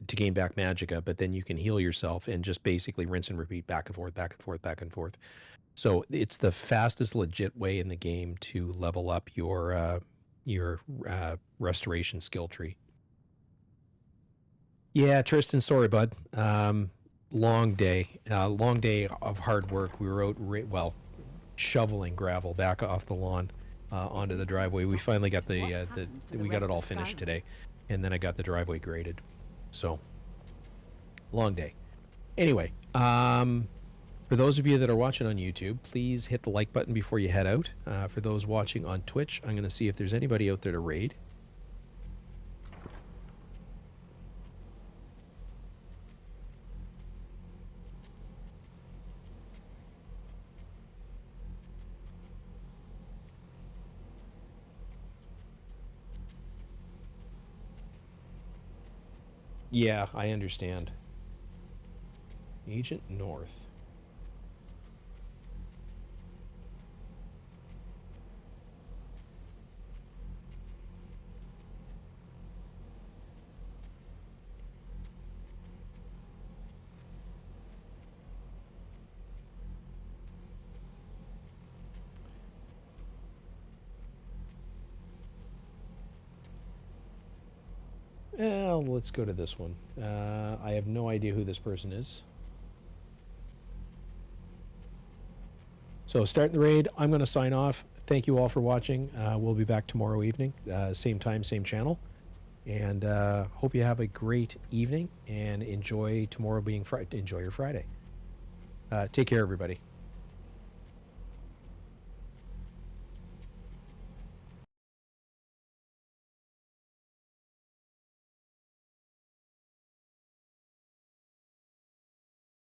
to gain back magicka, but then you can heal yourself and just basically rinse and repeat back and forth, back and forth, back and forth. So it's the fastest legit way in the game to level up your restoration skill tree. Yeah, Tristan, sorry, bud. Long day of hard work. We were out, shoveling gravel back off the lawn onto the driveway. We finally got we got it all finished today, and then I got the driveway graded. So, long day. Anyway, for those of you that are watching on YouTube, please hit the like button before you head out. For those watching on Twitch, I'm going to see if there's anybody out there to raid. Yeah, I understand. Agent North. Well, let's go to this one. I have no idea who this person is. So starting the raid, I'm going to sign off. Thank you all for watching. We'll be back tomorrow evening, same time, same channel. And hope you have a great evening and enjoy tomorrow being Friday. Enjoy your Friday. Take care, everybody.